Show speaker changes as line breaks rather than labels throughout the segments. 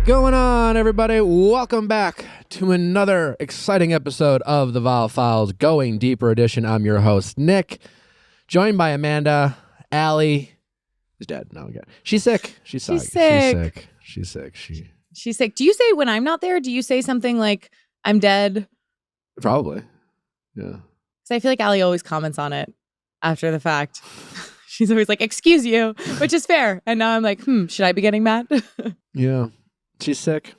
Going on, everybody? Welcome back to another exciting episode of the Viall Files Going Deeper Edition. I'm your host, Nick, joined by Amanda. Allie is dead. No, again. She's sick. She's sick. She's sick.
Do you say when I'm not there, do you say something like, I'm dead?
Probably. Yeah.
Because I feel like Allie always comments on it after the fact. She's always like, excuse you, which is fair. And now I'm like, should I be getting mad?
Yeah. She's sick.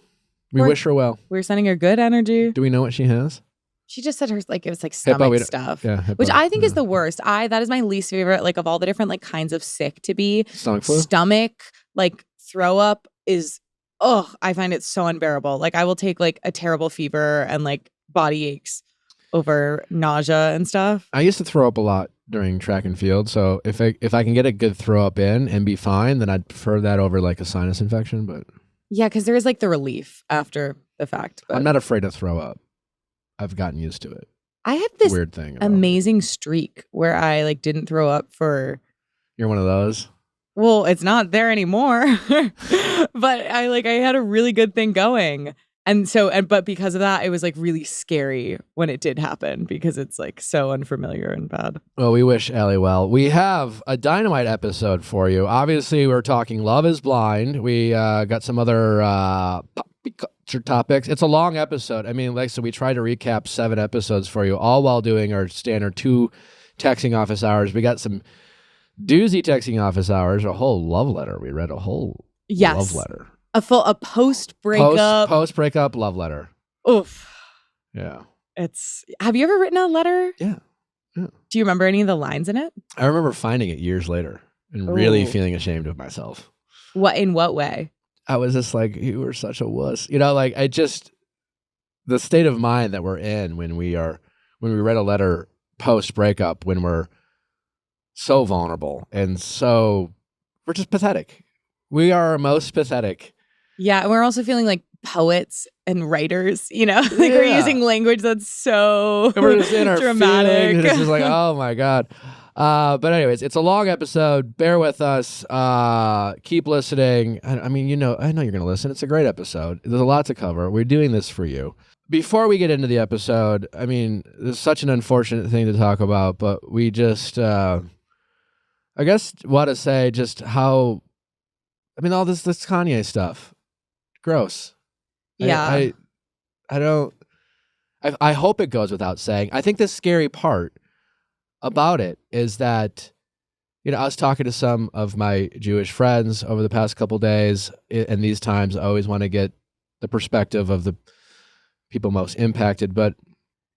We wish her well.
We're sending her good energy.
Do we know what she has?
She just said it was like stomach stuff, which I think is the worst. That is my least favorite, like of all the different like kinds of sick to be.
Stomach flu?
Stomach, like throw up is, I find it so unbearable. Like I will take like a terrible fever and like body aches over nausea and stuff.
I used to throw up a lot during track and field, so if I can get a good throw up in and be fine, then I'd prefer that over like a sinus infection. But
yeah, because there is like the relief after the fact. But
I'm not afraid to throw up. I've gotten used to it.
I have this
weird thing,
amazing streak where I like didn't throw up for.
You're one of those.
Well, it's not there anymore, but I had a really good thing going. But because of that, it was like really scary when it did happen because it's like so unfamiliar and bad. Well,
we wish Allie well. We have a dynamite episode for you. Obviously, we're talking Love is Blind. We got some other puppy culture topics. It's a long episode. I mean, so we tried to recap 7 episodes for you, all while doing our standard 2 texting office hours. We got some doozy texting office hours, a whole love letter. We read a whole love letter.
A post-breakup.
Post-breakup love letter.
Oof.
Yeah.
Have you ever written a letter?
Yeah.
Do you remember any of the lines in it?
I remember finding it years later and really feeling ashamed of myself.
In what way?
I was just like, you were such a wuss. You know, like the state of mind that we're in when we read a letter post-breakup, when we're so vulnerable and we're just pathetic. We are our most pathetic.
Yeah, and we're also feeling like poets and writers, we're using language that's so
we're just in our
dramatic.
It's just like, oh my God. But anyways, it's a long episode. Bear with us. Keep listening. I mean, I know you're going to listen. It's a great episode. There's a lot to cover. We're doing this for you. Before we get into the episode, I mean, there's such an unfortunate thing to talk about, but we just, I guess, want to say just how, all this Kanye stuff. Gross.
Yeah.
I hope it goes without saying. I think the scary part about it is that, I was talking to some of my Jewish friends over the past couple days, and these times I always want to get the perspective of the people most impacted, but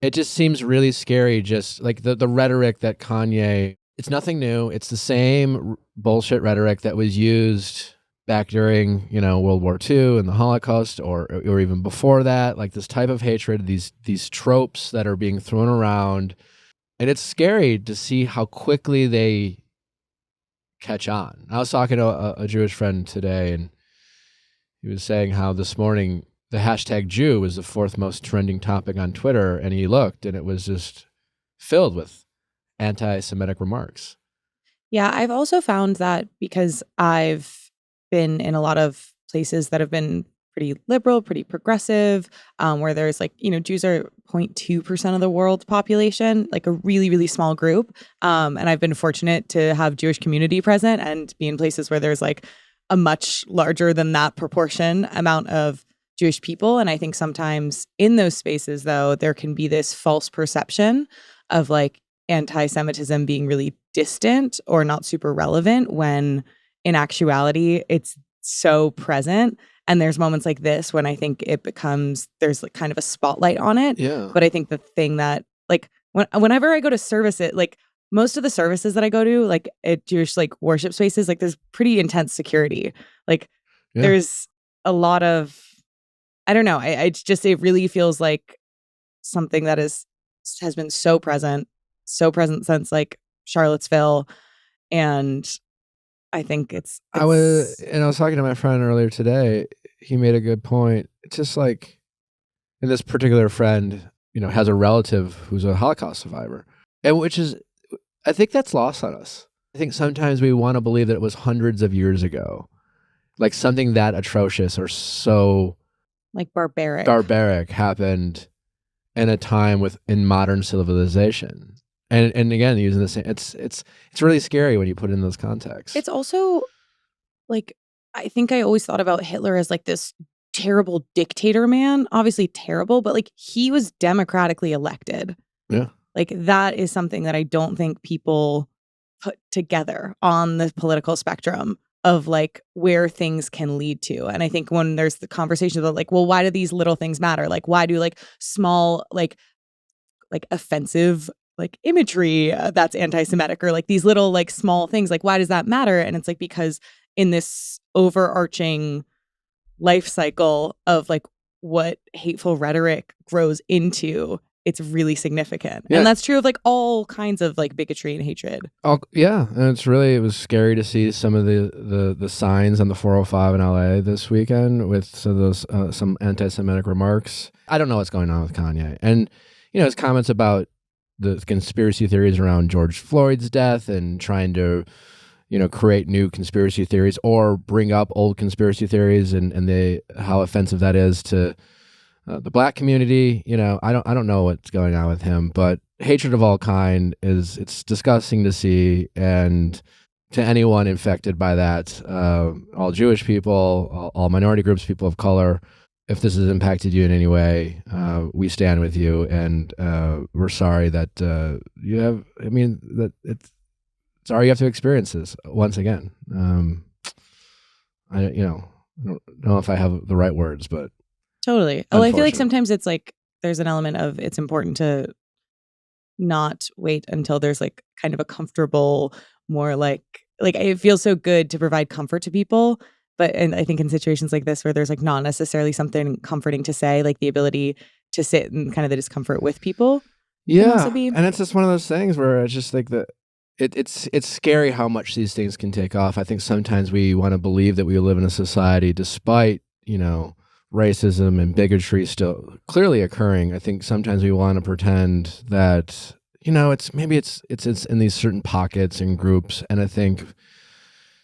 it just seems really scary, just like the rhetoric that Kanye, it's nothing new. It's the same bullshit rhetoric that was used back during, World War II and the Holocaust, or even before that, like this type of hatred, these tropes that are being thrown around. And it's scary to see how quickly they catch on. I was talking to a Jewish friend today, and he was saying how this morning the hashtag Jew was the 4th most trending topic on Twitter, and he looked, and it was just filled with anti-Semitic remarks.
Yeah, I've also found that because I've been in a lot of places that have been pretty liberal, pretty progressive, where there's like, Jews are 0.2% of the world population, like a really, really small group. And I've been fortunate to have Jewish community present and be in places where there's like a much larger than that proportion amount of Jewish people. And I think sometimes in those spaces, though, there can be this false perception of like anti-Semitism being really distant or not super relevant, when in actuality, it's so present. And there's moments like this when I think there's like kind of a spotlight on it.
Yeah.
But I think the thing that like whenever I go to service it, like most of the services that I go to, like at Jewish like worship spaces, like there's pretty intense security. Like there's a lot of, I don't know. It really feels like something that has been so present since like Charlottesville. And I think I was
talking to my friend earlier today. He made a good point. It's just like, and this particular friend, has a relative who's a Holocaust survivor, and I think that's lost on us. I think sometimes we want to believe that it was hundreds of years ago. like something that atrocious or so
like
barbaric happened in a time in modern civilization. And again, using the same, it's really scary when you put it in those contexts.
It's also like, I think I always thought about Hitler as like this terrible dictator man, obviously terrible, but like he was democratically elected.
Yeah.
Like that is something that I don't think people put together on the political spectrum of like where things can lead to. And I think when there's the conversation about like, well, why do these little things matter? Like, why do like small, like offensive, like imagery that's anti-Semitic, or like these little like small things, like why does that matter? And it's like, because in this overarching life cycle of like what hateful rhetoric grows into, it's really significant.
Yeah.
And that's true of like all kinds of like bigotry and hatred.
Oh yeah, and it was scary to see some of the signs on the 405 in LA this weekend with some of those some anti-Semitic remarks. I don't know what's going on with Kanye, and his comments about the conspiracy theories around George Floyd's death and trying to create new conspiracy theories or bring up old conspiracy theories and how offensive that is to the Black community. I don't know what's going on with him, but hatred of all kind it's disgusting to see. And to anyone infected by that, all Jewish people, all minority groups, people of color, if this has impacted you in any way, we stand with you, and we're sorry that you have. I mean, that sorry you have to experience this once again. I don't know if I have the right words, but
totally. Well, I feel like sometimes it's like there's an element of it's important to not wait until there's like kind of a comfortable, more like it feels so good to provide comfort to people. And I think in situations like this where there's like not necessarily something comforting to say, like the ability to sit in kind of the discomfort with people.
Yeah. And it's just one of those things where it's just like it's scary how much these things can take off. I think sometimes we want to believe that we live in a society despite, racism and bigotry still clearly occurring. I think sometimes we want to pretend that, it's in these certain pockets and groups. And I think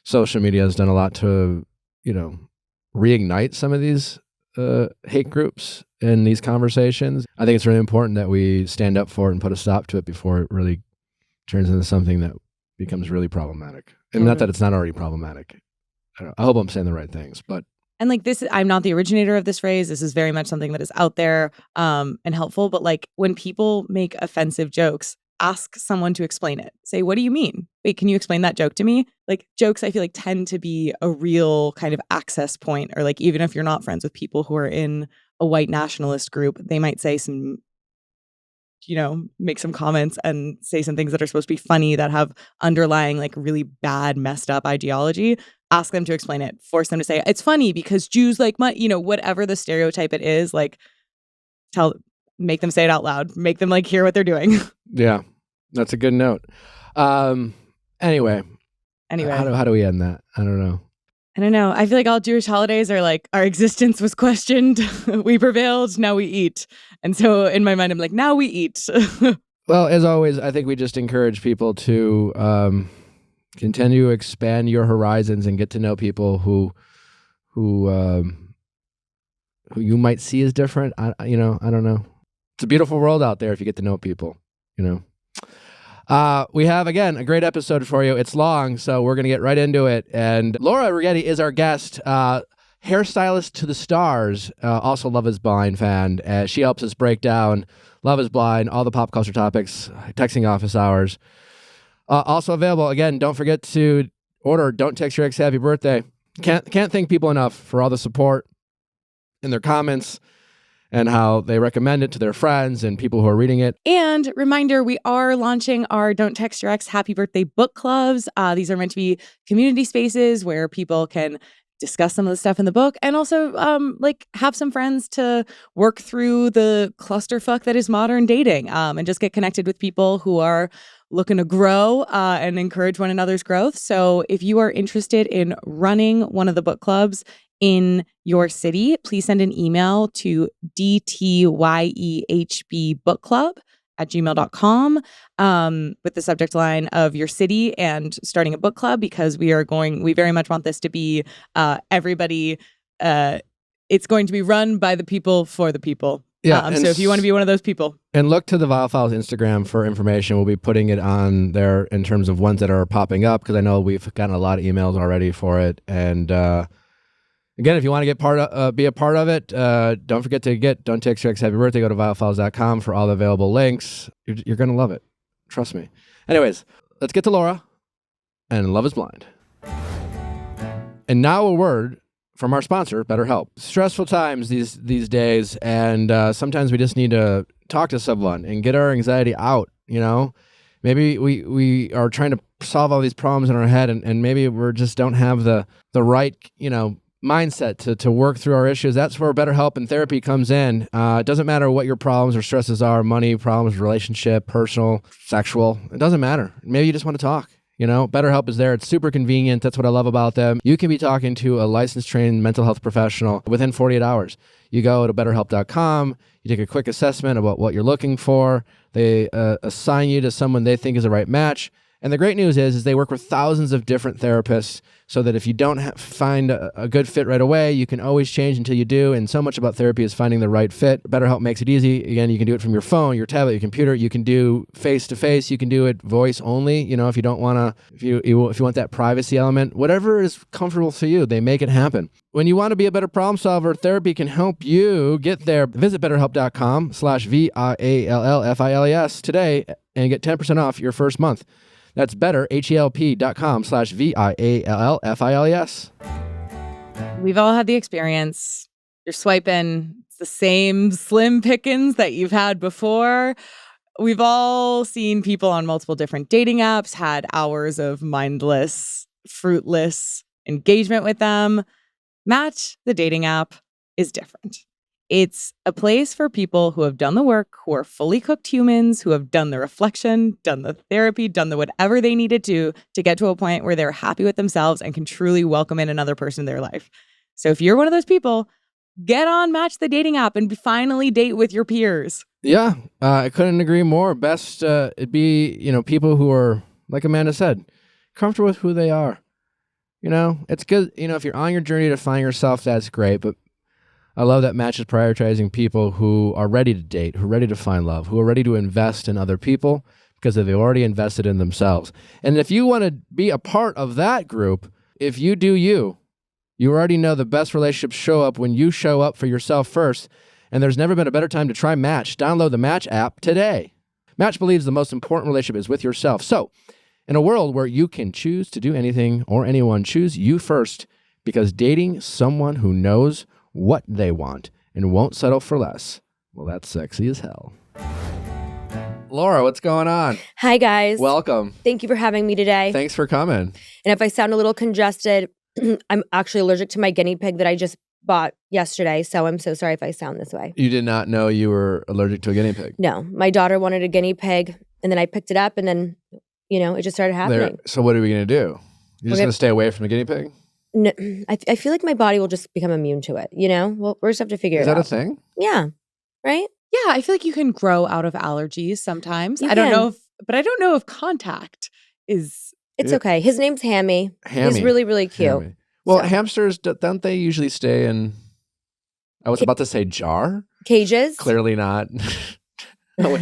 social media has done a lot to, reignite some of these hate groups in these conversations. I think it's really important that we stand up for it and put a stop to it before it really turns into something that becomes really problematic. And not that it's not already problematic. I hope I'm saying the right things, but.
And like this, I'm not the originator of this phrase. This is very much something that is out there and helpful. But like when people make offensive jokes, ask someone to explain it. Say, what do you mean? Wait, can you explain that joke to me? Like jokes, I feel like tend to be a real kind of access point, or like even if you're not friends with people who are in a white nationalist group, they might say some, make some comments and say some things that are supposed to be funny that have underlying like really bad, messed up ideology. Ask them to explain it. Force them to say, it's funny because Jews like whatever the stereotype it is, like make them say it out loud. Make them like hear what they're doing.
Yeah, that's a good note. Anyway, how do we end that? I don't know.
I feel like all Jewish holidays are like our existence was questioned. We prevailed. Now we eat. And so in my mind, I'm like, now we eat.
Well, as always, I think we just encourage people to continue to expand your horizons and get to know people who you might see as different. I don't know. It's a beautiful world out there if you get to know people, We have, again, a great episode for you. It's long, so we're going to get right into it. And Laura Rugetti is our guest, hairstylist to the stars, also Love is Blind fan. She helps us break down Love is Blind, all the pop culture topics, texting office hours. Also available, again, don't forget to order Don't Text Your Ex Happy Birthday. Can't thank people enough for all the support in their comments and how they recommend it to their friends and people who are reading it.
And reminder, we are launching our Don't Text Your Ex Happy Birthday book clubs. These are meant to be community spaces where people can discuss some of the stuff in the book and also have some friends to work through the clusterfuck that is modern dating and just get connected with people who are looking to grow and encourage one another's growth. So if you are interested in running one of the book clubs in your city, please send an email to dtyehbbookclub @gmail.com with the subject line of your city and starting a book club, because we very much want this to be everybody. It's going to be run by the people for the people.
Yeah.
So if you want to be one of those people.
And look to the Viall Files Instagram for information. We'll be putting it on there in terms of ones that are popping up, because I know we've gotten a lot of emails already for it. And again, if you want to be a part of it, don't forget to Don't Text Your Ex Happy Birthday. Go to viallfiles.com for all the available links. You're going to love it. Trust me. Anyways, let's get to Laura and Love is Blind. And now a word from our sponsor, BetterHelp. Stressful times these days, and sometimes we just need to talk to someone and get our anxiety out, you know? Maybe we are trying to solve all these problems in our head, and maybe we just don't have the right, mindset to work through our issues. That's where BetterHelp and therapy comes in. It doesn't matter what your problems or stresses are, money problems, relationship, personal, sexual. It doesn't matter. Maybe you just want to talk. BetterHelp is there. It's super convenient. That's what I love about them. You can be talking to a licensed, trained mental health professional within 48 hours. You go to BetterHelp.com. You take a quick assessment about what you're looking for. They assign you to someone they think is the right match. And the great news is they work with thousands of different therapists, so that if you don't find a good fit right away, you can always change until you do. And so much about therapy is finding the right fit. BetterHelp makes it easy. Again, you can do it from your phone, your tablet, your computer. You can do face-to-face. You can do it voice only. If you don't want to, if you want that privacy element, whatever is comfortable for you, they make it happen. When you want to be a better problem solver, therapy can help you get there. Visit BetterHelp.com/VIALLFILES today and get 10% off your first month. That's BetterHelp.com/VIALLFILES.
We've all had the experience. You're swiping. It's the same slim pickings that you've had before. We've all seen people on multiple different dating apps, had hours of mindless, fruitless engagement with them. Match, the dating app, is different. It's a place for people who have done the work, who are fully cooked humans, who have done the reflection, done the therapy, done the whatever they needed to get to a point where they're happy with themselves and can truly welcome in another person in their life. So if you're one of those people, get on Match the dating app and finally date with your peers.
Yeah, I couldn't agree more. Best it'd be, people who are, like Amanda said, comfortable with who they are. It's good. If you're on your journey to find yourself, that's great. But I love that Match is prioritizing people who are ready to date, who are ready to find love, who are ready to invest in other people because they've already invested in themselves. And if you want to be a part of that group, if you do you already know the best relationships show up when you show up for yourself first. And there's never been a better time to try Match. Download the Match app today. Match believes the most important relationship is with yourself. So, in a world where you can choose to do anything or anyone, choose you first, because dating someone who knows what they want and won't settle for less, well, that's sexy as hell. Laura, what's going on?
Hi, guys.
Welcome.
Thank you for having me today.
Thanks for coming.
And if I sound a little congested, I'm actually allergic to my guinea pig that I just bought yesterday, so I'm so sorry if I sound this way.
You did not know you were allergic to a guinea pig?
No. My daughter wanted a guinea pig, and then I picked it up, and then, it just started happening.
So what are we going to do? You're just going to stay away from the guinea pig?
No, I feel like my body will just become immune to it, Well, we're just have to figure it out.
Is that a thing?
Yeah. Right?
Yeah, I feel like you can grow out of allergies sometimes.
You
I don't
can.
know if contact is...
It's okay. His name's Hammy. He's really, really cute.
Hammy. Well, hamsters, don't they usually stay in, I was about to say jar?
Cages?
Clearly not. No,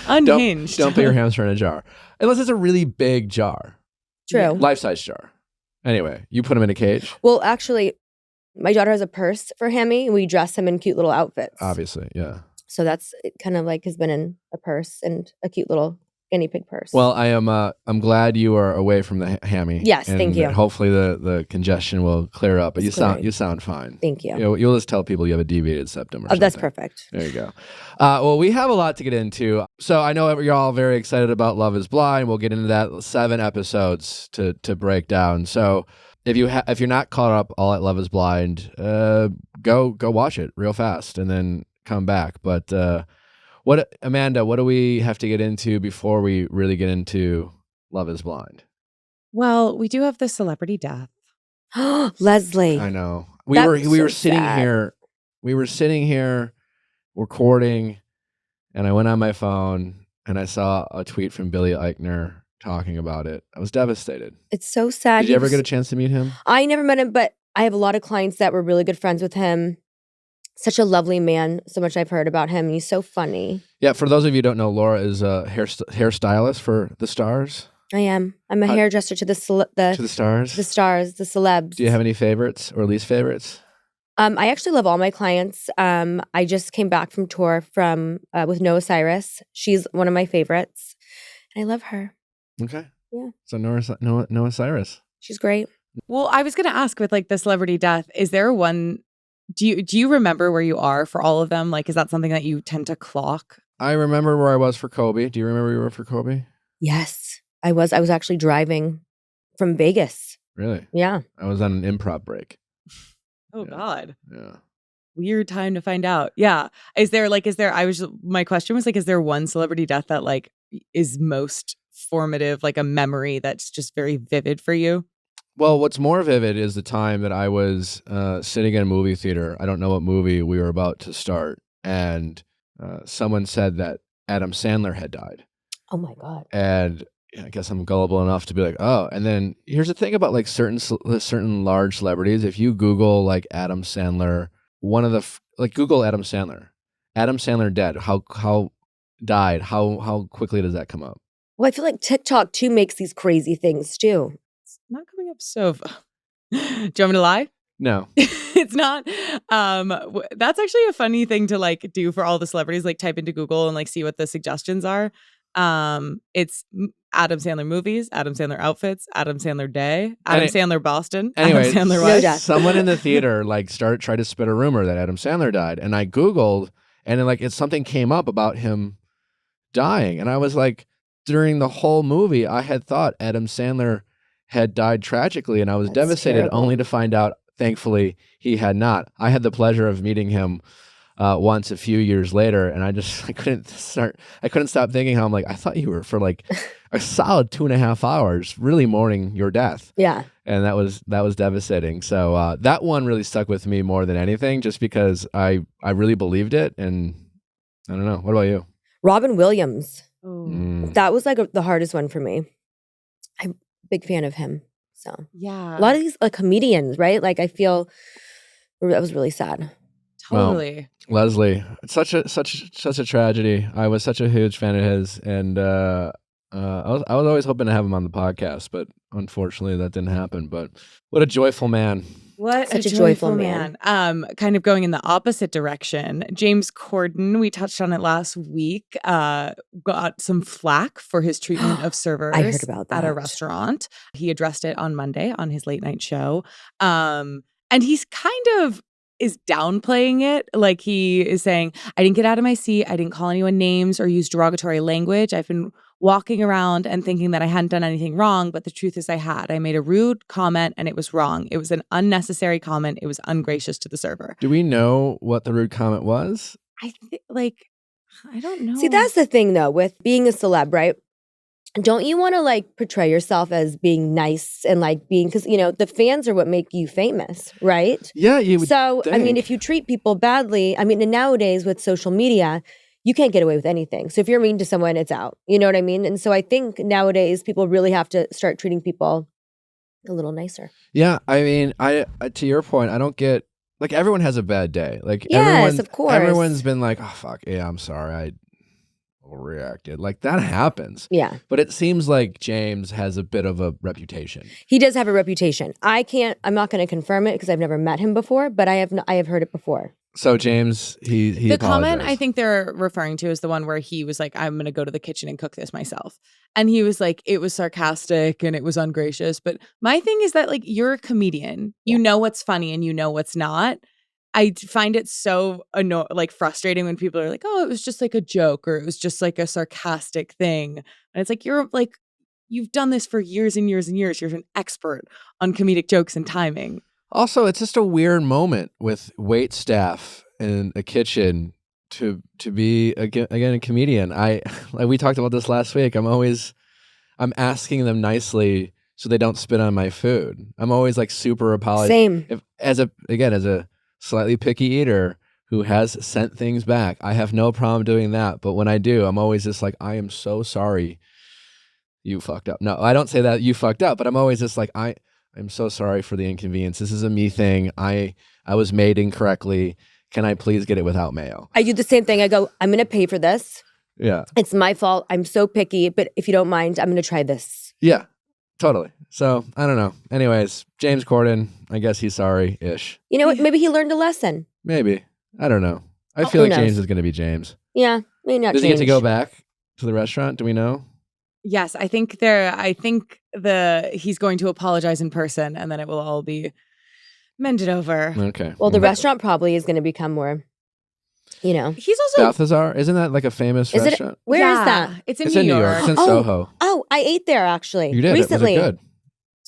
Unhinged.
Don't put your hamster in a jar. Unless it's a really big jar.
True.
Life-size jar. Anyway, you put him in a cage?
Well, actually, my daughter has a purse for Hammy, and we dress him in cute little outfits.
Obviously, yeah.
So that's kind of like has been in a purse and a cute little guinea pig purse.
Well, I'm glad you are away from the hammy.
Yes, thank you.
Hopefully the congestion will clear up. But you sound fine.
Thank you.
You'll just tell people you have a deviated septum or something.
That's perfect.
There you go. Well, we have a lot to get into. So I know you're all very excited about Love is Blind. We'll get into that 7 episodes to break down. So if you're not caught up all at Love is Blind, go watch it real fast and then come back. But Amanda, what do we have to get into before we really get into Love is Blind?
Well, we do have the celebrity death.
Leslie.
I know. We were sitting here recording, And I went on my phone and I saw a tweet from Billy Eichner talking about it. I was devastated.
It's so sad.
Did you ever get a chance to meet him?
I never met him, but I have a lot of clients that were really good friends with him. Such a lovely man. So much I've heard about him. He's so funny.
Yeah, for those of you who don't know, Laura is a hairstylist for the stars.
I am. I'm a hairdresser to the stars. The stars, the celebs.
Do you have any favorites or least favorites?
I actually love all my clients. I just came back from tour with Noah Cyrus. She's one of my favorites. I love her.
Okay.
Yeah.
So Noah Cyrus.
She's great.
Well, I was going to ask with like the celebrity death, is there one, do you remember where you are for all of them? Like, is that something that you tend to clock?
I remember where I was for Kobe. Do you remember where you were for Kobe?
Yes. I was actually driving from Vegas.
Really?
Yeah.
I was on an improv break.
Oh,
Yeah.
God.
Yeah.
Weird time to find out. Yeah. My question was like, is there one celebrity death that like is most formative, like a memory that's just very vivid for you?
Well, what's more vivid is the time that I was sitting in a movie theater. I don't know what movie we were about to start. And someone said that Adam Sandler had died.
Oh, my God.
And I guess I'm gullible enough to be like, oh. And then here's the thing about like certain large celebrities. If you Google like Adam Sandler, Google Adam Sandler dead. How died? How quickly does that come up?
Well, I feel like TikTok too makes these crazy things too.
It's not coming up so. Do you want me to lie?
No.
It's not. That's actually a funny thing to like do for all the celebrities. Like type into Google and like see what the suggestions are. It's Adam Sandler movies, Adam Sandler outfits, Adam Sandler day, Adam Sandler Boston,
anyway,
Adam Sandler
No
wife.
death.
Someone in the theater like tried to spit a rumor that Adam Sandler died, and I Googled, and then like something came up about him dying, and I was like, during the whole movie, I had thought Adam Sandler had died tragically, and I was
That's
devastated
terrible.
only to find out, thankfully, he had not. I had the pleasure of meeting him once a few years later, and I couldn't stop thinking how I'm like, I thought you were for like a solid 2.5 hours really mourning your death.
Yeah.
And that was devastating. So that one really stuck with me more than anything, just because I really believed it. And I don't know. What about you?
Robin Williams.
Oh.
That was like the hardest one for me. I'm a big fan of him. So
Yeah.
a lot of these comedians, right? Like I feel that was really sad.
Totally.
Leslie, it's such a tragedy. I was such a huge fan of his, and I was always hoping to have him on the podcast, but unfortunately that didn't happen. But what a joyful man!
What
Such a joyful man.
Kind of going in the opposite direction. James Corden, we touched on it last week, got some flack for his treatment of servers
I heard about
at a
that.
restaurant. He addressed it on Monday on his late night show. And he's kind of is downplaying it. Like he is saying, I didn't get out of my seat. I didn't call anyone names or use derogatory language. I've been walking around and thinking that I hadn't done anything wrong, but the truth is I had. I made a rude comment and it was wrong. It was an unnecessary comment. It was ungracious to the server.
Do we know what the rude comment was?
I don't know.
See, that's the thing though with being a celeb, right? Don't you want to like portray yourself as being nice and like being, because the fans are what make you famous, right?
Yeah, you would.
So I mean,
think.
if you treat people badly, I mean, and nowadays with social media, you can't get away with anything. So if you're mean to someone, it's out. You know what I mean? And so I think nowadays people really have to start treating people a little nicer.
Yeah, I mean, I to your point, I don't get like everyone has a bad day. Like
Yes, of course.
everyone's been like, oh fuck, yeah, I'm sorry, I overreacted. Like that happens.
Yeah.
But it seems like James has a bit of a reputation.
He does have a reputation. I'm not going to confirm it because I've never met him before, but I have heard it before.
So James, he
the comment
apologized.
I think they're referring to is the one where he was like, I'm going to go to the kitchen and cook this myself. And he was like, it was sarcastic and it was ungracious. But my thing is that like, you're a comedian. You know what's funny and you know what's not. I find it so frustrating when people are like, oh, it was just like a joke or it was just like a sarcastic thing. And it's like, you've done this for years and years and years. You're an expert on comedic jokes and timing.
Also, it's just a weird moment with wait staff in a kitchen to be again a comedian. We talked about this last week. I'm asking them nicely so they don't spit on my food. I'm always like super apologetic.
Same.
As a slightly picky eater, who has sent things back. I have no problem doing that. But when I do, I'm always just like, I am so sorry you fucked up. No, I don't say that you fucked up, but I'm always just like, I'm so sorry for the inconvenience. This is a me thing. I was made incorrectly. Can I please get it without mayo?
I do the same thing. I go, I'm going to pay for this.
Yeah.
It's my fault. I'm so picky, but if you don't mind, I'm going to try this.
Yeah, totally. So I don't know. Anyways, James Corden, I guess he's sorry-ish.
You know what? Maybe he learned a lesson.
Maybe. I don't know. I feel like James is going to be James.
Yeah, maybe not.
Does he get to go back to the restaurant? Do we know?
Yes, I think he's going to apologize in person, and then it will all be mended over.
Okay.
Well, the restaurant probably is going to become more,
He's also
Balthazar, isn't that like a famous restaurant?
Where is that?
It's in
It's
New
in New
York.
York. It's in Soho.
Oh, I ate there actually.
You did.
Recently.
Was it good?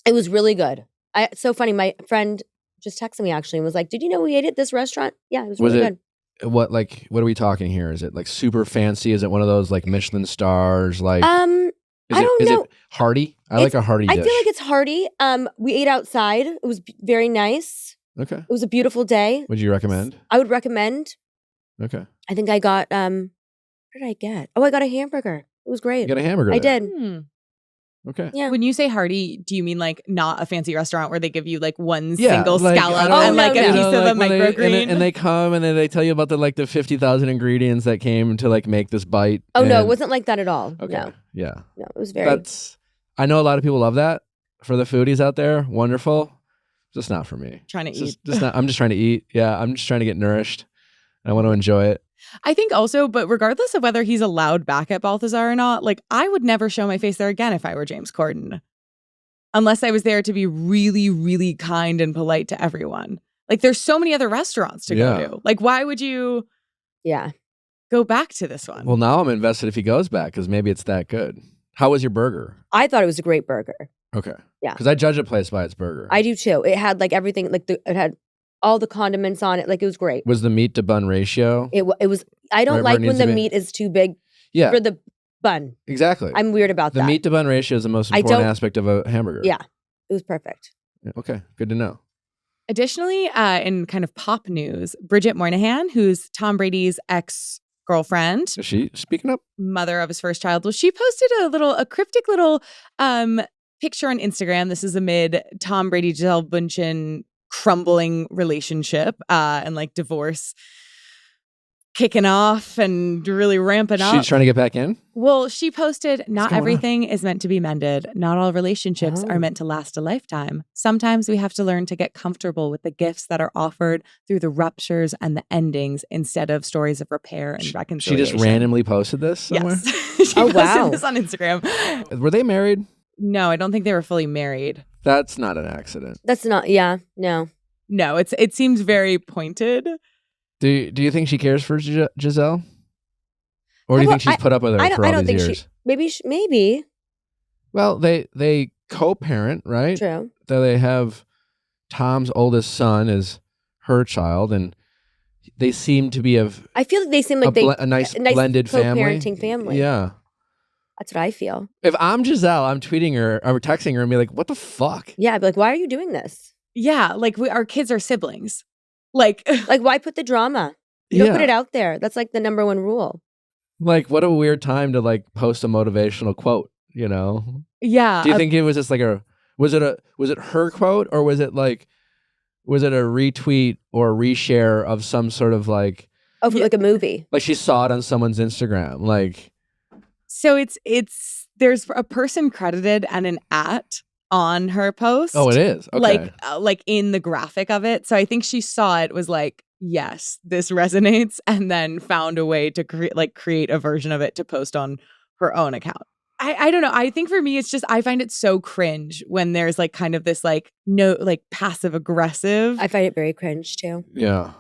It was really good. It's so funny. My friend just texted me actually and was like, "Did you know we ate at this restaurant?" Yeah, it was really good.
What are we talking here? Is it like super fancy? Is it one of those like Michelin stars? Like
I don't know.
Is it hearty? I like a hearty dish.
I feel like it's hearty. We ate outside. It was very nice.
Okay.
It was a beautiful day.
Would you recommend?
I would recommend.
Okay.
I think I got what did I get? Oh, I got a hamburger. It was great.
You got a hamburger.
I
there.
did.
Okay.
Yeah.
When you say hearty, do you mean like not a fancy restaurant where they give you like one
Yeah,
single
like,
scallop
I
and
don't
like
know,
a
no.
piece of a microgreen?
And they come and then they tell you about the 50,000 ingredients that came to like make this bite.
Oh no, it
and-
wasn't like that at all.
Okay.
No,
Yeah.
no, it was very.
I know a lot of people love that. For the foodies out there, wonderful. Just not for me.
Trying to eat.
I'm just trying to eat. Yeah, I'm just trying to get nourished. I want to enjoy it.
I think also, but regardless of whether he's allowed back at Balthazar or not, like I would never show my face there again if I were James Corden. Unless I was there to be really, really kind and polite to everyone. Like there's so many other restaurants to go to. Like why would you go back to this one?
Well, now I'm invested if he goes back because maybe it's that good. How was your burger?
I thought it was a great burger.
Okay.
Yeah.
Because I judge a place by its burger.
I do too. It had like everything, like it had all the condiments on it. Like it was great.
Was the meat to bun ratio?
It was. I don't like when the meat is too big for the bun.
Exactly.
I'm weird about that.
The meat to bun ratio is the most important aspect of a hamburger.
Yeah. It was perfect.
Okay. Good to know.
Additionally, in kind of pop news, Bridget Moynahan, who's Tom Brady's ex-girlfriend.
Is she speaking up?
Mother of his first child. Well, she posted a cryptic little picture on Instagram. This is amid Tom Brady, Gisele Bündchen crumbling relationship and like divorce kicking off and really ramping up.
She's trying to get back in?
Well, she posted, not everything is meant to be mended. Not all relationships are meant to last a lifetime. Sometimes we have to learn to get comfortable with the gifts that are offered through the ruptures and the endings instead of stories of repair and reconciliation.
She just randomly posted this somewhere?
Yes. She posted this on Instagram.
Were they married?
No, I don't think they were fully married.
That's not an accident.
That's not, no.
No, it seems very pointed.
Do you think she cares for Giselle? Or do you think she's put up with her for all these years?
Maybe.
Well, they co-parent, right?
True.
They have Tom's oldest son is her child, and they seem to be
I feel like they seem like
a nice blended family.
Co-parenting family.
Yeah.
That's what I feel.
If I'm Giselle, I'm tweeting her or texting her and be like, what the fuck?
Yeah, I'd be like, why are you doing this?
Yeah, like our kids are siblings. Like
why put the drama? You don't put it out there. That's like the number one rule.
Like, what a weird time to like post a motivational quote, you know?
Yeah.
Do you think it was just like was it her quote, or was it a retweet or reshare of some sort of like
like a movie?
Like she saw it on someone's Instagram. Like,
so it's there's a person credited and an @. On her post.
Oh, it is? Okay.
Like in the graphic of it. So I think she saw it, was like, yes, this resonates, and then found a way to create a version of it to post on her own account. I don't know. I think for me, it's just, I find it so cringe when there's like kind of this like passive aggressive.
I find it very cringe too.
Yeah.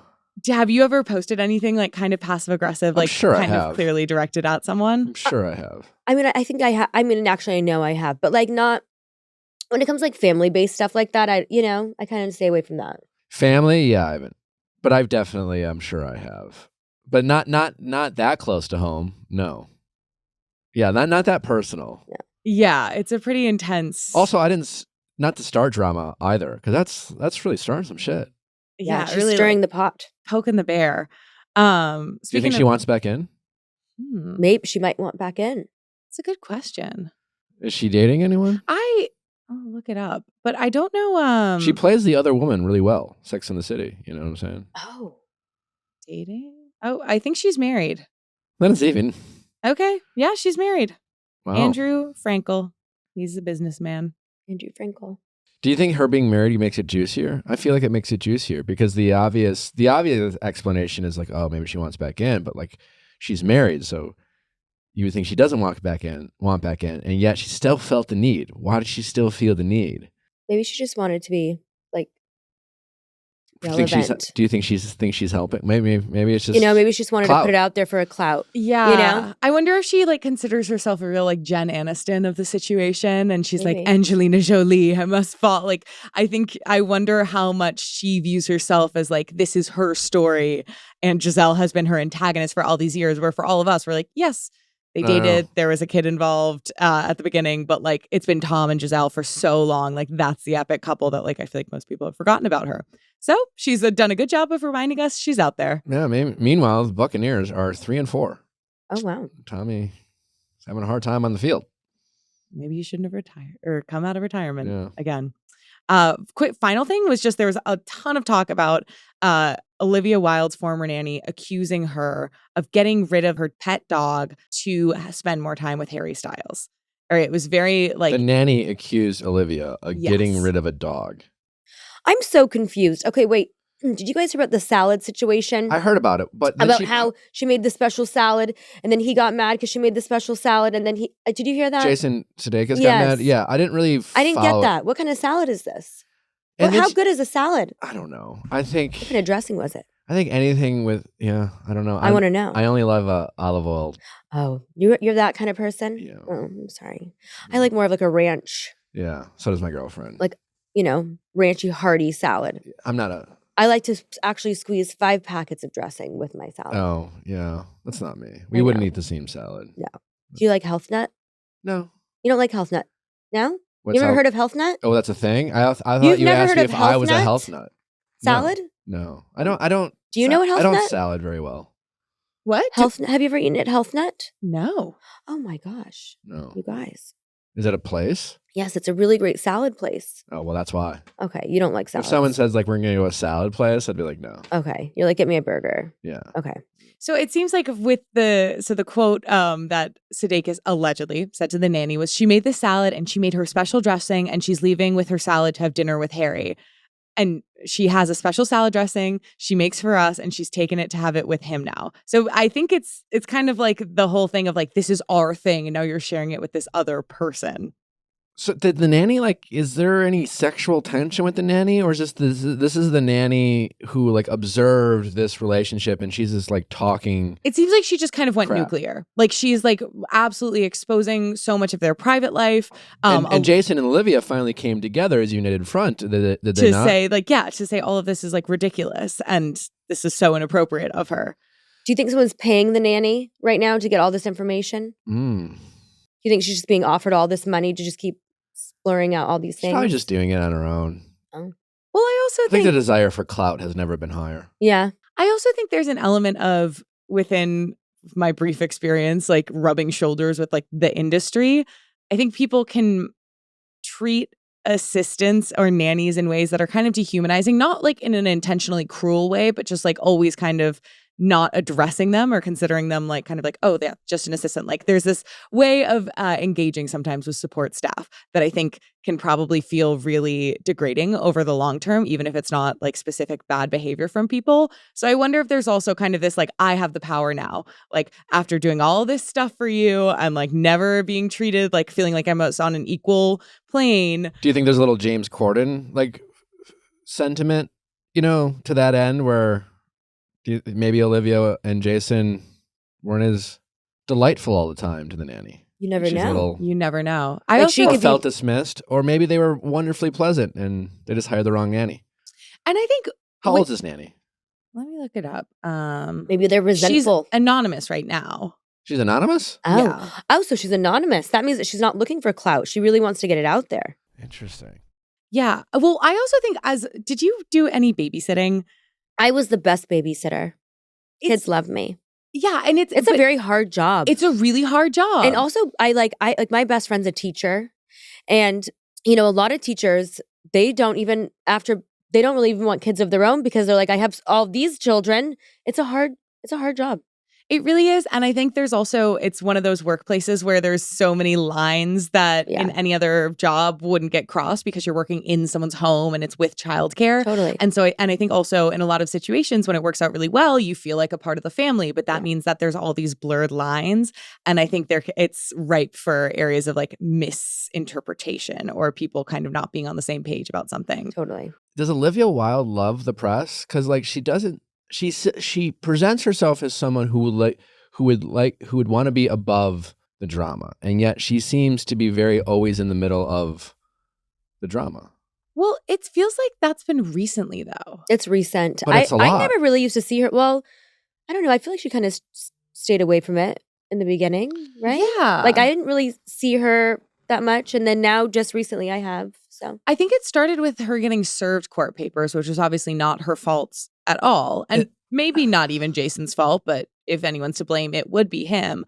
Have you ever posted anything like kind of passive aggressive, like
sure
kind of clearly directed at someone?
I'm sure I have.
I mean, I think I have. I mean, actually, I know I have, but like not. When it comes to like family-based stuff like that, I kind of stay away from that.
Family, yeah, I haven't. But I've definitely, I'm sure I have. But not that close to home. No. Yeah, not that personal.
Yeah, it's a pretty intense.
Also, I didn't not to start drama either, because that's really starting some shit.
Yeah, she's really stirring the pot,
poking the bear.
Do you think
Speaking
she wants back in?
Maybe she might want back in.
It's a good question.
Is she dating anyone?
I'll look it up, but I don't know.
She plays the other woman really well. Sex in the City. You know what I'm saying?
Oh.
Dating? Oh, I think she's married.
Then it's even.
Okay. Yeah, she's married.
Wow.
Andrew Frankel. He's a businessman.
Andrew Frankel.
Do you think her being married makes it juicier? I feel like it makes it juicier because the obvious explanation is like, oh, maybe she wants back in, but like she's married, so you would think she doesn't want back in, and yet she still felt the need. Why does she still feel the need?
Maybe she just wanted to be like
relevant. Do you think she's helping? Maybe it's just
maybe she just wanted
clout.
to put it out there for a clout.
Yeah. I wonder if she like considers herself a real like Jen Aniston of the situation, and she's
Maybe.
like Angelina Jolie. I must fall. Like I wonder how much she views herself as like this is her story, and Giselle has been her antagonist for all these years. Where for all of us, we're like, yes, they dated. There was a kid involved at the beginning, but like it's been Tom and Giselle for so long. Like that's the epic couple that like I feel like most people have forgotten about her. So she's done a good job of reminding us she's out there.
Yeah. Meanwhile, the Buccaneers are 3-4.
Oh wow.
Tommy's having a hard time on the field.
Maybe you shouldn't have retired or come out of retirement again. Quick final thing was just there was a ton of talk about Olivia Wilde's former nanny accusing her of getting rid of her pet dog to spend more time with Harry Styles. Or it was very like
the nanny accused Olivia of getting rid of a dog.
I'm so confused. Okay, wait. Did you guys hear about the salad situation?
I heard about it, but
about how she made the special salad, and then he got mad because she made the special salad, and then he. Did you hear that?
Jason Sudeikis got mad. Yeah, I didn't really.
I didn't get that. What kind of salad is this? How good is a salad?
I don't know. I think.
What kind of dressing was it?
I think anything with I don't know.
I want to know.
I only love olive oil.
Oh, you're that kind of person?
Yeah.
Oh, I'm sorry. I like more of like a ranch.
Yeah. So does my girlfriend.
Like ranchy hearty salad.
I'm not a.
I like to actually squeeze 5 packets of dressing with my salad.
Oh, yeah. That's not me. We wouldn't eat the same salad.
No. Do you like Health Nut?
No.
You don't like Health Nut? No? You ever heard of Health Nut?
Oh, that's a thing? I thought you asked me if I was a health nut.
Salad?
No. I don't.
Do you know what Health Nut?
I don't salad very well.
What?
Have you ever eaten at Health Nut?
No.
Oh my gosh.
No.
You guys.
Is it a place?
Yes, it's a really great salad place.
Oh, well, that's why.
Okay, you don't like salad.
If someone says like we're going to go to a salad place, I'd be like, no.
Okay, you're like, get me a burger.
Yeah.
Okay.
So it seems like with the quote that Sudeikis allegedly said to the nanny was she made the salad and she made her special dressing and she's leaving with her salad to have dinner with Harry. And she has a special salad dressing she makes for us and she's taken it to have it with him now. So I think it's kind of like the whole thing of like, this is our thing and now you're sharing it with this other person.
So did the nanny is there any sexual tension with the nanny, or is this is the nanny who like observed this relationship and she's just like talking?
It seems like she just kind of went
crap.
nuclear. Like she's like absolutely exposing so much of their private life.
And Jason and Olivia finally came together as a united front. Did they not?
To say all of this is like ridiculous and this is so inappropriate of her.
Do you think someone's paying the nanny right now to get all this information?
Do
you think she's just being offered all this money to just keep blurring out all these things?
She's probably just doing it on her own.
Oh.
Well, I
think the desire for clout has never been higher.
Yeah.
I also think there's an element of, within my brief experience, like rubbing shoulders with like the industry. I think people can treat assistants or nannies in ways that are kind of dehumanizing, not like in an intentionally cruel way, but just like always kind of not addressing them or considering them like kind of like, oh, they're just an assistant. Like there's this way of engaging sometimes with support staff that I think can probably feel really degrading over the long term, even if it's not like specific bad behavior from people. So I wonder if there's also kind of this like, I have the power now, like after doing all this stuff for you, I'm like never being treated, like feeling like I'm on an equal plane.
Do you think there's a little James Corden like sentiment, to that end where maybe Olivia and Jason weren't as delightful all the time to the nanny?
You never know.
You never know.
I also
felt dismissed, or maybe they were wonderfully pleasant and they just hired the wrong nanny.
And I think
how old is this nanny?
Let me look it up.
Maybe they're resentful.
She's anonymous right now.
She's anonymous?
Oh.
Yeah.
Oh, so she's anonymous. That means that she's not looking for clout. She really wants to get it out there.
Interesting.
Yeah. Well, I also think did you do any babysitting?
I was the best babysitter. Kids love me.
Yeah, and it's
a very hard job.
It's a really hard job.
And also, I like my best friend's a teacher, and a lot of teachers, they don't really even want kids of their own because they're like, I have all these children. It's a hard job.
It really is. And I think it's one of those workplaces where there's so many lines that in any other job wouldn't get crossed because you're working in someone's home and it's with childcare.
Totally.
And so, I think also in a lot of situations when it works out really well, you feel like a part of the family, but that means that there's all these blurred lines. And I think it's ripe for areas of like misinterpretation or people kind of not being on the same page about something.
Totally.
Does Olivia Wilde love the press? Because like she doesn't. She presents herself as someone who would want to be above the drama, and yet she seems to be very always in the middle of the drama.
Well, it feels like that's been recently, though.
It's recent.
But it's a lot.
I never really used to see her. Well, I don't know. I feel like she kind of stayed away from it in the beginning, right?
Yeah.
Like I didn't really see her that much, and then now just recently I have. So
I think it started with her getting served court papers, which was obviously not her fault at all. And maybe not even Jason's fault, but if anyone's to blame, it would be him.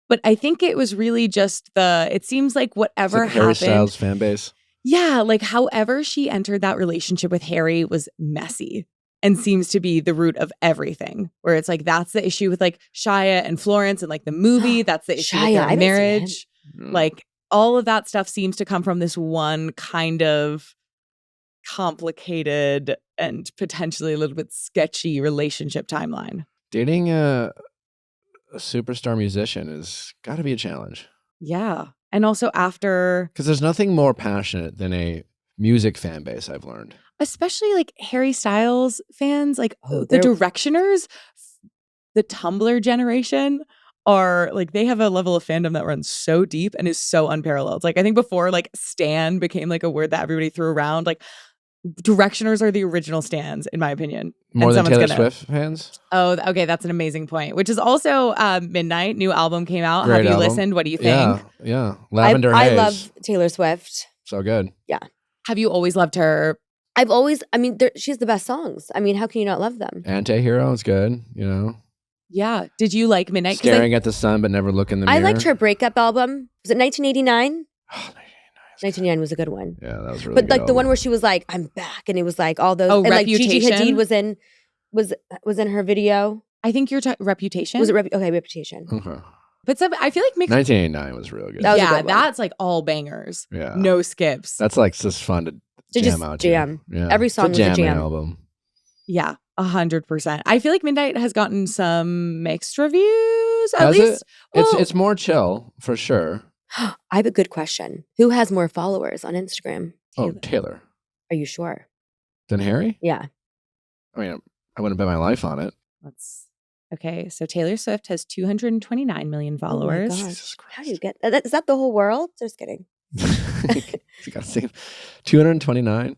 But I think it was really just it seems like whatever
it's like Harry
happened.
Styles fan base.
Yeah, like however she entered that relationship with Harry was messy and seems to be the root of everything. Where it's like, that's the issue with like Shia and Florence and like the movie. That's the issue with their marriage. Like, all of that stuff seems to come from this one kind of complicated and potentially a little bit sketchy relationship timeline.
Dating a superstar musician has got to be a challenge.
Yeah. And also because
there's nothing more passionate than a music fan base, I've learned.
Especially like Harry Styles fans, like the Directioners, the Tumblr generation. Are like they have a level of fandom that runs so deep and is so unparalleled. Like I think before like stan became like a word that everybody threw around, like Directioners are the original stans in my opinion.
More than Taylor Swift fans?
Oh, okay, that's an amazing point. Which is also Midnight, new album came out.
Great
Have you
album.
listened? What do you think?
Yeah. Lavender Haze.
I love Taylor Swift.
So good.
Yeah.
Have you always loved her?
She has the best songs. I mean, how can you not love them?
Anti-Hero is good,
Yeah. Did you like Midnight?
Staring at the sun but never look in the mirror.
I liked her breakup album. Was it 1989? Oh, 1989 was a good one.
Yeah, that was really
good.
But
like
album.
The one where she was like, I'm back. And it was like all those.
Oh,
and
Reputation?
Like Gigi Hadid was in her video.
I think you're Reputation.
Was it Reputation?
Okay.
But I feel like
1989 was real good.
That's like all bangers.
Yeah.
No skips.
That's like just fun to jam out to.
Jam.
Yeah.
Every song was a jam.
Album.
Yeah, 100%. I feel like Midnight has gotten some mixed reviews. At
Has
least
it? It's more chill for sure.
I have a good question. Who has more followers on Instagram?
Taylor.
Are you sure?
Than Harry?
Yeah.
I mean, I wouldn't bet my life on it.
Okay, so Taylor Swift has 229 million followers.
Oh my gosh. How do you get that? Is that the whole world? Just kidding.
229.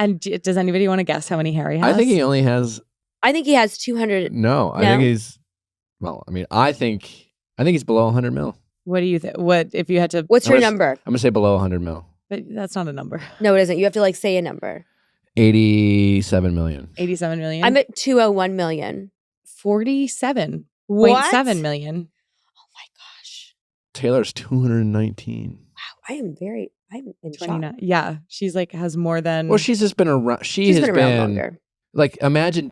And does anybody want to guess how many Harry has?
I think he only has.
I think he has 200.
No, I think he's. Well, I mean, I think he's below 100 mil.
What do you think? What if you had to?
What's your number?
I'm gonna say below 100 mil.
But that's not a number.
No, it isn't. You have to like say a number.
87 million.
87 million.
I'm at 201 million.
47.7 million.
Oh my gosh.
Taylor's 219.
Wow, I'm in
29.
shock.
Yeah, she's like has more than.
Well, she's just been around. She's been
around longer.
Like imagine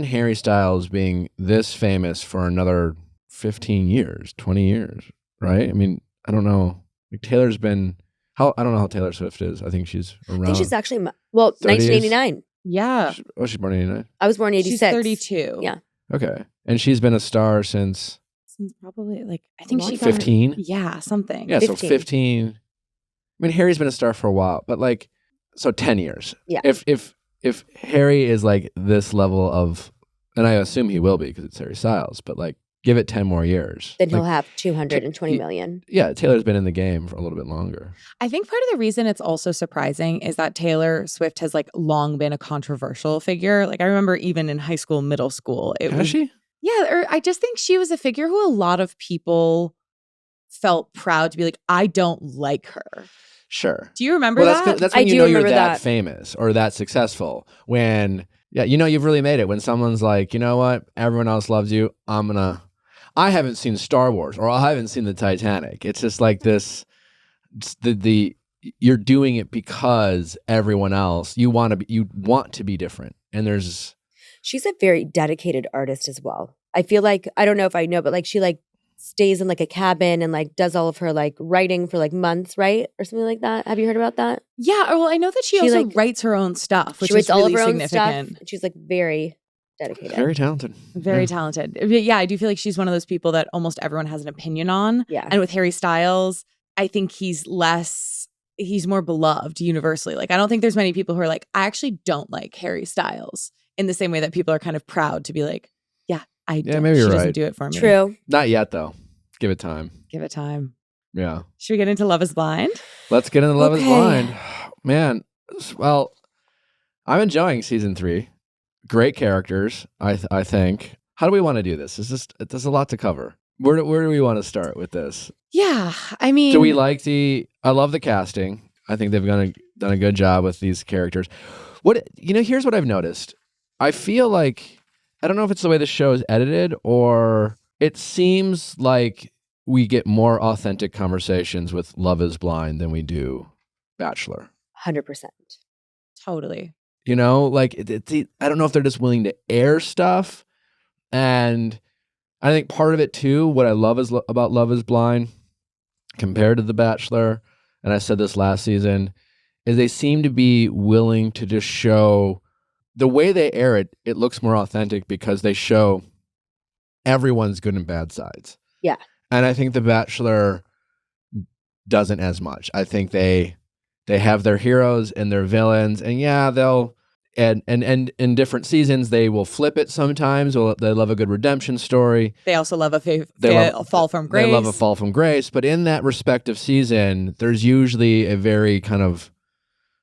Harry Styles being this famous for another 15 years, 20 years, right? I mean, I don't know. Like Taylor's been. I don't know how Taylor Swift is. I think she's around.
I think she's actually 1989.
Yeah.
She's born in 89.
I was born in 86.
She's 32.
Yeah.
Okay, and she's been a star since
probably like I think she
15.
Yeah, something.
Yeah,
15.
so 15. I mean, Harry's been a star for a while, but like, so 10 years.
Yeah.
If Harry is like this level of, and I assume he will be because it's Harry Styles, but like, give it 10 more years.
Then he'll have 220 million.
Yeah, Taylor's been in the game for a little bit longer.
I think part of the reason it's also surprising is that Taylor Swift has like long been a controversial figure. Like I remember even in high school, middle school.
Has she?
Yeah, or I just think she was a figure who a lot of people felt proud to be like, I don't like her.
Sure.
Do you remember that?
That's when
I
you
do
know you're
remember
that
that.
famous or that successful. When Yeah, you've really made it when someone's like, you know what, everyone else loves you. I haven't seen Star Wars or I haven't seen the Titanic. It's just like this, you're doing it because everyone else, you want to be different. And
she's a very dedicated artist as well. I feel like, I don't know if I know, but like she like stays in like a cabin and like does all of her like writing for like months, right? Or something like that. Have you heard about that?
Yeah. Well, I know that she also like, writes her own stuff, which is really significant.
Stuff. She's like very dedicated.
Very talented.
Very talented. Yeah, I do feel like she's one of those people that almost everyone has an opinion on.
Yeah.
And with Harry Styles, I think he's more beloved universally. Like, I don't think there's many people who are like, I actually don't like Harry Styles in the same way that people are kind of proud to be like,
maybe you're
she
right.
doesn't do it for me.
True.
Not yet, though. Give it time.
Yeah. Should we get into Love is Blind?
Let's get into Love is Blind. Man, well, I'm enjoying season 3. Great characters, I think. How do we want to do this? There's a lot to cover. Where do we want to start with this?
Yeah, I mean,
do we like I love the casting. I think they've done a good job with these characters. Here's what I've noticed. I feel like, I don't know if it's the way the show is edited or it seems like we get more authentic conversations with Love is Blind than we do Bachelor.
100%.
Totally.
Like I don't know if they're just willing to air stuff. And I think part of it too, what I love about Love is Blind compared to The Bachelor, and I said this last season, is they seem to be willing to just show the way they air it. It looks more authentic because they show everyone's good and bad sides.
Yeah.
And I think The Bachelor doesn't as much. I think they have their heroes and their villains, and yeah, they'll and in different seasons they will flip it sometimes. They love a good redemption story.
They also love a fall from grace.
They love a fall from grace, but in that respective season, there's usually a very kind of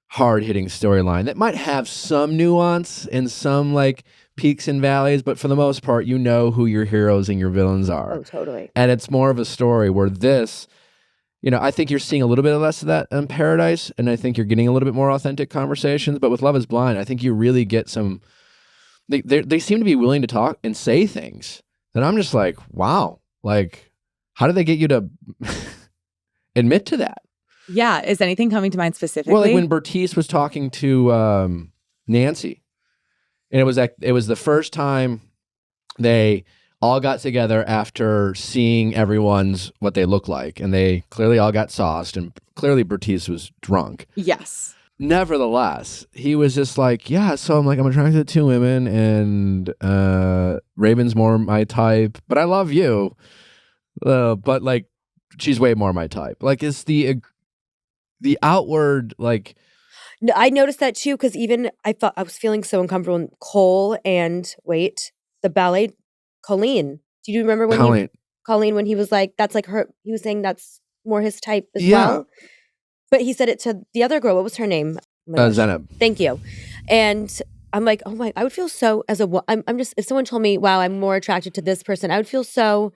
hard-hitting storyline that might have some nuance and some like peaks and valleys, but for the most part, who your heroes and your villains are.
Oh, totally.
And it's more of a story where this, I think you're seeing a little bit less of that in Paradise, and I think you're getting a little bit more authentic conversations. But with Love is Blind, I think you really get some. They seem to be willing to talk and say things that I'm just like, wow, like, how did they get you to admit to that?
Yeah, is anything coming to mind specifically?
Well, like when Bartise was talking to Nancy, and it was the first time they all got together after seeing what they look like, and they clearly all got sauced, and clearly Bartise was drunk.
Yes.
Nevertheless, he was just like, yeah, so I'm attracted to 2 women, and Raven's more my type, but I love you. But like, she's way more my type. Like, it's the outward, like.
No, I noticed that too, because even I thought I was feeling so uncomfortable when Cole and the ballet, Colleen. Do you remember when Colleen, when he was like, that's like her, he was saying that's more his type as well. But he said it to the other girl. What was her name?
Zanab.
Thank you. And I'm like, oh my, I would feel so I'm just, if someone told me, wow, I'm more attracted to this person, I would feel so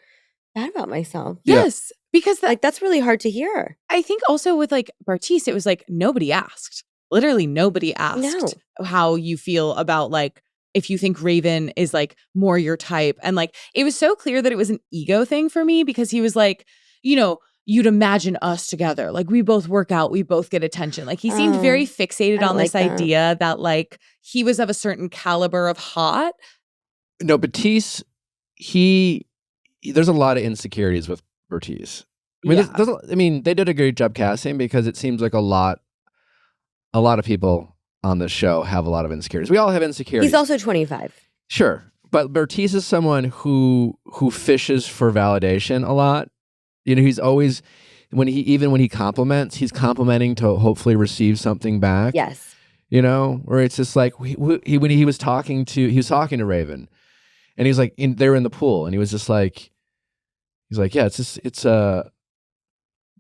bad about myself.
Yes. Because
that's really hard to hear.
I think also with like Bartise, it was like nobody asked. Literally nobody asked how you feel about like, if you think Raven is like more your type. And like, it was so clear that it was an ego thing for me because he was like, you'd imagine us together. Like we both work out, we both get attention. Like he seemed very fixated on this idea that like he was of a certain caliber of hot.
No, Bartise, there's a lot of insecurities with Bartise. I mean, they did a great job casting because it seems like a lot of people on the show have a lot of insecurities. We all have insecurities.
He's also 25.
Sure. But Bartise is someone who fishes for validation a lot. He's always, when he compliments, he's complimenting to hopefully receive something back.
Yes.
Where it's just like, when he was talking to Raven, and he's like, they were in the pool, and he was just like, yeah,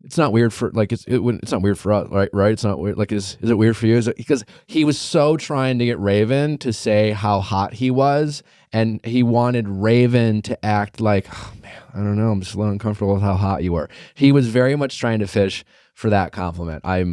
it's not weird for like it's not weird for us, right? It's not weird. Like, is it weird for you? Because he was so trying to get Raven to say how hot he was, and he wanted Raven to act like, oh man, I don't know, I'm just a little uncomfortable with how hot you were. He was very much trying to fish for that compliment. I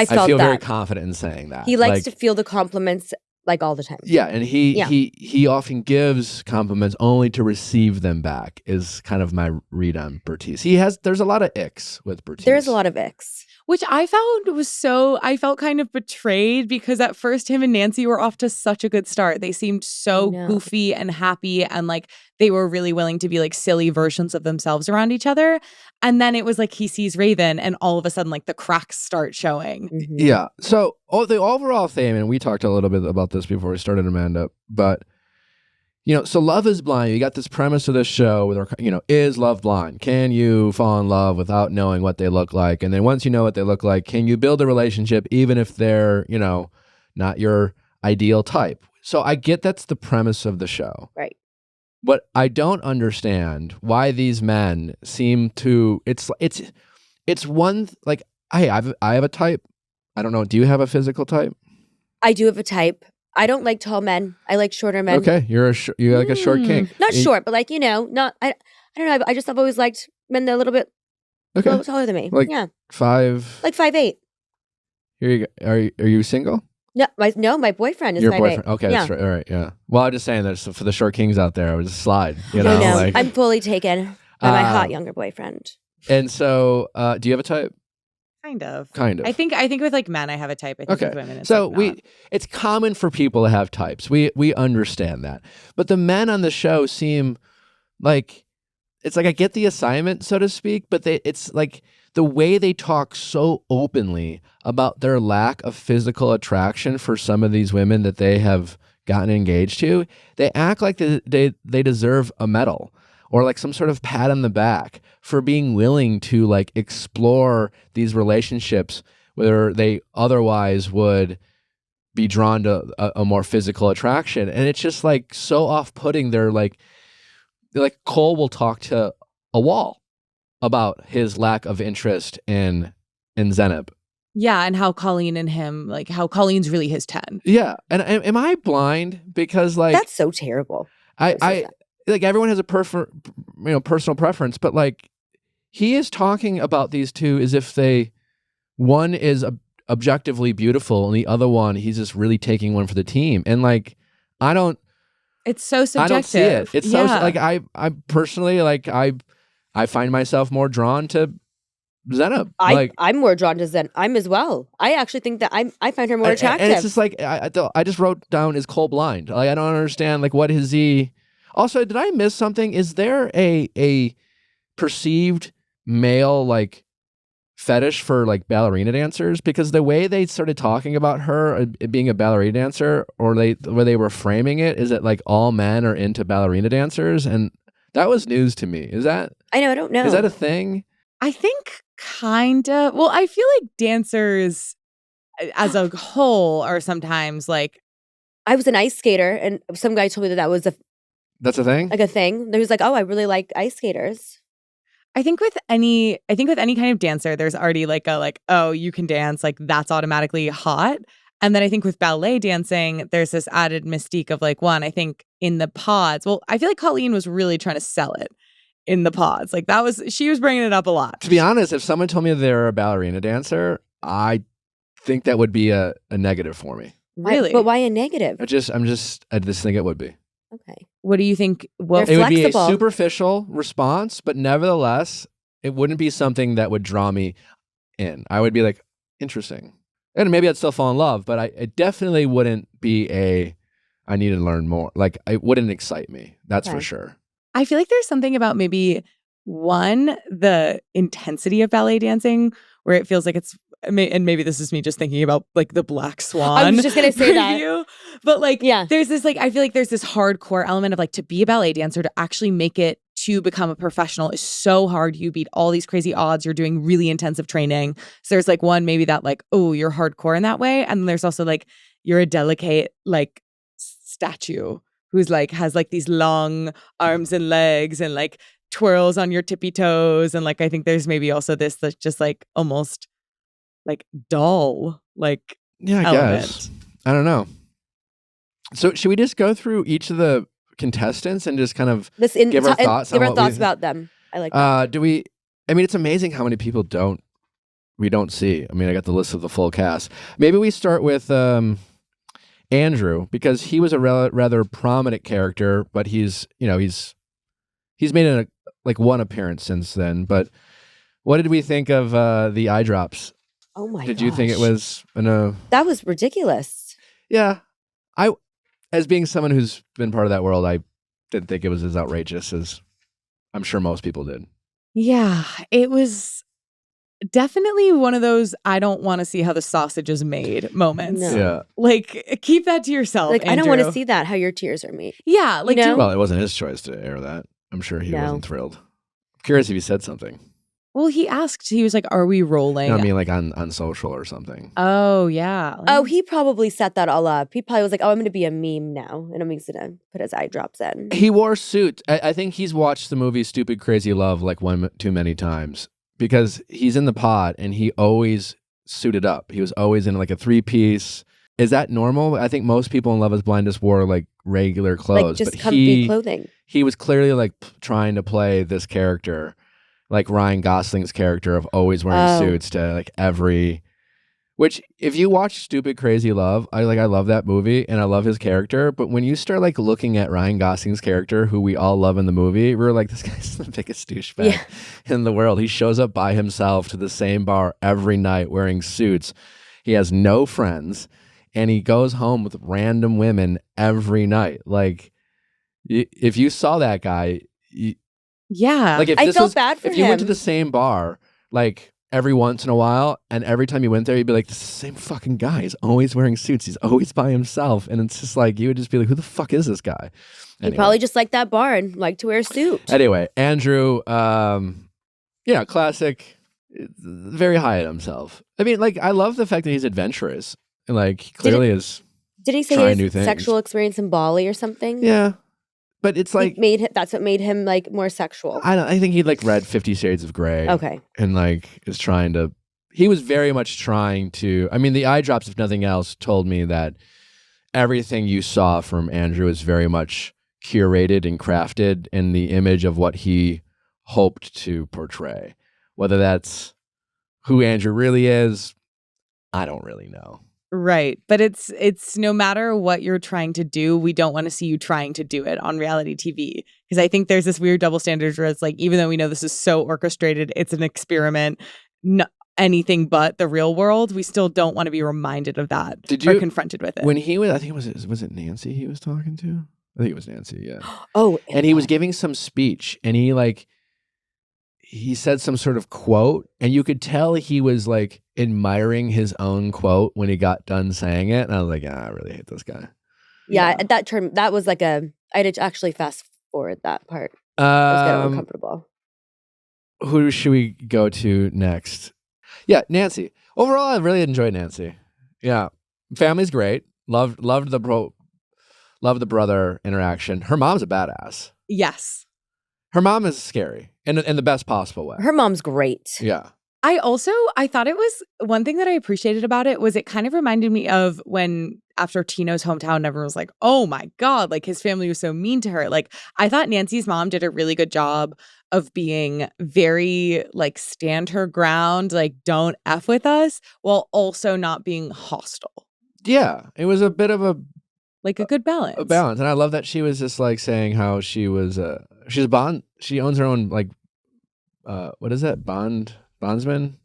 feel very confident in saying that.
He likes to feel the compliments like all the time.
Yeah, and he often gives compliments only to receive them back. Is kind of my read on Bartise. There's a lot of icks with Bartise.
There's a lot of icks.
Which I found was I felt kind of betrayed because at first him and Nancy were off to such a good start. They seemed so goofy and happy and like they were really willing to be like silly versions of themselves around each other. And then it was like he sees Raven and all of a sudden like the cracks start showing.
Mm-hmm.
Yeah. So the overall theme, and we talked a little bit about this before we started, Amanda, but so Love is Blind. You got this premise of this show where, is love blind? Can you fall in love without knowing what they look like? And then once you know what they look like, can you build a relationship even if they're, not your ideal type? So I get that's the premise of the show.
Right.
But I don't understand why these men seem to, it's one, like, hey, I have a type. I don't know. Do you have a physical type?
I do have a type. I don't like tall men. I like shorter men.
Okay, you're like a short king.
Not short, but like not. I've always liked men that are a little bit taller than me.
Like
yeah,
5.
Like 5'8".
Here you go. Are you single?
No, my boyfriend is 5'8".
Your boyfriend. Okay, that's right. All right, yeah. Well, I'm just saying that for the short kings out there, I would just slide.
I know. Like, I'm fully taken by my hot younger boyfriend.
And so, do you have a type?
Kind of.
I
think with like men, I have a type. I think with women, it's
so
like
it's common for people to have types. We understand that, but the men on the show seem like it's like I get the assignment, so to speak, but it's like the way they talk so openly about their lack of physical attraction for some of these women that they have gotten engaged to. They act like they deserve a medal or like some sort of pat on the back for being willing to like explore these relationships where they otherwise would be drawn to a more physical attraction. And it's just like so off-putting. They're like Cole will talk to a wall about his lack of interest in Zanab.
Yeah, and how Colleen and him, like how Colleen's really his 10.
Yeah. And am I blind? Because like
that's so terrible.
I like everyone has a personal preference, but like he is talking about these two as if one is objectively beautiful and the other one he's just really taking one for the team. And like
it's so subjective.
I don't see it. It's so like I personally like I find myself more drawn to Zanab.
I'm more drawn to Zen. I'm as well. I actually think that I find her more attractive.
And it's just like I just wrote down is Cole blind. Like I don't understand like what is he. Also, did I miss something? Is there a perceived male like fetish for like ballerina dancers? Because the way they started talking about her being a ballerina dancer, or where they were framing it, is that like all men are into ballerina dancers, and that was news to me. Is that?
I know. I don't know.
Is that a thing?
I think kind of. Well, I feel like dancers as a whole are sometimes like.
I was an ice skater, and some guy told me that was
that's a thing?
Like a thing. He was like, oh, I really like ice skaters.
I think with any kind of dancer, there's already like oh, you can dance, like that's automatically hot. And then I think with ballet dancing, there's this added mystique of like, one, I think in the pods, well, I feel like Colleen was really trying to sell it in the pods. Like she was bringing it up a lot.
To be honest, if someone told me they're a ballerina dancer, I think that would be a negative for me.
Really?
But why a negative?
I just think it would be.
Okay.
What do you think? Well,
it would be a superficial response, but nevertheless, it wouldn't be something that would draw me in. I would be like, interesting. And maybe I'd still fall in love, but it definitely wouldn't be I need to learn more. Like, it wouldn't excite me. That's for sure.
I feel like there's something about maybe the intensity of ballet dancing where it feels like it's, and maybe this is me just thinking about like the Black Swan.
I was just gonna say that,
but like, there's this like I feel like there's this hardcore element of like to be a ballet dancer, to actually make it to become a professional is so hard. You beat all these crazy odds. You're doing really intensive training. So there's like maybe that like, oh, you're hardcore in that way, and then there's also like you're a delicate like statue who's like has like these long arms and legs and like twirls on your tippy toes, and like I think there's maybe also this that's just like almost like dull, like
I guess. I don't know. So should we just go through each of the contestants and just kind of give our thoughts
about them? I like that.
Do we? I mean, it's amazing how many people we don't see. I mean, I got the list of the full cast. Maybe we start with Andrew, because he was a rather prominent character, but he's made one appearance since then. But what did we think of the eye drops?
Oh my!
Did you think it was
that was ridiculous?
Yeah, as being someone who's been part of that world, I didn't think it was as outrageous as I'm sure most people did.
Yeah, it was definitely one of those I don't want to see how the sausage is made moments.
No.
Yeah.
Like, keep that to yourself,
Like,
Andrew.
I don't want to see that, how your tears are made.
Yeah, like,
You know?
Well, it wasn't his choice to air that. I'm sure he wasn't thrilled. I'm curious if he said something.
well, he asked, he was like, are we rolling?
No, I mean, like on social or something.
Oh, yeah.
Oh, he probably set that all up. He probably was like, oh, I'm going to be a meme now. And I'm just going to put his eye drops in.
He wore a suit. I think he's watched the movie Stupid Crazy Love like one too many times because he's in the pod and he always suited up. He was always in like a 3-piece. Is that normal? I think most people in Love is Blind just wore like regular clothes.
Like just
but
comfy clothing.
He was clearly like trying to play this character, like Ryan Gosling's character of always wearing suits to like every. Which, if you watch Stupid Crazy Love, I love that movie and I love his character. But when you start like looking at Ryan Gosling's character, who we all love in the movie, we're like, this guy's the biggest douchebag in the world. He shows up by himself to the same bar every night wearing suits. He has no friends, and he goes home with random women every night. Like, if you saw that guy,
yeah,
like
I felt bad for him.
If you went to the same bar, like, every once in a while, and every time you went there, you'd be like, this is the same fucking guy. He's always wearing suits. He's always by himself. And it's just like, you would just be like, who the fuck is this guy?
He probably just liked that bar and liked to wear a suit.
Anyway, Andrew, classic, very high at himself. I mean, like, I love the fact that he's adventurous. And like, he clearly is
Did he say
trying
his
new things.
sexual experience in Bali or something?
Yeah. But it's like
that's what made him like more sexual.
I think he like read 50 Shades of Grey.
Okay.
And like is trying to. He was very much trying to. I mean, the eye drops, if nothing else, told me that everything you saw from Andrew is very much curated and crafted in the image of what he hoped to portray. Whether that's who Andrew really is, I don't really know.
Right. But it's no matter what you're trying to do, we don't want to see you trying to do it on reality TV. Because I think there's this weird double standard where it's like, even though we know this is so orchestrated, it's an experiment, anything but the real world, we still don't want to be reminded of that or confronted with it.
When he was, I think was it Nancy he was talking to? I think it was Nancy, yeah.
Oh.
And he was giving some speech and he said some sort of quote, and you could tell he was like admiring his own quote when he got done saying it. And I was like, I really hate this guy.
Yeah, at that term, that was like I had to actually fast forward that part. It was getting uncomfortable.
Who should we go to next? Yeah, Nancy. Overall, I really enjoyed Nancy. Yeah, family's great. Loved the brother interaction. Her mom's a badass.
Yes.
Her mom is scary in the best possible way.
Her mom's great.
Yeah.
I thought it was one thing that I appreciated about it was it kind of reminded me of when after Tino's hometown, everyone was like, oh my God, like his family was so mean to her. Like I thought Nancy's mom did a really good job of being very like stand her ground, like don't F with us while also not being hostile.
Yeah. It was a bit of a
good balance.
A balance. And I love that she was just like saying how she was she's a bond. She owns her own like what is that? Bondsman?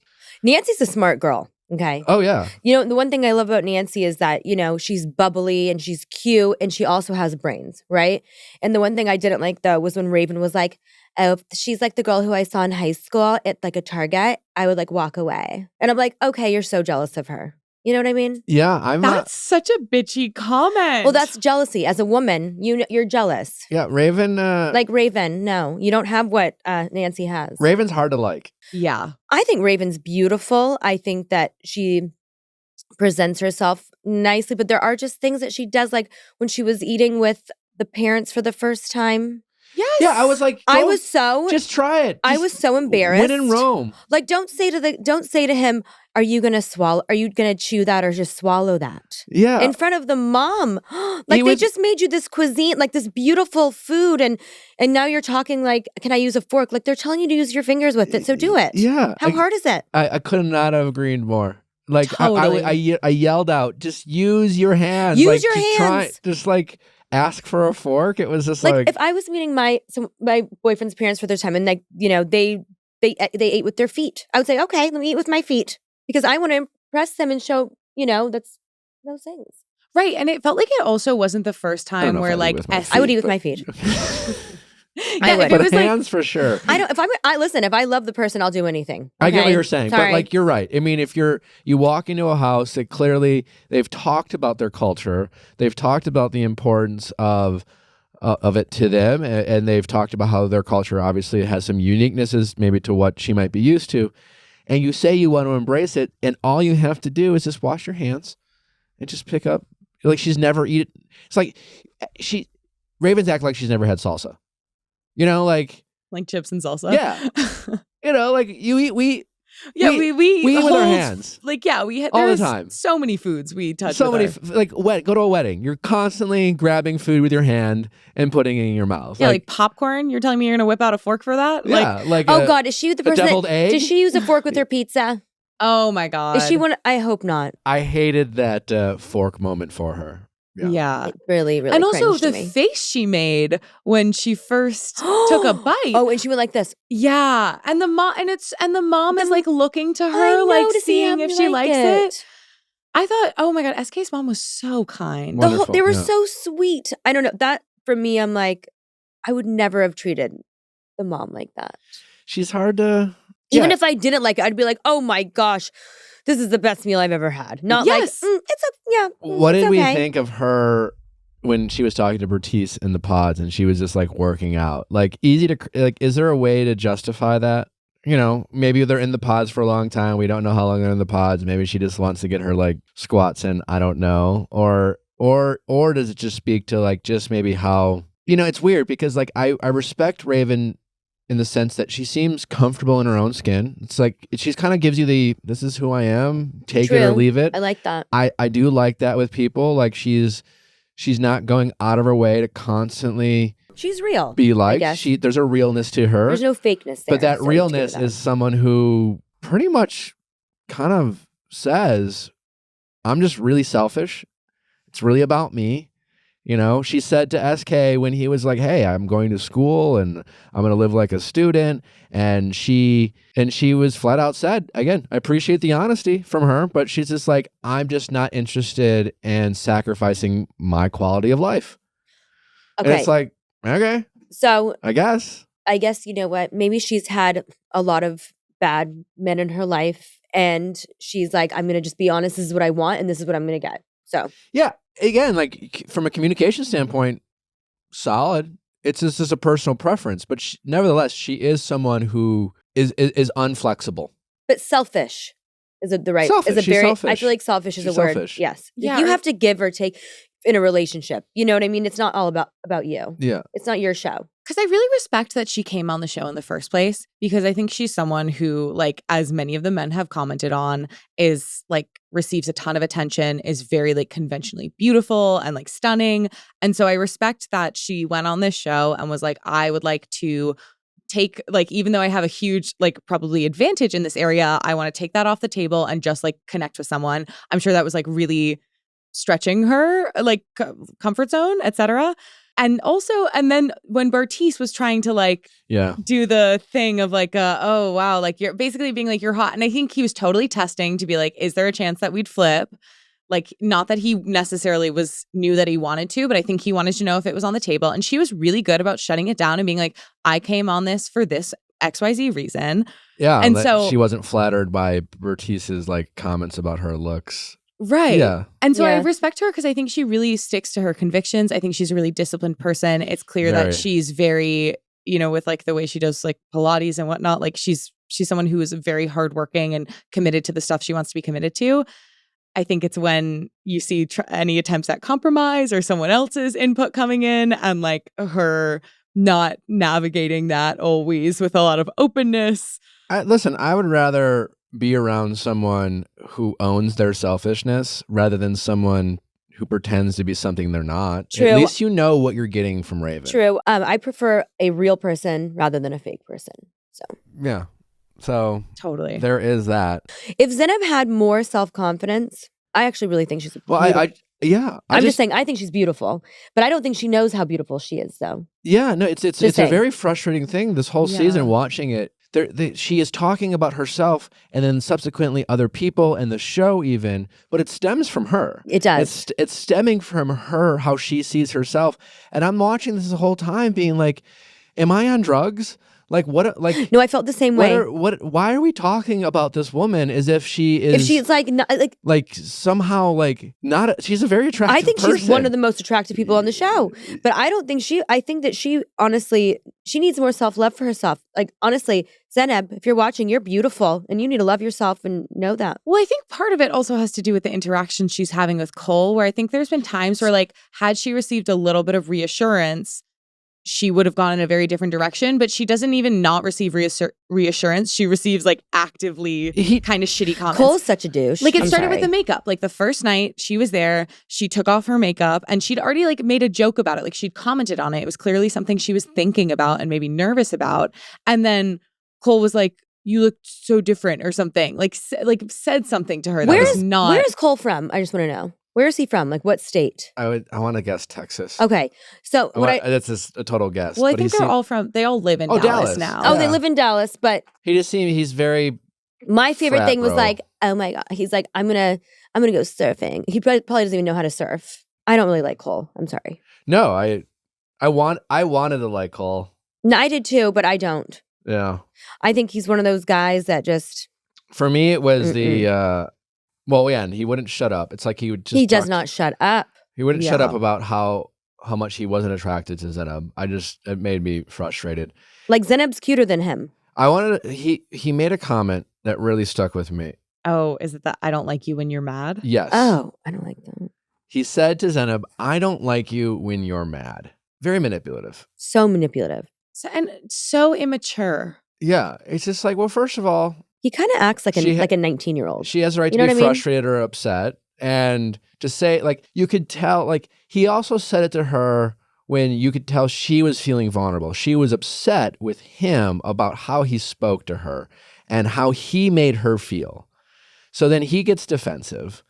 Nancy's a smart girl. Okay.
Oh yeah.
You know, the one thing I love about Nancy is that, you know, she's bubbly and she's cute and she also has brains, right? And the one thing I didn't like though was when Raven was like, oh, if she's like the girl who I saw in high school at like a Target, I would like walk away. And I'm like, okay, you're so jealous of her. You know what I mean?
Yeah,
That's such a bitchy comment.
Well, that's jealousy. As a woman, you're jealous.
Yeah, Raven.
Like Raven, no, you don't have what Nancy has.
Raven's hard to like.
Yeah.
I think Raven's beautiful. I think that she presents herself nicely, but there are just things that she does, like when she was eating with the parents for the first time.
Yes.
Yeah, I was like, just try it.
I was so embarrassed.
When in Rome.
Like, don't say to him, are you gonna chew that or just swallow that?
Yeah.
In front of the mom. Like they just made you this cuisine, like this beautiful food, and now you're talking like, can I use a fork? Like they're telling you to use your fingers with it, so do it.
Yeah.
How hard is it?
I could not have agreed more. Like
Totally.
I yelled out, just use your hands.
Use
like,
your
just
hands.
Just like ask for a fork. It was just
Like,
like
if I was meeting my boyfriend's parents for their time, and like, you know, they ate with their feet, I would say, okay, let me eat with my feet because I want to impress them and show, you know, that's those things.
Right. And it felt like it also wasn't the first
I don't
time
know if
where
I'd eat
like
with my
I would
feet,
eat with
but-
my feet.
Yeah,
would.
if it
But
was
hands for sure.
I don't. Listen. If I love the person, I'll do anything.
I get what
okay?
you're saying,
Sorry.
but like you're right. I mean, if you walk into a house that clearly they've talked about their culture, they've talked about the importance of it to them, and they've talked about how their culture obviously has some uniquenesses maybe to what she might be used to, and you say you want to embrace it, and all you have to do is just wash your hands and just pick up. Like she's never eaten. It's like Ravens act like she's never had salsa. You know, like
chips and salsa.
Yeah. You know, like we
we
eat with our
hold-
hands.
Like, yeah, we
all the
there's
time.
so many foods we touch.
So
with
many
our-
go to a wedding. You're constantly grabbing food with your hand and putting it in your mouth.
Yeah, like popcorn. You're telling me you're gonna whip out a fork for that?
yeah, like
oh God, is she the person?
deviled egg?
Does she use a fork with her pizza?
Oh my God.
Is she one? I hope not.
I hated that fork moment for her.
Yeah.
It really, really.
And also
cringed
the
to me.
face she made when she first took a bite.
Oh, and she went like this.
Yeah. And the mom is like looking to
I
her,
know,
like
to see
seeing
how
if
you
she
like
likes it. I thought, oh my God, SK's mom was so kind.
Wonderful,
They were
yeah.
so sweet. I don't know. That for me, I'm like, I would never have treated the mom like that.
She's hard to.
Even
Yeah.
if I didn't like it, I'd be like, oh my gosh, this is the best meal I've ever had. Not
Yes.
like, it's a, yeah.
What
it's
did we
okay.
think of her when she was talking to Bartise in the pods and she was just like working out? Like, easy to, like, is there a way to justify that? You know, maybe they're in the pods for a long time. We don't know how long they're in the pods. Maybe she just wants to get her like squats in. I don't know. Or does it just speak to like just maybe how, you know, it's weird because like I respect Raven in the sense that she seems comfortable in her own skin. It's like she kind of gives you this is who I am, take it or
True.
leave it.
I like that.
I do like that with people. Like she's not going out of her way to constantly
She's real.
be
I
like.
guess.
There's a realness to her.
There's no fakeness there.
But that
so let's
realness
give her
is someone who pretty much kind of says, I'm just really selfish. It's really about me. You know, she said to SK when he was like, hey, I'm going to school and I'm going to live like a student. And she was flat out said, again, I appreciate the honesty from her, but she's just like, I'm just not interested in sacrificing my quality of life.
that.
And
Okay.
it's like, okay,
So
I guess.
you know what? Maybe she's had a lot of bad men in her life, and she's like, I'm gonna just be honest. This is what I want, and this is what I'm gonna get. So
Yeah. Again, like from a communication standpoint, solid. It's just a personal preference, but nevertheless, she is someone who is unflexible.
but selfish is the right
Selfish.
is a
She's
very
selfish.
I feel like selfish is
She's
a word.
selfish.
Yes.
Yeah,
You
or-
have to give or take in a relationship. You know what I mean? It's not all about you.
Yeah.
It's not your show.
Because I really respect that she came on the show in the first place, because I think she's someone who, like, as many of the men have commented on, is like receives a ton of attention, is very like conventionally beautiful and like stunning. And so I respect that she went on this show and was like, I would like to take, like, even though I have a huge like probably advantage in this area, I want to take that off the table and just like connect with someone. I'm sure that was like really stretching her like comfort zone, etc. And also, and then when Bartise was trying to like
Yeah.
do the thing of like, oh wow, like you're basically being like, you're hot. And I think he was totally testing to be like, is there a chance that we'd flip? Like, not that he necessarily knew that he wanted to, but I think he wanted to know if it was on the table. And she was really good about shutting it down and being like, I came on this for this XYZ reason.
Yeah.
And
that
so-
she wasn't flattered by Bartise's like comments about her looks.
Right.
Yeah.
And so I
Yeah.
respect her because I think she really sticks to her convictions. I think she's a really disciplined person. It's clear
Very.
that she's very, you know, with like the way she does like Pilates and whatnot, like she's someone who is very hardworking and committed to the stuff she wants to be committed to. I think it's when you see any attempts at compromise or someone else's input coming in and like her not navigating that always with a lot of openness.
Listen, I would rather be around someone who owns their selfishness rather than someone who pretends to be something they're not.
True.
At least you know what you're getting from Raven.
True. I prefer a real person rather than a fake person. So
Yeah. So
Totally.
there is that.
If Zanab had more self-confidence, I actually really think she's
Well,
beautiful.
I'm
just saying, I think she's beautiful, but I don't think she knows how beautiful she is, though.
Yeah, no, it's a
saying.
very frustrating thing this whole season watching it. She is talking about herself and then subsequently other people and the show even, but it stems from her.
It does.
It's stemming from her, how she sees herself. And I'm watching this the whole time being like, am I on drugs? Like what? Like
no, I felt the same way.
Why are we talking about this woman as if she is?
If she's like
somehow like not. She's a very attractive.
I think
person.
she's one of the most attractive people on the show. But I don't think I think that she honestly she needs more self-love for herself. Like honestly, Zanab, if you're watching, you're beautiful, and you need to love yourself and know that.
Well, I think part of it also has to do with the interaction she's having with Cole, where I think there's been times where like had she received a little bit of reassurance, she would have gone in a very different direction, but she doesn't even not receive reassurance. She receives like actively kind of shitty comments.
Cole's such a douche.
Like it started with the makeup. Like the first night she was there, she took off her makeup and she'd already like made a joke about it. Like she'd commented on it. It was clearly something she was thinking about and maybe nervous about. And then Cole was like, you look so different or something. Like said something to her that was not.
Where is Cole from? I just want to know. Where is he from? Like what state?
I want to guess Texas.
Okay. So
that's just a total guess.
Well, I think they all live in Dallas now.
Oh, they live in Dallas, but
he's very.
My favorite thing was like, oh my God. He's like, I'm gonna go surfing. He probably doesn't even know how to surf. I don't really like Cole. I'm sorry.
No, I wanted to like Cole.
No, I did too, but I don't.
Yeah.
I think he's one of those guys that just.
For me, it was the. Well, yeah, and he wouldn't shut up. It's like he would just.
He does not shut up.
He wouldn't shut up about how much he wasn't attracted to Zanab. It made me frustrated.
Like Zanab's cuter than him.
He made a comment that really stuck with me.
Oh, is it that I don't like you when you're mad?
Yes.
Oh, I don't like that.
He said to Zanab, I don't like you when you're mad. Very manipulative.
So manipulative.
And so immature.
Yeah. It's just like, well, first of all.
He kind of acts like a 19-year-old.
She has the right to be frustrated or upset. And to say, like, you could tell, like, he also said it to her when you could tell she was feeling vulnerable. She was upset with him about how he spoke to her and how he made her feel. So then he gets defensive.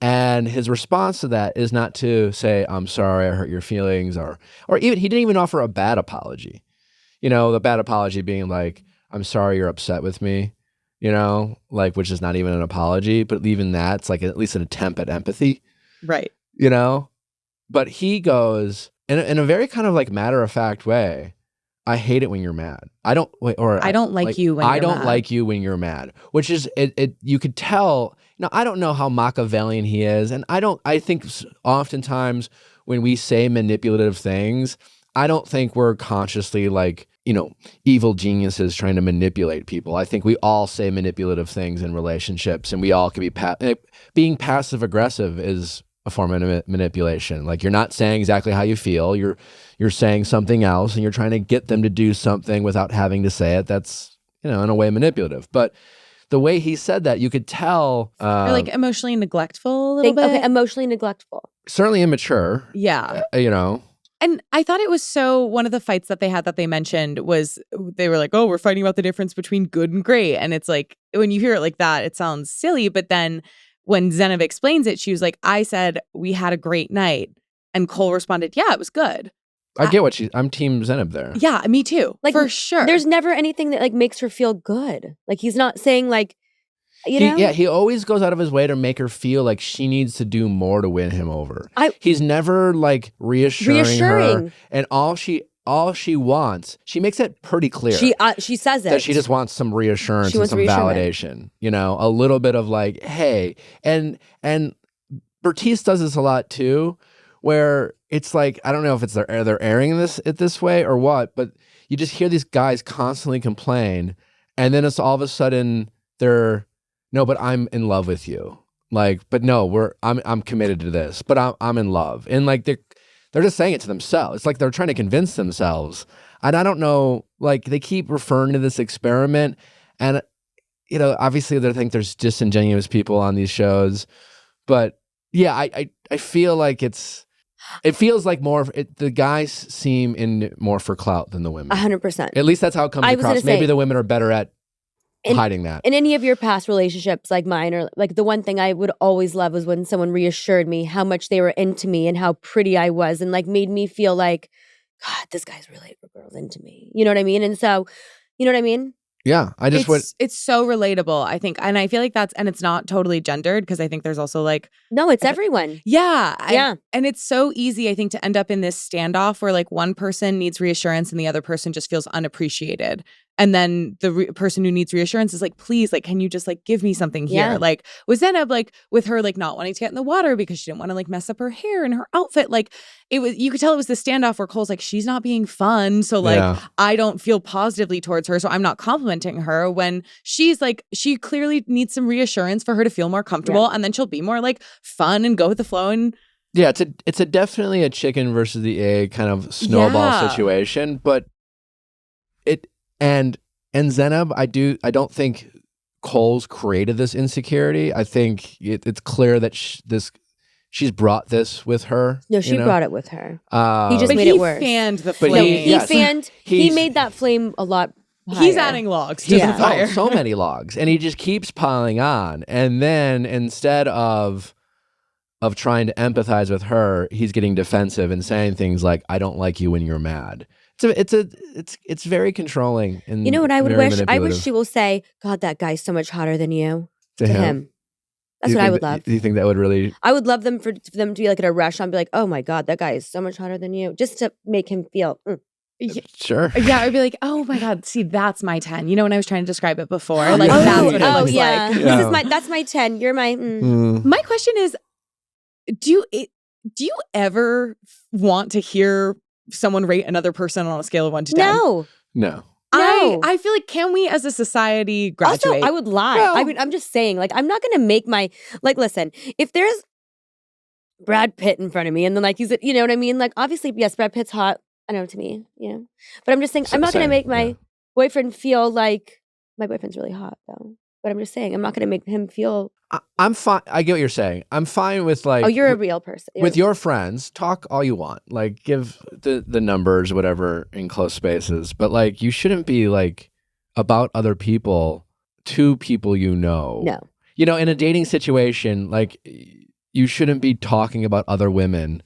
And his response to that is not to say, I'm sorry, I hurt your feelings, or even, he didn't even offer a bad apology. You know, the bad apology being like, I'm sorry you're upset with me. You know, like, which is not even an apology, but even that's like at least an attempt at empathy.
Right.
You know, but he goes in a very kind of like matter of fact way. I hate it when you're mad. I don't like you when you're mad. Like you when you're mad, which is it. You could tell. Now, I don't know how Machiavellian he is. And I think oftentimes when we say manipulative things, I don't think we're consciously like, you know, evil geniuses trying to manipulate people. I think we all say manipulative things in relationships, and we all can be being passive aggressive is a form of manipulation. Like you're not saying exactly how you feel. You're saying something else, and you're trying to get them to do something without having to say it. That's, you know, in a way manipulative. But the way he said that, you could tell.
Or like emotionally neglectful a little bit.
Okay, emotionally neglectful.
Certainly immature.
Yeah.
You know.
And I thought it was one of the fights that they had that they mentioned was they were like, oh, we're fighting about the difference between good and great. And it's like, when you hear it like that, it sounds silly. But then when Zanab explains it, she was like, I said, we had a great night. And Cole responded, yeah, it was good.
I get what I'm team Zanab there.
Yeah, me too. Like, for sure.
There's never anything that like makes her feel good. Like he's not saying like, you know?
Yeah, he always goes out of his way to make her feel like she needs to do more to win him over. He's never like reassuring her, and all she wants, she makes it pretty clear.
She says it.
That she just wants some reassurance and some validation. You know, a little bit of like, hey, and Bartise does this a lot too, where it's like, I don't know if it's they're airing this way or what, but you just hear these guys constantly complain, and then it's all of a sudden no, but I'm in love with you. Like, but no, I'm committed to this, but I'm in love. And like they're just saying it to themselves. It's like they're trying to convince themselves. And I don't know, like they keep referring to this experiment, and you know, obviously they think there's disingenuous people on these shows, but yeah, I feel like it feels like the guys seem in more for clout than the women.
100%.
At least that's how it comes across. Maybe the women are better at hiding that.
In any of your past relationships like mine, or like the one thing I would always love was when someone reassured me how much they were into me and how pretty I was, and like made me feel like, God, this guy's really a girl's into me. You know what I mean? And so, you know what I mean?
Yeah, I just would.
It's so relatable, I think, and I feel like and it's not totally gendered, because I think there's also like,
no, it's everyone.
Yeah. And it's so easy, I think, to end up in this standoff where like one person needs reassurance and the other person just feels unappreciated. And then the person who needs reassurance is like, please, like, can you just like give me something here?
Yeah.
Like with Zanab, like with her like not wanting to get in the water because she didn't want to like mess up her hair and her outfit. Like you could tell it was the standoff where Cole's like, she's not being fun. So like, I don't feel positively towards her. So I'm not complimenting her, when she's like, she clearly needs some reassurance for her to feel more comfortable. And then she'll be more like fun and go with the flow. And
yeah, it's definitely a chicken versus the egg kind of snowball situation, but and Zanab, I don't think Cole's created this insecurity. I think it's clear that she's brought this with her.
No, she brought it with her. He just
but
made
he
it worse.
fanned the
But
flame.
He made that flame a lot higher.
He's adding logs to the fire.
So many logs, and he just keeps piling on. And then instead of trying to empathize with her, he's getting defensive and saying things like, "I don't like you when you're mad." It's very controlling. And
you know what I would
very
wish? I wish
manipulative.
she will say, "God, that guy's so much hotter than you."
To him.
That's what I would love.
Do you think that would really?
I would love them for them to be like at a restaurant and be like, "Oh my God, that guy is so much hotter than you," just to make him feel.
Sure.
Yeah, I'd be like, oh my God, see, that's my 10. You know, when I was trying to describe it before, like that's what it looks like.
That's my 10. You're my.
My question is, do you ever want to hear someone rate another person on a scale of 1 to 10?
No.
I feel like, can we as a society graduate?
Also, I would lie.
No.
I mean, I'm just saying, like, I'm not going to make my, like, listen, if there's Brad Pitt in front of me and then like he's, you know what I mean? Like, obviously, yes, Brad Pitt's hot. I know, to me, you know, but I'm just saying, I'm not going to make my boyfriend feel like my boyfriend's really hot though. But I'm just saying, I'm not going to make him feel.
I'm fine. I get what you're saying. I'm fine with like.
Oh, you're a real person.
With your friends, talk all you want. Like, give the numbers, whatever, in close spaces. But like, you shouldn't be like about other people to people you know.
No.
You know, in a dating situation, like, you shouldn't be talking about other women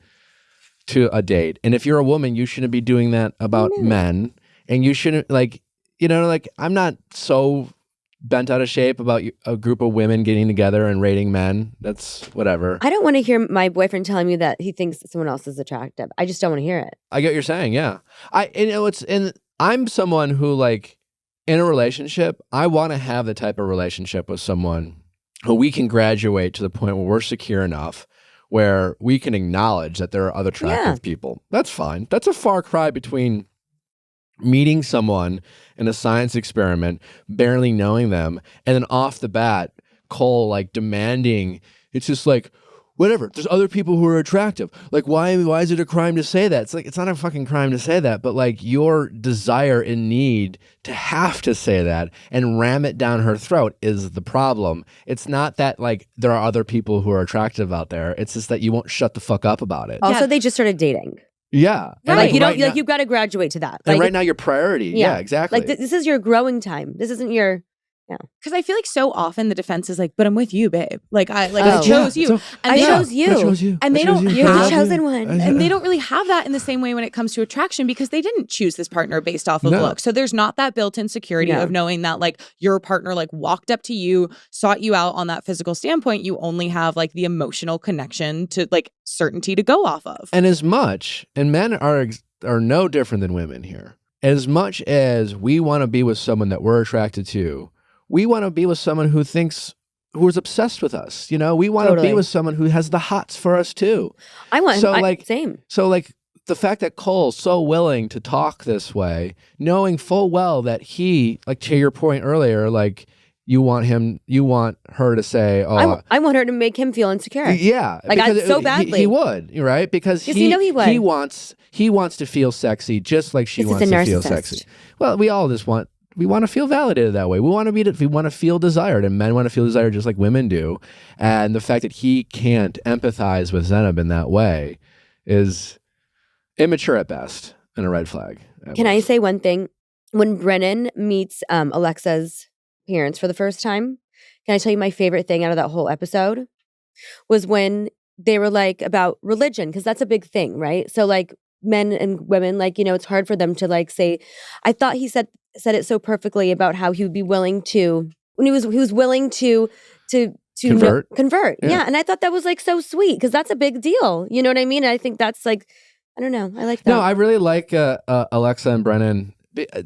to a date. And if you're a woman, you shouldn't be doing that about men. And you shouldn't, like, you know, like, I'm not so bent out of shape about a group of women getting together and rating men. That's whatever.
I don't want to hear my boyfriend telling me that he thinks someone else is attractive. I just don't want to hear it.
I get what you're saying. Yeah. I'm someone who, like, in a relationship, I want to have the type of relationship with someone who we can graduate to the point where we're secure enough where we can acknowledge that there are other attractive people. That's fine. That's a far cry between meeting someone in a science experiment, barely knowing them, and then off the bat, Cole like demanding, it's just like, whatever, there's other people who are attractive. Like, why is it a crime to say that? It's like, it's not a fucking crime to say that, but like your desire and need to have to say that and ram it down her throat is the problem. It's not that like there are other people who are attractive out there. It's just that you won't shut the fuck up about it.
Also, they just started dating.
Yeah.
And like, you don't, like, you've got to graduate to that.
And
like,
right now your priority. Yeah, exactly.
Like this is your growing time. This isn't your.
Because I feel like so often the defense is like, but I'm with you, babe. Like I chose you.
And I chose you.
And they don't.
You're the chosen one.
And they don't really have that in the same way when it comes to attraction, because they didn't choose this partner based off of looks. So there's not that built-in security of knowing that like your partner like walked up to you, sought you out on that physical standpoint. You only have like the emotional connection to like certainty to go off of.
And men are no different than women here. As much as we want to be with someone that we're attracted to, we want to be with someone who is obsessed with us. You know, we want to be with someone who has the hots for us too.
Same.
So like the fact that Cole's so willing to talk this way, knowing full well that he, like to your point earlier, like you want her to say, "Oh,
I want her to make him feel insecure."
Yeah,
like so badly.
He would, right? Because
he would.
He wants to feel sexy, just like she wants to feel sexy. Well, we all just want. We want to feel validated that way. We want to feel desired, and men want to feel desired just like women do. And the fact that he can't empathize with Zanab in that way is immature at best and a red flag.
Can I say one thing? When Brennon meets Alexa's parents for the first time, can I tell you my favorite thing out of that whole episode? Was when they were like about religion, because that's a big thing, right? So like men and women, like, you know, it's hard for them to like say, I thought he said it so perfectly about how he would be willing to, when he was willing to convert. Yeah. And I thought that was like so sweet, because that's a big deal. You know what I mean? And I think that's like, I don't know. I like that.
No, I really like Alexa and Brennon.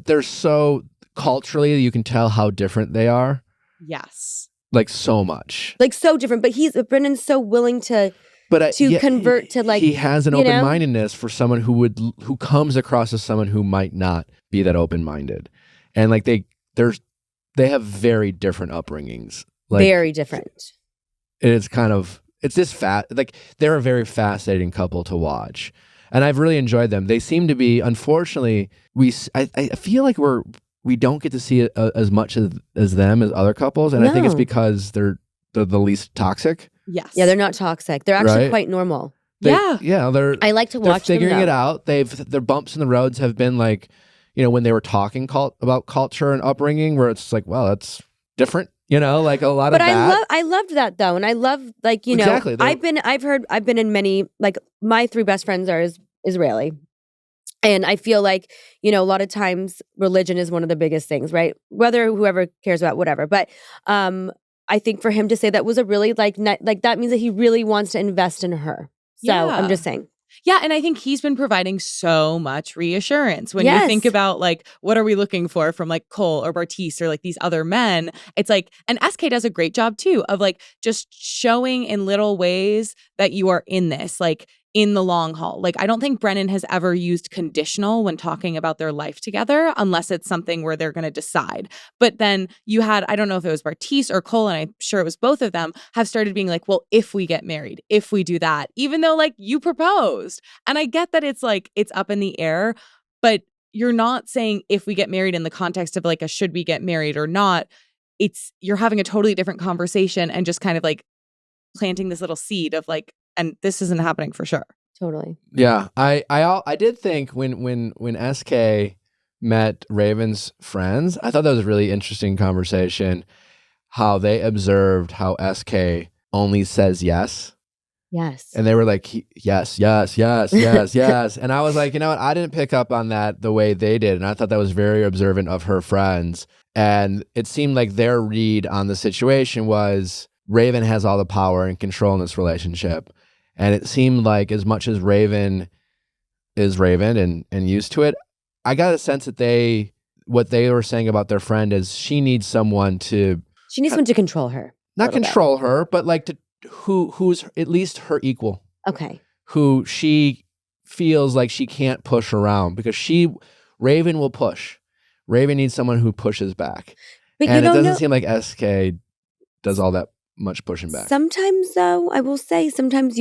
They're so culturally, you can tell how different they are.
Yes.
Like so much.
Like so different. But Brennan's so willing to convert to like,
he has an open-mindedness for someone who comes across as someone who might not be that open-minded. And like they have very different upbringings. Like,
very different.
It's this like they're a very fascinating couple to watch. And I've really enjoyed them. They seem to be, unfortunately, I feel like we don't get to see it as much as them as other couples. And I think it's because they're the least toxic.
Yes.
Yeah, they're not toxic. They're actually quite normal.
Yeah.
I like to watch them.
They're figuring it out. Their bumps in the roads have been like, you know, when they were talking about culture and upbringing, where it's like, well, that's different. You know, like a lot of that.
But I loved that though, and I love like, you know,
exactly.
I've been in many, like my 3 best friends are Israeli, and I feel like, you know, a lot of times religion is one of the biggest things, right? Whether whoever cares about whatever, but I think for him to say that was a really like that means that he really wants to invest in her. So I'm just saying.
Yeah, and I think he's been providing so much reassurance. When you think about like, what are we looking for from like Cole or Bartise or like these other men? It's like, and SK does a great job too of like just showing in little ways that you are in this, like in the long haul. Like, I don't think Brennon has ever used conditional when talking about their life together, unless it's something where they're going to decide. But then you had, I don't know if it was Bartise or Cole, and I'm sure it was both of them, have started being like, well, if we get married, if we do that, even though like you proposed. And I get that it's like, it's up in the air, but you're not saying if we get married in the context of like a should we get married or not. You're having a totally different conversation and just kind of like planting this little seed of like, and this isn't happening for sure.
Totally.
Yeah, I did think when SK met Raven's friends, I thought that was a really interesting conversation. How they observed how SK only says yes.
Yes.
And they were like, yes, yes, yes, yes, yes. And I was like, you know what? I didn't pick up on that the way they did. And I thought that was very observant of her friends. And it seemed like their read on the situation was Raven has all the power and control in this relationship. And it seemed like as much as Raven is Raven and used to it, I got a sense that what they were saying about their friend is she needs someone to
control her.
Not control her, but like who's at least her equal.
Okay.
Who she feels like she can't push around, because Raven will push. Raven needs someone who pushes back.
But
and it doesn't seem like SK does all that much pushing back.
Sometimes though, I will say sometimes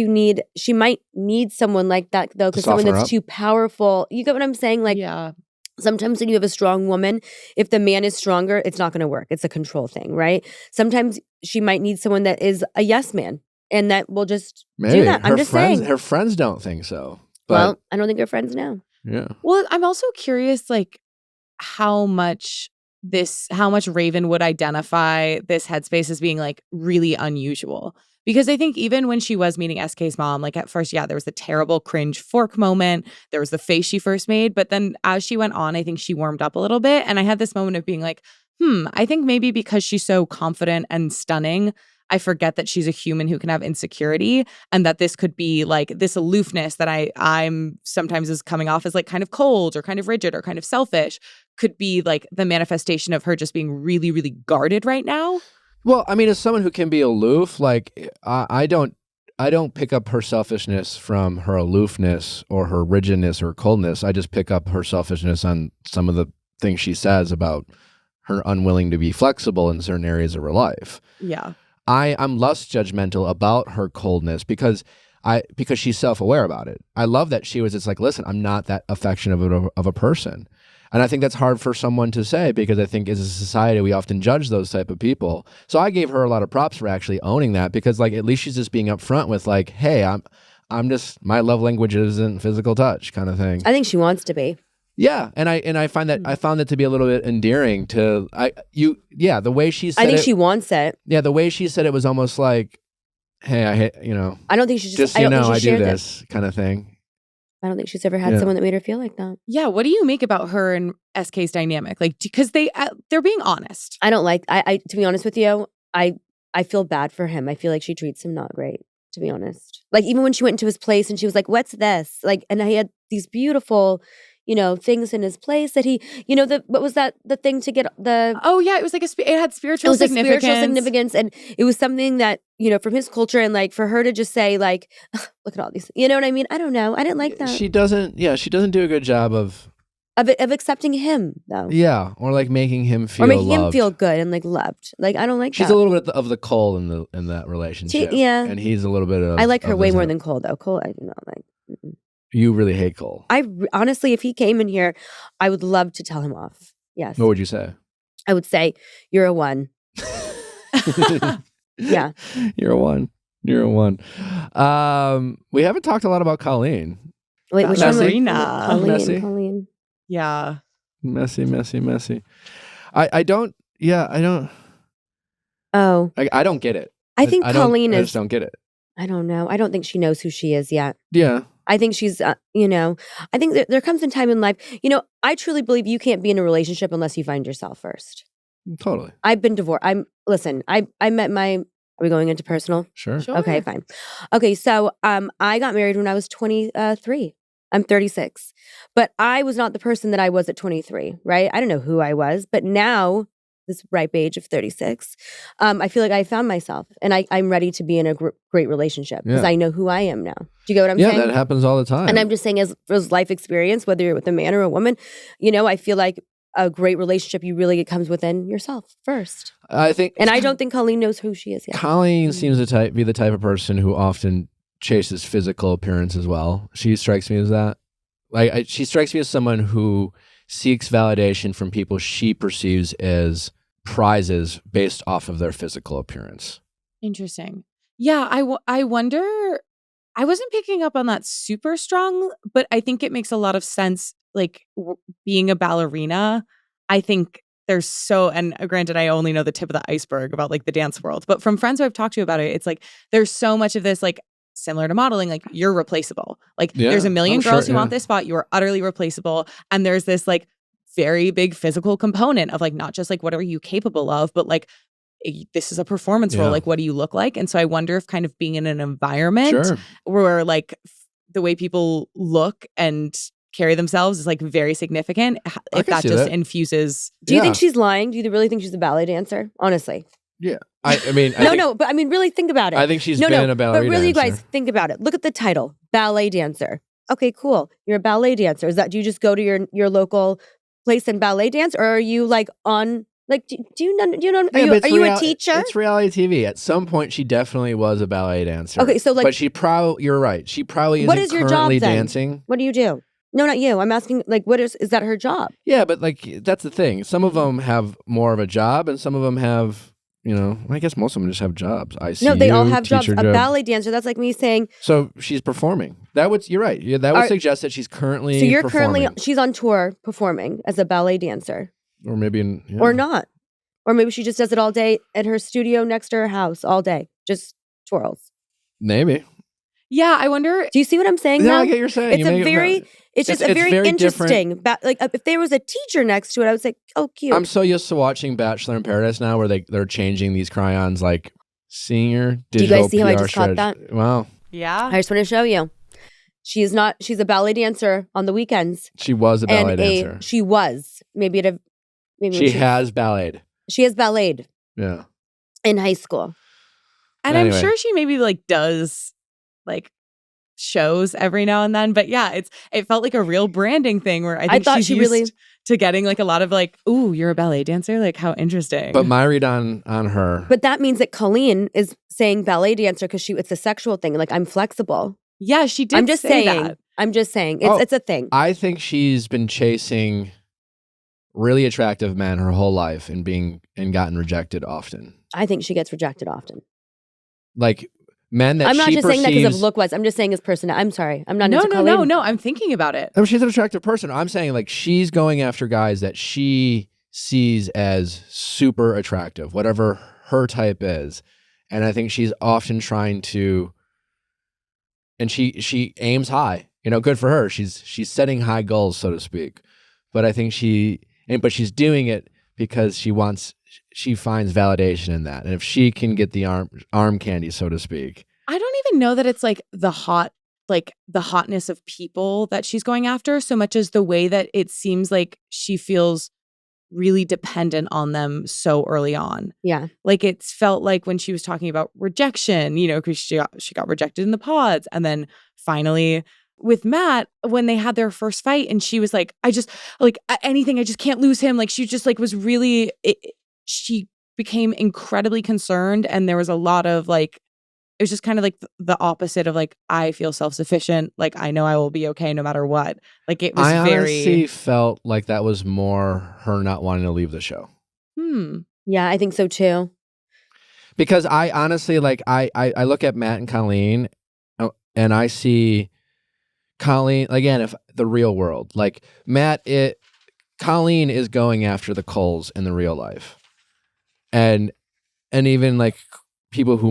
she might need someone like that though, because someone that's too powerful. You get what I'm saying? Like,
yeah.
Sometimes when you have a strong woman, if the man is stronger, it's not going to work. It's a control thing, right? Sometimes she might need someone that is a yes man and that will just do that. I'm just saying.
Her friends don't think so. But,
well, I don't think they're friends now.
Yeah.
Well, I'm also curious, like, how much Raven would identify this headspace as being like really unusual. Because I think even when she was meeting SK's mom, like at first, yeah, there was the terrible cringe fork moment. There was the face she first made. But then as she went on, I think she warmed up a little bit. And I had this moment of being like, I think maybe because she's so confident and stunning, I forget that she's a human who can have insecurity, and that this could be like this aloofness that I'm sometimes is coming off as like kind of cold or kind of rigid or kind of selfish could be like the manifestation of her just being really, really guarded right now.
Well, I mean, as someone who can be aloof, like I don't pick up her selfishness from her aloofness or her rigidness or coldness. I just pick up her selfishness on some of the things she says about her unwilling to be flexible in certain areas of her life.
Yeah.
I'm less judgmental about her coldness because she's self-aware about it. I love that she was just like, listen, I'm not that affectionate of a person. And I think that's hard for someone to say, because I think as a society, we often judge those type of people. So I gave her a lot of props for actually owning that, because like, at least she's just being upfront with like, hey, I'm just, my love language isn't physical touch kind of thing.
I think she wants to be.
Yeah, and I find that I found that to be a little bit endearing to the way she said
I think
it,
she wants it.
Yeah, the way she said it was almost like, hey, I hate,
I don't think she
just
I don't think
I
she
do
shared
this kind of thing.
I don't think she's ever had
Yeah.
someone that made her feel like that.
Yeah, what do you make about her and SK's dynamic? Like, because they're being honest.
I don't like. I to be honest with you, I feel bad for him. I feel like she treats him not great. To be honest, like even when she went into his place and she was like, "What's this?" Like, and he had these beautiful, things in his place that he, what was that? The thing to get the.
Oh yeah, it was like it had spiritual
It was
significance.
a spiritual significance, and it was something that from his culture, and like for her to just say like, "Look at all these," you know what I mean? I don't know. I didn't like that.
She doesn't do a good job of
accepting him though.
Yeah, or like making him feel
or making him
loved.
feel good and like loved. Like I don't like
She's
that.
a little bit of the Cole in that relationship.
Yeah.
And he's a little bit of.
I like her
of
way
the-
more than Cole though. Cole, I do not like. Mm-mm.
You really hate Cole.
Honestly, if he came in here, I would love to tell him off. Yes.
What would you say?
I would say, "You're a 1." Yeah.
You're a 1. You're a 1. We haven't talked a lot about Colleen.
Wait, which one?
Ballerina.
Colleen.
Messy.
Colleen.
Yeah.
Messy. I don't.
Oh,
I don't get it.
I think Colleen
I
is.
just don't get it.
I don't know. I don't think she knows who she is yet.
Yeah.
I think she's, I think there comes a time in life, I truly believe you can't be in a relationship unless you find yourself first.
Totally.
I've been divorced. I met are we going into personal?
Sure.
Okay, fine. Okay, so I got married when I was 23. I'm 36. But I was not the person that I was at 23, right? I don't know who I was, but now, this ripe age of 36, I feel like I found myself and I'm ready to be in a great relationship because I know who I am now. Do you get what I'm saying?
Yeah, that happens all the time.
And I'm just saying as life experience, whether you're with a man or a woman, I feel like a great relationship, it comes within yourself first.
I think,
and I don't think Colleen knows who she is yet.
Colleen seems to be the type of person who often chases physical appearance as well. She strikes me as that. Like she strikes me as someone who seeks validation from people she perceives as prizes based off of their physical appearance.
Interesting. Yeah, I wonder. I wasn't picking up on that super strong, but I think it makes a lot of sense. Like being a ballerina, I think there's and granted, I only know the tip of the iceberg about like the dance world, but from friends who I've talked to about it, it's like there's so much of this, like similar to modeling, like you're replaceable. Like there's a million girls who want this spot, you are utterly replaceable, and there's this like very big physical component of like not just like what are you capable of, but like this is a performance role. Like what do you look like? And so I wonder if kind of being in an environment where like the way people look and carry themselves is like very significant, if that just infuses.
Do you think she's lying? Do you really think she's a ballet dancer? Honestly.
Yeah. I mean,
but I mean, really think about it.
I think she's been a ballerina.
But really,
dancer.
you guys, think about it. Look at the title, ballet dancer. Okay, cool. You're a ballet dancer. Do you just go to your local place and ballet dance, or are you like on? Like, do you know? Are you a teacher?
It's reality TV. At some point, she definitely was a ballet dancer.
Okay, so like,
but you're right. She probably
what
isn't
is your job then?
dancing.
What do you do? No, not you. I'm asking, like, what is that her job?
Yeah, but like that's the thing. Some of them have more of a job, and some of them have, I guess most of them just have jobs.
No, they all have jobs. A ballet dancer. That's like me saying.
So she's performing. You're right. Yeah, that would suggest that she's currently.
So you're
performing.
she's on tour performing as a ballet dancer.
Or maybe
or not, or maybe she just does it all day at her studio next to her house all day, just twirls.
Maybe.
Yeah, I wonder.
Do you see what I'm saying?
No, I get what you're saying.
It's just a very interesting. Like if there was a teacher next to it, I would say, "Oh, cute."
I'm so used to watching Bachelor in Paradise now, where they're changing these crayons like senior digital.
Do you guys see how I
PR
just caught that?
Wow.
Yeah.
I just want to show you. She's a ballet dancer on the weekends.
She was a ballet dancer.
She was
she has balleted.
She has balleted.
Yeah.
In high school.
And anyway. I'm sure she maybe like does like shows every now and then, but yeah, it felt like a real branding thing where I thought she's used to getting like a lot of like, ooh, you're a ballet dancer, like how interesting.
But my read on her,
but that means that Colleen is saying ballet dancer because it's a sexual thing. Like I'm flexible.
Yeah, she did.
I'm just saying it's a thing.
I think she's been chasing really attractive men her whole life and gotten rejected often.
I think she gets rejected often.
Like men that
I'm not
she
just saying that because
perceives.
of look wise. I'm just saying his personality. I'm sorry. I'm not
No,
into
no,
Colleen.
no. I'm thinking about it.
I mean, she's an attractive person. I'm saying like she's going after guys that she sees as super attractive, whatever her type is. And I think she's often trying to, and she aims high. You know, good for her. She's setting high goals, so to speak. But I think but she's doing it because she finds validation in that. And if she can get the arm candy, so to speak.
I don't even know that it's like the hotness of people that she's going after so much as the way that it seems like she feels really dependent on them so early on.
Yeah.
Like it's felt like when she was talking about rejection, you know, because she got rejected in the pods. And then finally with Matt, when they had their first fight and she was like, I just like anything, I just can't lose him. Like she just like was really, she became incredibly concerned. And there was a lot of like, it was just kind of like the opposite of like, I feel self-sufficient. Like, I know I will be okay no matter what. Like it was
I
very...
honestly felt like that was more her not wanting to leave the show.
Yeah, I think so too.
Because I honestly, like, I look at Matt and Colleen and I see Colleen, again, if the real world, like Colleen is going after the Coles in the real life. And even like people who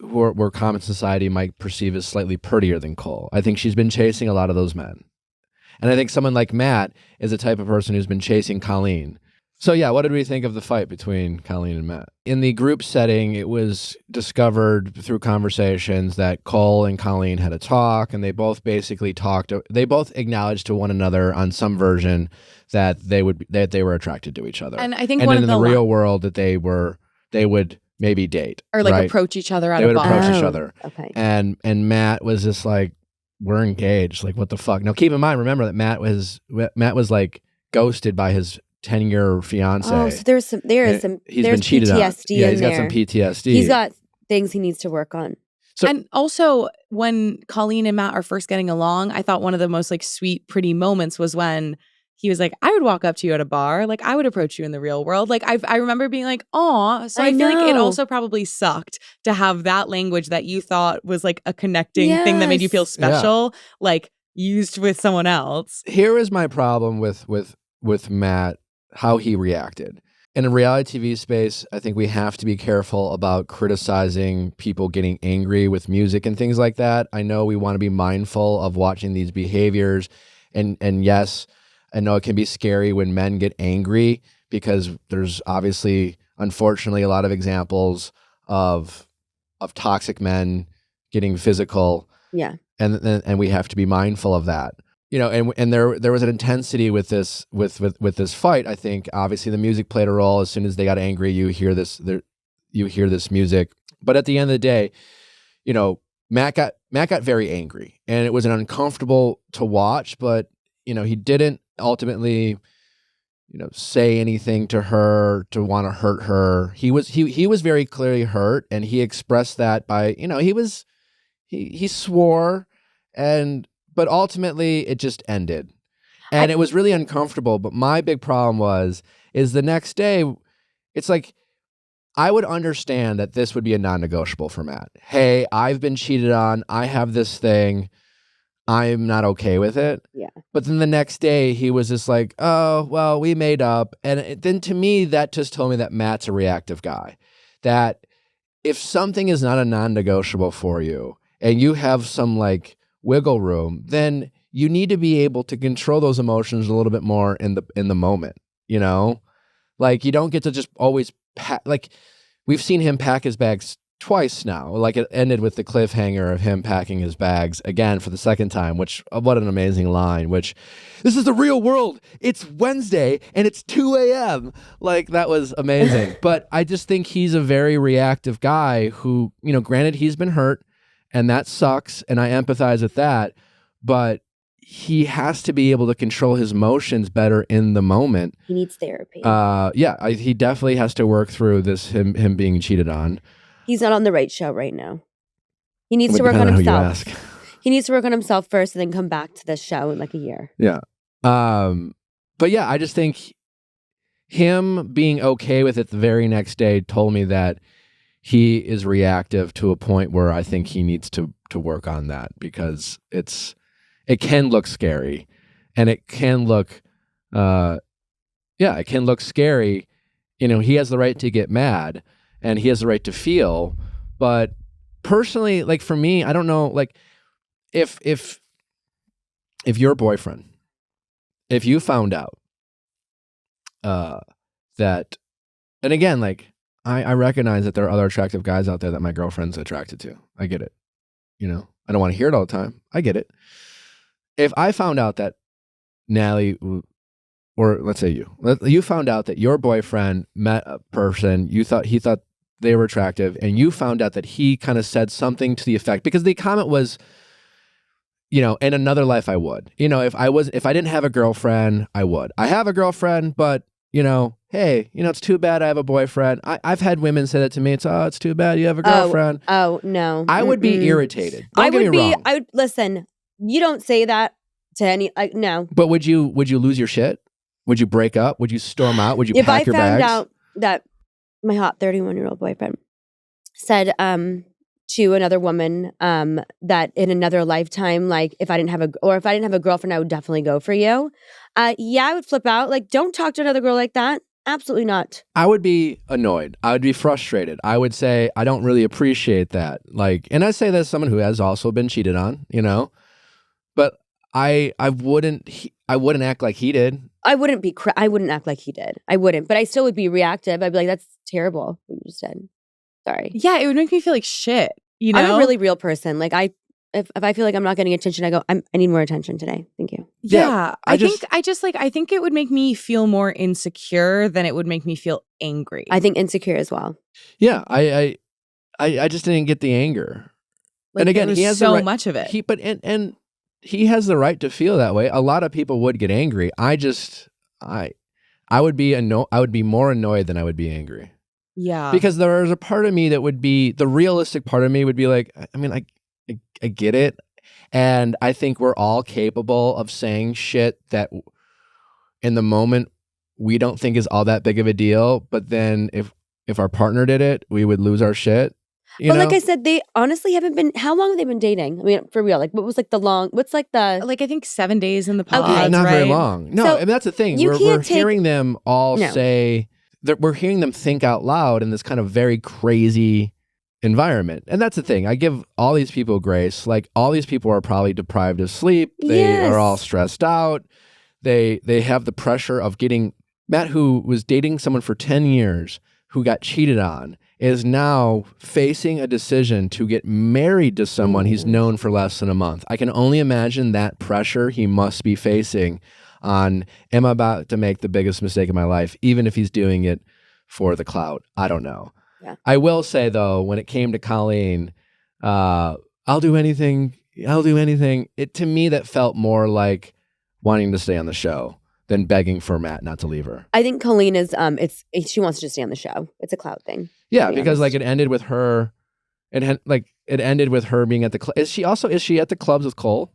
were common society might perceive as slightly prettier than Cole. I think she's been chasing a lot of those men. And I think someone like Matt is the type of person who's been chasing Colleen. So yeah, what did we think of the fight between Colleen and Matt? In the group setting, it was discovered through conversations that Cole and Colleen had a talk, and they both basically they both acknowledged to one another on some version that they were attracted to each other.
And I think
and
one
in
of
the real world that they would maybe date.
Or like
right?
approach each other at
they
a
would
bar.
approach each other.
Okay.
And Matt was just like, we're engaged. Like, what the fuck? Now, keep in mind, remember that Matt was like ghosted by his 10-year fiance.
Oh, so there's
been cheated
PTSD
on. Yeah, he's got
there.
some PTSD.
He's got things he needs to work on.
So,
and also, when Colleen and Matt are first getting along, I thought one of the most like sweet, pretty moments was when he was like, I would walk up to you at a bar. Like, I would approach you in the real world. Like, I remember being like, aw. So I feel like it also probably sucked to have that language that you thought was like a connecting thing that made you feel special, like used with someone else.
Here is my problem with Matt, how he reacted. In a reality TV space, I think we have to be careful about criticizing people getting angry with music and things like that. I know we want to be mindful of watching these behaviors. And yes, I know it can be scary when men get angry because there's obviously, unfortunately, a lot of examples of toxic men getting physical.
Yeah.
And we have to be mindful of that. You know, and there was an intensity with this fight. I think obviously the music played a role. As soon as they got angry, you hear this music. But at the end of the day, you know, Matt got very angry, and it was an uncomfortable to watch. But you know, he didn't ultimately, you know, say anything to her to want to hurt her. He was very clearly hurt, and he expressed that by, you know, he swore but ultimately it just ended. And it was really uncomfortable. But my big problem is the next day, it's like, I would understand that this would be a non-negotiable for Matt. Hey, I've been cheated on. I have this thing. I'm not okay with it.
Yeah.
But then the next day he was just like, oh, well, we made up. And then to me, that just told me that Matt's a reactive guy. That if something is not a non-negotiable for you and you have some like wiggle room, then you need to be able to control those emotions a little bit more in the moment, you know? Like, you don't get to just always pack. Like, we've seen him pack his bags twice now. Like, it ended with the cliffhanger of him packing his bags again for the second time, which, what an amazing line, which, this is the real world. It's Wednesday and it's 2 a.m. Like, that was amazing. But I just think he's a very reactive guy who, you know, granted, he's been hurt, and that sucks, and I empathize with that, but he has to be able to control his emotions better in the moment.
He needs therapy.
He definitely has to work through this, him being cheated on.
He's not on the right show right now. He needs to work on himself. He needs to work on himself first and then come back to this show in like a year.
Yeah. But yeah, I just think him being okay with it the very next day told me that he is reactive to a point where I think he needs to work on that, because it can look scary, and it can look it can look scary. You know, he has the right to get mad and he has the right to feel, but personally, like for me, I don't know, like if your boyfriend, if you found out that, and again, like I recognize that there are other attractive guys out there that my girlfriend's attracted to. I get it. You know, I don't want to hear it all the time. I get it. If I found out that Natalie, or let's say you found out that your boyfriend met a person, he thought they were attractive, and you found out that he kind of said something to the effect, because the comment was, you know, in another life I would. You know, if I didn't have a girlfriend, I would. I have a girlfriend, but you know, hey, you know, it's too bad I have a boyfriend. I've had women say that to me. It's too bad you have a girlfriend.
Oh no.
I would be irritated. Don't get me wrong.
I would listen. You don't say that to any. No.
But would you lose your shit? Would you break up? Would you storm out? Would you pack your bags?
If I found out that my hot 31-year-old boyfriend said to another woman that in another lifetime, like if I didn't have a girlfriend, I would definitely go for you. Yeah, I would flip out. Like, don't talk to another girl like that. Absolutely not.
I would be annoyed. I would be frustrated. I would say, I don't really appreciate that. Like, and I say that as someone who has also been cheated on, you know, but I wouldn't act like he did.
I wouldn't act like he did. I wouldn't, but I still would be reactive. I'd be like, that's terrible what you just said. Sorry.
Yeah, it would make me feel like shit. You know?
I'm a really real person. Like if I feel like I'm not getting attention, I go, I need more attention today. Thank you.
Yeah. I think it would make me feel more insecure than it would make me feel angry.
I think insecure as well.
Yeah. I just didn't get the anger.
Like,
and again,
he has so much of it.
And he has the right to feel that way. A lot of people would get angry. I would be more annoyed than I would be angry.
Yeah.
Because there is a part of me that would be, the realistic part of me would be like, I mean, I get it. And I think we're all capable of saying shit that in the moment we don't think is all that big of a deal. But then if our partner did it, we would lose our shit.
But like I said, they honestly haven't been, how long have they been dating? I mean, for real, like
I think 7 days in the pod,
Okay.
Not
right?
very long. No,
So
and that's the thing. We're hearing them all say, that we're hearing them think out loud in this kind of very crazy environment. And that's the thing. I give all these people grace. Like, all these people are probably deprived of sleep. They are all stressed out. They have the pressure of getting, Matt, who was dating someone for 10 years, who got cheated on, is now facing a decision to get married to someone he's known for less than a month. I can only imagine that pressure he must be facing on, am I about to make the biggest mistake of my life, even if he's doing it for the clout? I don't know.
Yeah.
I will say, though, when it came to Colleen, I'll do anything. To me, that felt more like wanting to stay on the show than begging for Matt not to leave her.
I think Colleen is, she wants to stay on the show. It's a clout thing.
Yeah, because like it ended with her, it ended with her being at the club. Is she at the clubs with Cole?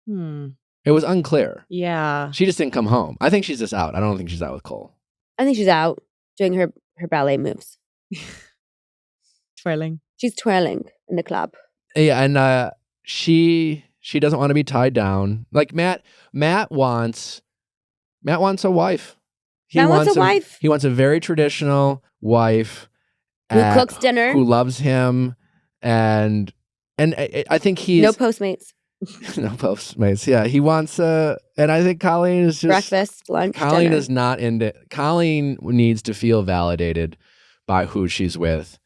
It was unclear.
Yeah.
She just didn't come home. I think she's just out. I don't think she's out with Cole.
I think she's out doing her ballet moves.
Twirling.
She's twirling in the club.
Yeah, and she doesn't want to be tied down. Like Matt wants a wife.
Matt wants a wife.
He wants a very traditional wife
Who cooks dinner.
Who loves him, and I think he's
no Postmates.
No Postmates. Yeah, he wants and I think Colleen is just
breakfast, lunch.
Colleen
dinner.
is not into. Colleen needs to feel validated by who she's with,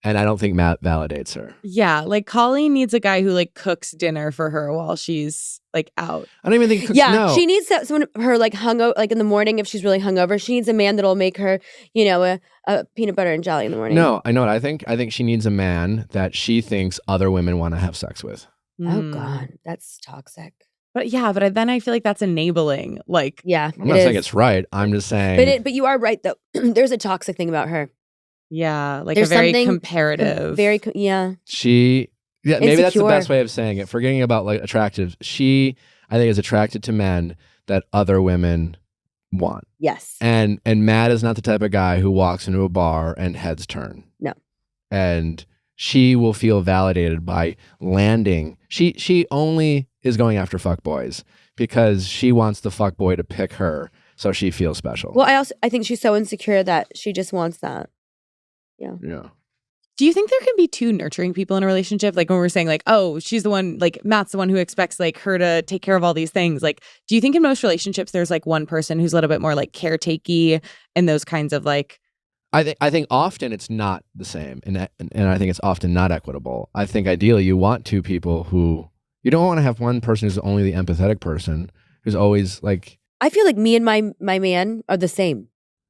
and I don't think Matt validates her.
Yeah, like Colleen needs a guy who like cooks dinner for her while she's like out.
I don't even think.
She needs someone her like hungover, like in the morning if she's really hungover. She needs a man that'll make her, a peanut butter and jelly in the morning.
No, I know what I think. I think she needs a man that she thinks other women want to have sex with.
Oh God, that's toxic.
But then I feel like that's enabling. Like,
yeah,
I'm not saying it's right. I'm just saying.
But you are right though. There's a toxic thing about her.
Yeah, like
there's
a very comparative.
Maybe that's the best way of saying it. Forgetting about like attractive. She, I think, is attracted to men that other women want.
Yes.
And Matt is not the type of guy who walks into a bar and heads turn.
No.
and she will feel validated by landing. She only is going after fuckboys because she wants the fuckboy to pick her, so she feels special.
Well, I think she's so insecure that she just wants that. Yeah.
Do you think there can be two nurturing people in a relationship? Like when we're saying like, oh, she's the one, like Matt's the one who expects like her to take care of all these things. Like, do you think in most relationships there's like one person who's a little bit more like caretakey and those kinds of like?
I think often it's not the same, and I think it's often not equitable. I think ideally you want two people who, you don't want to have one person who's only the empathetic person who's always like.
I feel like me and my man are the same.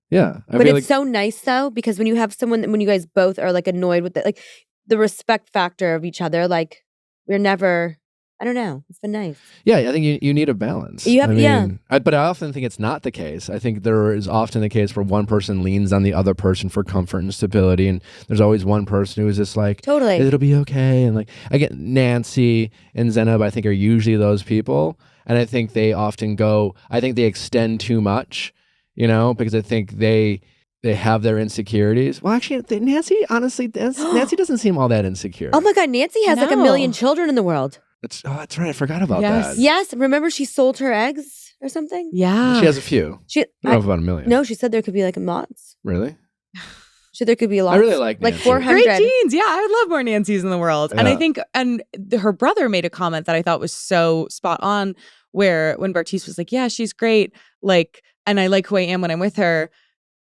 Yeah,
but it's so nice though, because when you have someone, when you guys both are like annoyed with it, like the respect factor of each other, like we're never. I don't know. It's been nice.
Yeah, I think you need a balance. But I often think it's not the case. I think there is often the case where one person leans on the other person for comfort and stability, and there's always one person who is just like,
totally,
it'll be okay. And like, again, Nancy and Zanab, I think, are usually those people, and I think they often they extend too much, because I think they have their insecurities. Well, actually, Nancy doesn't seem all that insecure.
Oh my God, Nancy has like 1 million children in the world.
That's right. I forgot about that.
Yes. Remember she sold her eggs or something?
Yeah.
She has a few. I don't know about 1 million.
No, she said there could be like lots.
Really?
So there could be lots.
I really like Nancy.
Like 400.
Great genes. Yeah, I would love more Nancys in the world.
Yeah.
And I think, her brother made a comment that I thought was so spot on, where when Bartise was like, yeah, she's great. Like, and I like who I am when I'm with her.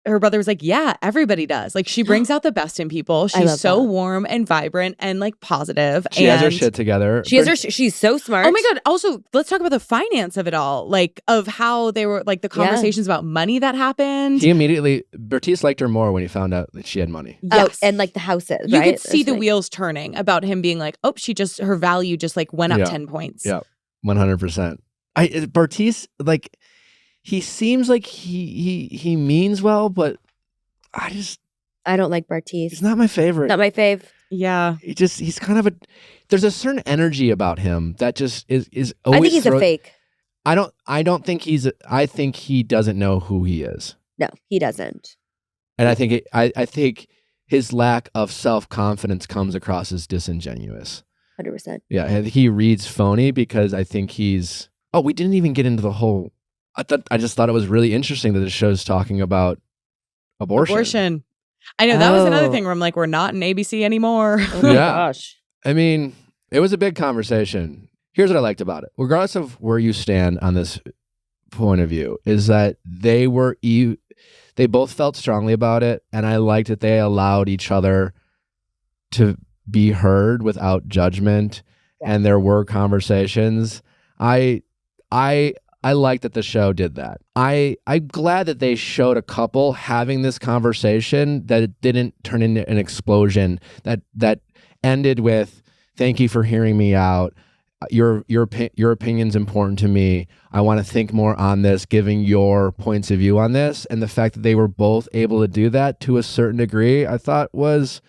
Her brother was like, yeah, everybody does. Like, she brings out the best in people. She's so warm and vibrant and like positive.
She has her shit together.
She's so smart.
Oh my God. Also, let's talk about the finance of it all. Like, of how they were, like the conversations about money that happened.
Bartise liked her more when he found out that she had money.
Yes.
And like the houses,
you
right?
could see the wheels turning about him being like, oh, her value just like went up 10 points.
Yeah, 100%. Bartise, like, he seems like he means well, but I
don't like Bartise.
He's not my favorite.
Not my fave.
Yeah.
He's kind of there's a certain energy about him that just is always.
I think he's a fake.
I don't think I think he doesn't know who he is.
No, he doesn't.
And I think I think his lack of self-confidence comes across as disingenuous.
100%.
Yeah, and he reads phony because I think we didn't even get into the whole. I just thought it was really interesting that the show's talking about abortion.
I know that was another thing where I'm like, we're not in ABC anymore.
Oh my gosh.
I mean, it was a big conversation. Here's what I liked about it. Regardless of where you stand on this point of view, is that they both felt strongly about it, and I liked that they allowed each other to be heard without judgment, and there were conversations. I like that the show did that. I'm glad that they showed a couple having this conversation, that it didn't turn into an explosion, that ended with, thank you for hearing me out. Your opinion's important to me. I want to think more on this, giving your points of view on this. And the fact that they were both able to do that to a certain degree, I thought was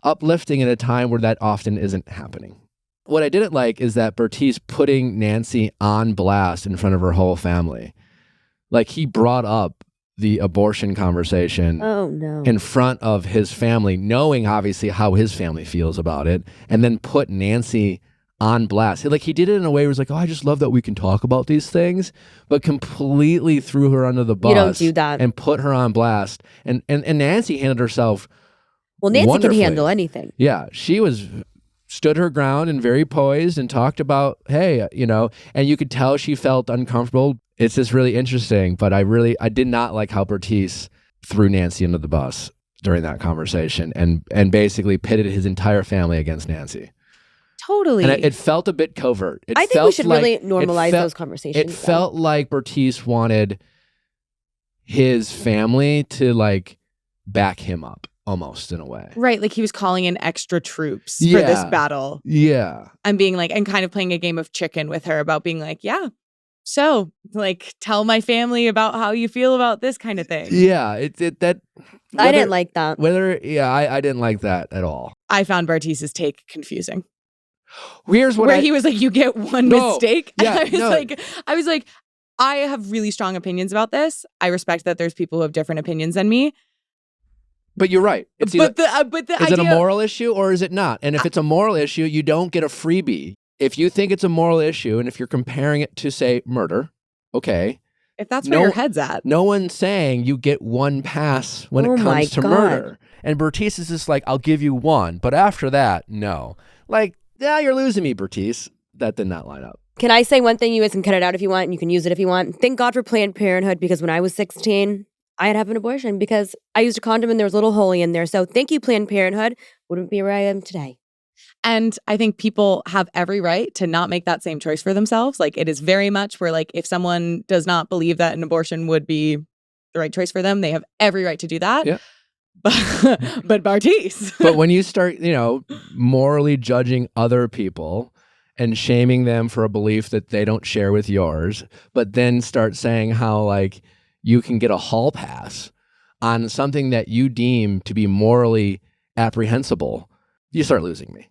uplifting in a time where that often isn't happening. What I didn't like is that Bartise putting Nancy on blast in front of her whole family. Like, he brought up the abortion conversation in front of his family, knowing obviously how his family feels about it, and then put Nancy on blast. Like, he did it in a way where it was like, oh, I just love that we can talk about these things, but completely threw her under the bus.
You don't do that.
And put her on blast. And Nancy handled herself
Nancy
wonderfully.
can handle anything.
Yeah, she stood her ground and very poised and talked about, hey, and you could tell she felt uncomfortable. It's just really interesting, but I did not like how Bartise threw Nancy under the bus during that conversation and basically pitted his entire family against Nancy.
Totally.
And it felt a bit covert.
I think we should really normalize those conversations.
It felt like Bartise wanted his family to like back him up. Almost, in a way.
Right, like he was calling in extra troops for this battle.
Yeah.
And being like, and kind of playing a game of chicken with her about being like, yeah, so like tell my family about how you feel about this kind of thing.
Yeah, I
didn't like that.
I didn't like that at all.
I found Bartise's take confusing.
Here's what
he was like, you get one mistake.
Yeah,
and I was like, I have really strong opinions about this. I respect that there's people who have different opinions than me.
But you're right. It's
but the
is
idea,
it a moral issue or is it not? And if it's a moral issue, you don't get a freebie. If you think it's a moral issue and if you're comparing it to, say, murder, okay.
if that's where your head's at.
No one's saying you get one pass when it comes to murder. And Bartise is just like, I'll give you one. But after that, no. Like, yeah, you're losing me, Bartise. That did not line up.
Can I say one thing? You guys can cut it out if you want, and you can use it if you want. Thank God for Planned Parenthood, because when I was 16, I had to have an abortion because I used a condom and there was a little hole in there. So thank you, Planned Parenthood. Wouldn't be where I am today.
And I think people have every right to not make that same choice for themselves. Like, it is very much where, like, if someone does not believe that an abortion would be the right choice for them, they have every right to do that.
Yeah.
But Bartise.
But when you start, morally judging other people and shaming them for a belief that they don't share with yours, but then start saying how, like, you can get a hall pass on something that you deem to be morally apprehensible, you start losing me.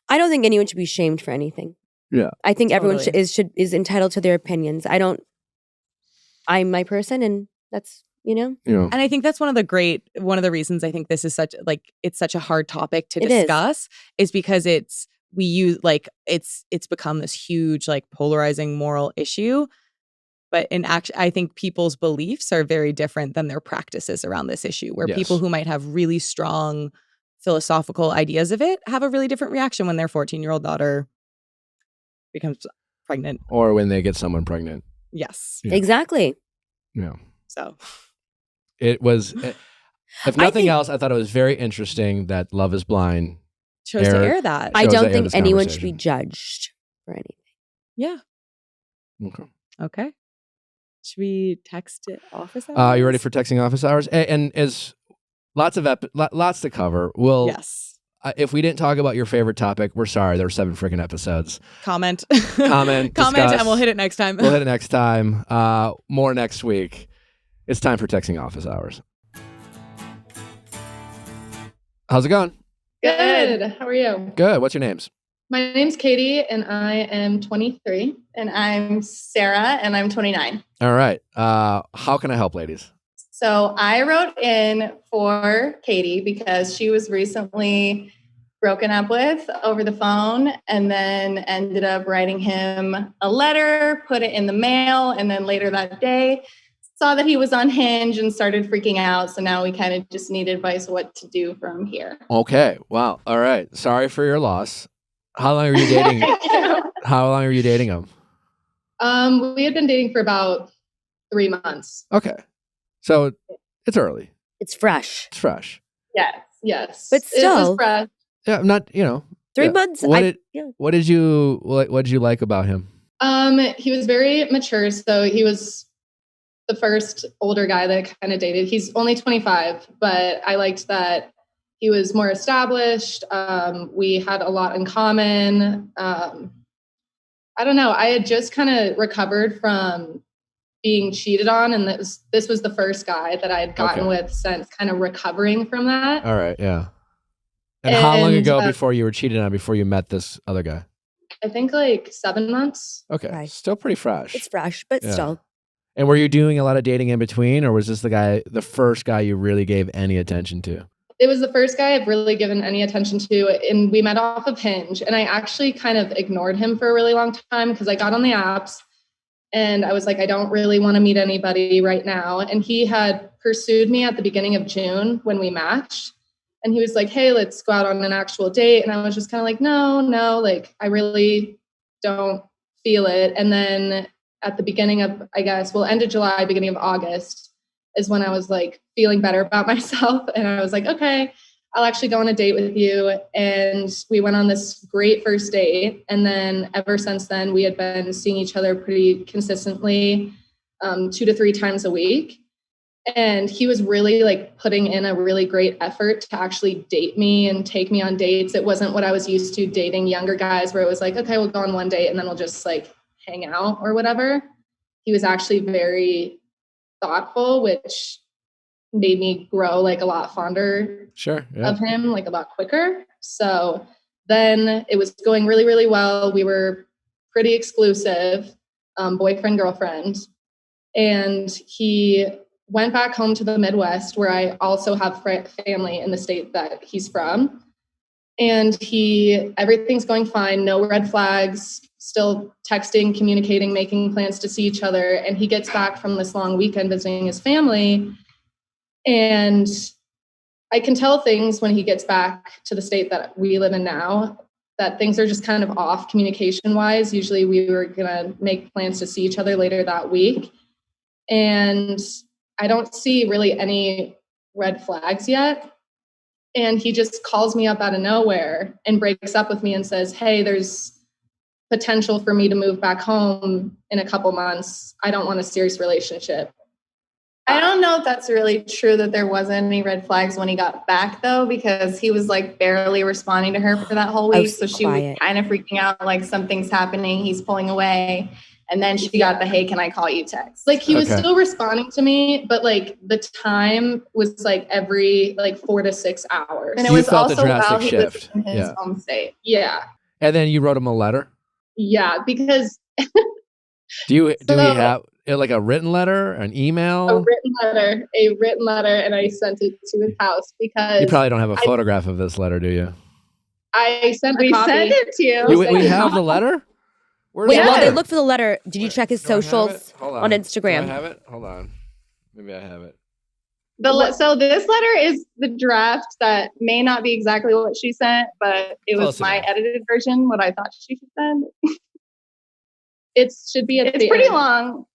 I don't think anyone should be shamed for anything.
Yeah.
I think everyone is entitled to their opinions. I'm my person, and that's,
And I think that's one of the reasons I think this is it's such a hard topic to discuss is because it's become this huge, like, polarizing moral issue. But in action, I think people's beliefs are very different than their practices around this issue, where people who might have really strong philosophical ideas of it have a really different reaction when their 14-year-old daughter becomes pregnant.
Or when they get someone pregnant.
Yes.
Yeah.
Exactly.
Yeah.
So
it was, if nothing else, I thought it was very interesting that Love is Blind
chose to air that.
I don't think anyone should be judged for anything.
Yeah. Okay. Should we text it office hours?
Are you ready for texting office hours? And as lots to cover.
Yes.
If we didn't talk about your favorite topic, we're sorry. There were 7 freaking episodes.
Comment,
discuss.
And we'll hit it next time.
We'll hit it next time. More next week. It's time for texting office hours. How's it going?
Good. How are you?
Good. What's your names?
My name's Katie, and I am 23.
And I'm Sarah, and I'm 29.
All right. How can I help, ladies?
So I wrote in for Katie because she was recently broken up with over the phone and then ended up writing him a letter, put it in the mail, and then later that day saw that he was on Hinge and started freaking out. So now we kind of just need advice what to do from here.
Okay. Wow. All right. Sorry for your loss. How long are you dating? How long are you dating him?
We had been dating for about 3 months.
Okay. So it's early.
It's fresh.
It's fresh.
Yes.
But still,
it was fresh.
Yeah, I'm not,
3 months.
What did you like about him?
He was very mature. So he was the first older guy that I kind of dated. He's only 25, but I liked that he was more established. We had a lot in common. I don't know. I had just kind of recovered from being cheated on, and this was the first guy that I had gotten with since kind of recovering from that.
All right, yeah. And how long ago before you were cheated on, before you met this other guy?
I think like 7 months.
Okay,
Right.
Still pretty fresh.
It's fresh, but still.
And were you doing a lot of dating in between, or was this the first guy you really gave any attention to?
It was the first guy I've really given any attention to, and we met off of Hinge, and I actually kind of ignored him for a really long time because I got on the apps and I was like, I don't really want to meet anybody right now. And he had pursued me at the beginning of June when we matched, and he was like, hey, let's go out on an actual date. And I was just kind of like, no, like I really don't feel it. And then at the beginning of, end of July, beginning of August is when I was like feeling better about myself. And I was like, okay, I'll actually go on a date with you. And we went on this great first date. And then ever since then, we had been seeing each other pretty consistently, 2 to 3 times a week. And he was really like putting in a really great effort to actually date me and take me on dates. It wasn't what I was used to dating younger guys where it was like, okay, we'll go on one date and then we'll just like hang out or whatever. He was actually very thoughtful, which made me grow like a lot fonder of him, like a lot quicker. So then it was going really, really well. We were pretty exclusive, boyfriend, girlfriend. And he went back home to the Midwest, where I also have family in the state that he's from. And everything's going fine. No red flags, still texting, communicating, making plans to see each other. And he gets back from this long weekend visiting his family. And I can tell things when he gets back to the state that we live in now, that things are just kind of off communication wise. Usually we were going to make plans to see each other later that week. And I don't see really any red flags yet. And he just calls me up out of nowhere and breaks up with me and says, hey, there's potential for me to move back home in a couple months. I don't want a serious relationship.
I don't know if that's really true that there wasn't any red flags when he got back, though, because he was like barely responding to her for that whole week. So she was kind of freaking out, like something's happening. He's pulling away. And then she got the, hey, can I call you text?
Like he was still responding to me, but like the time was like every like 4 to 6 hours.
And it was also while he was in his home state.
Yeah.
And then you wrote him a letter?
Yeah, because
do we have like a written letter, an email?
A written letter, and I sent it to his house because
you probably don't have a photograph of this letter, do you?
We sent it to you.
We have the letter?
Wait, while they look for the letter, did you check his socials on Instagram?
Do I have it? Hold on. Maybe I have it.
So this letter is the draft that may not be exactly what she sent, but it was my edited version, what I thought she should send.
It should be
it's pretty long.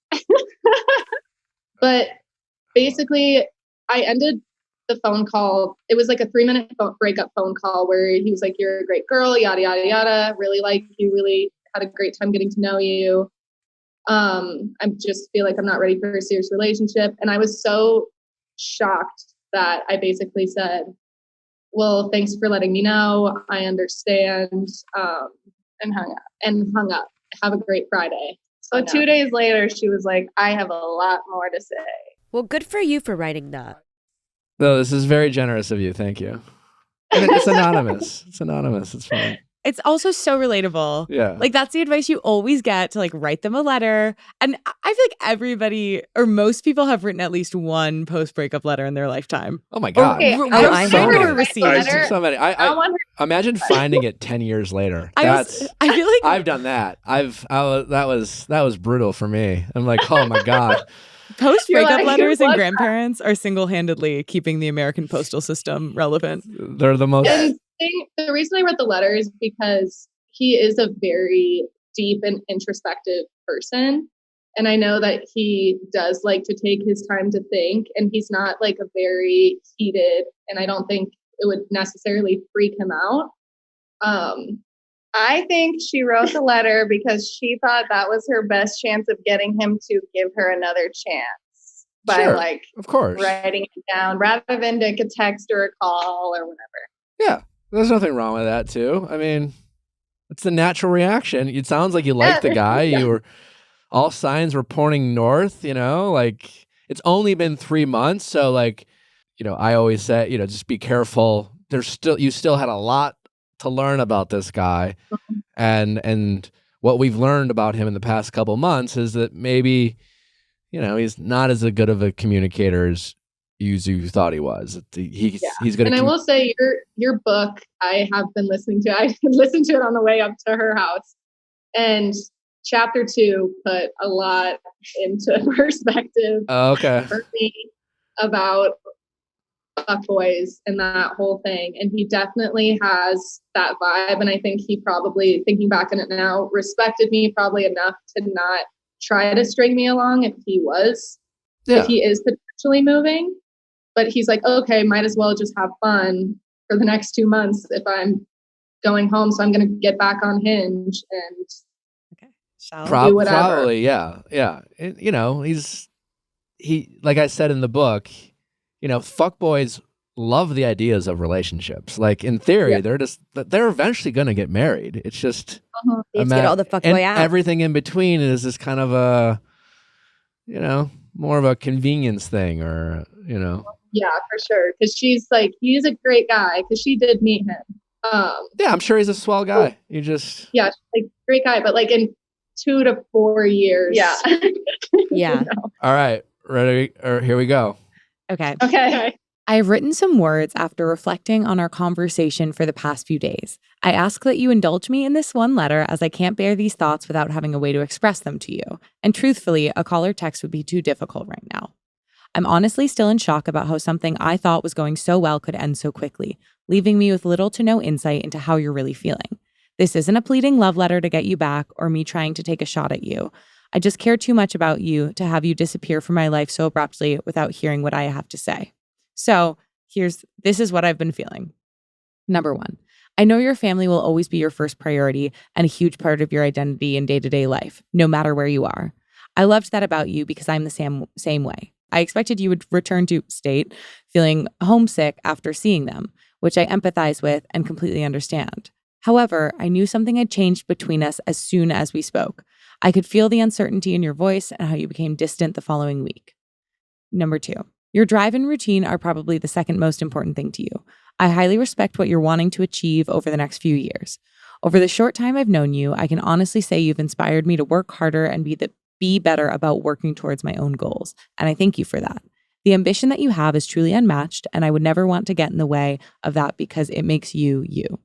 But basically, I ended the phone call. It was like a 3-minute breakup phone call where he was like, you're a great girl, yada, yada, yada. Really like you, really had a great time getting to know you. I just feel like I'm not ready for a serious relationship. And I was so shocked that I basically said, well, thanks for letting me know. I understand. And hung up. Have a great Friday.
So 2 days later, she was like, I have a lot more to say.
Well, good for you for writing that.
No, this is very generous of you. Thank you. And it's anonymous. It's fine.
It's also so relatable.
Yeah.
Like that's the advice you always get, to like write them a letter. And I feel like everybody or most people have written at least one post-breakup letter in their lifetime.
Oh my God.
I
received so many. I imagine finding it 10 years later. I feel like I've done that. That was brutal for me. I'm like, oh my God.
Post-breakup letters and grandparents are single-handedly keeping the American postal system relevant.
They're the most...
The reason I wrote the letter is because he is a very deep and introspective person. And I know that he does like to take his time to think, and he's not like a very heated, and I don't think it would necessarily freak him out.
I think she wrote the letter because she thought that was her best chance of getting him to give her another chance by
of course,
writing it down rather than like a text or a call or whatever.
Yeah. There's nothing wrong with that too. I mean, it's the natural reaction. It sounds like you like the guy. All signs were pointing north, like it's only been 3 months. So like, I always say, just be careful. You still had a lot to learn about this guy. And what we've learned about him in the past couple months is that maybe, he's not as good of a communicator as you thought he was. He's going to.
And I will say, your book, I have been listening to. I listened to it on the way up to her house, and chapter 2 put a lot into perspective. For me about FBoys and that whole thing. And he definitely has that vibe. And I think he probably, thinking back on it now, respected me probably enough to not try to string me along if he is potentially moving. But he's like, okay, might as well just have fun for the next 2 months if I'm going home. So I'm going to get back on Hinge and do whatever.
Probably, yeah. And, he like I said in the book, fuckboys love the ideas of relationships. Like in theory, they're eventually going to get married. It's just
get all the fuckboy out.
Everything in between is this kind of a, more of a convenience thing, or
Yeah, for sure. Because she's like, he's a great guy. Because she did meet him.
Yeah, I'm sure he's a swell guy.
Like great guy. But like in 2 to 4 years.
Yeah.
All right. Ready? Or here we go.
Okay.
Okay.
I have written some words after reflecting on our conversation for the past few days. I ask that you indulge me in this one letter as I can't bear these thoughts without having a way to express them to you. And truthfully, a call or text would be too difficult right now. I'm honestly still in shock about how something I thought was going so well could end so quickly, leaving me with little to no insight into how you're really feeling. This isn't a pleading love letter to get you back or me trying to take a shot at you. I just care too much about you to have you disappear from my life so abruptly without hearing what I have to say. So this is what I've been feeling. Number one, I know your family will always be your first priority and a huge part of your identity in day-to-day life, no matter where you are. I loved that about you because I'm the same way. I expected you would return to state feeling homesick after seeing them, which I empathize with and completely understand. However, I knew something had changed between us as soon as we spoke. I could feel the uncertainty in your voice and how you became distant the following week. Number two, your drive and routine are probably the second most important thing to you. I highly respect what you're wanting to achieve over the next few years. Over the short time I've known you, I can honestly say you've inspired me to work harder and be better about working towards my own goals, and I thank you for that. The ambition that you have is truly unmatched, and I would never want to get in the way of that because it makes you, you.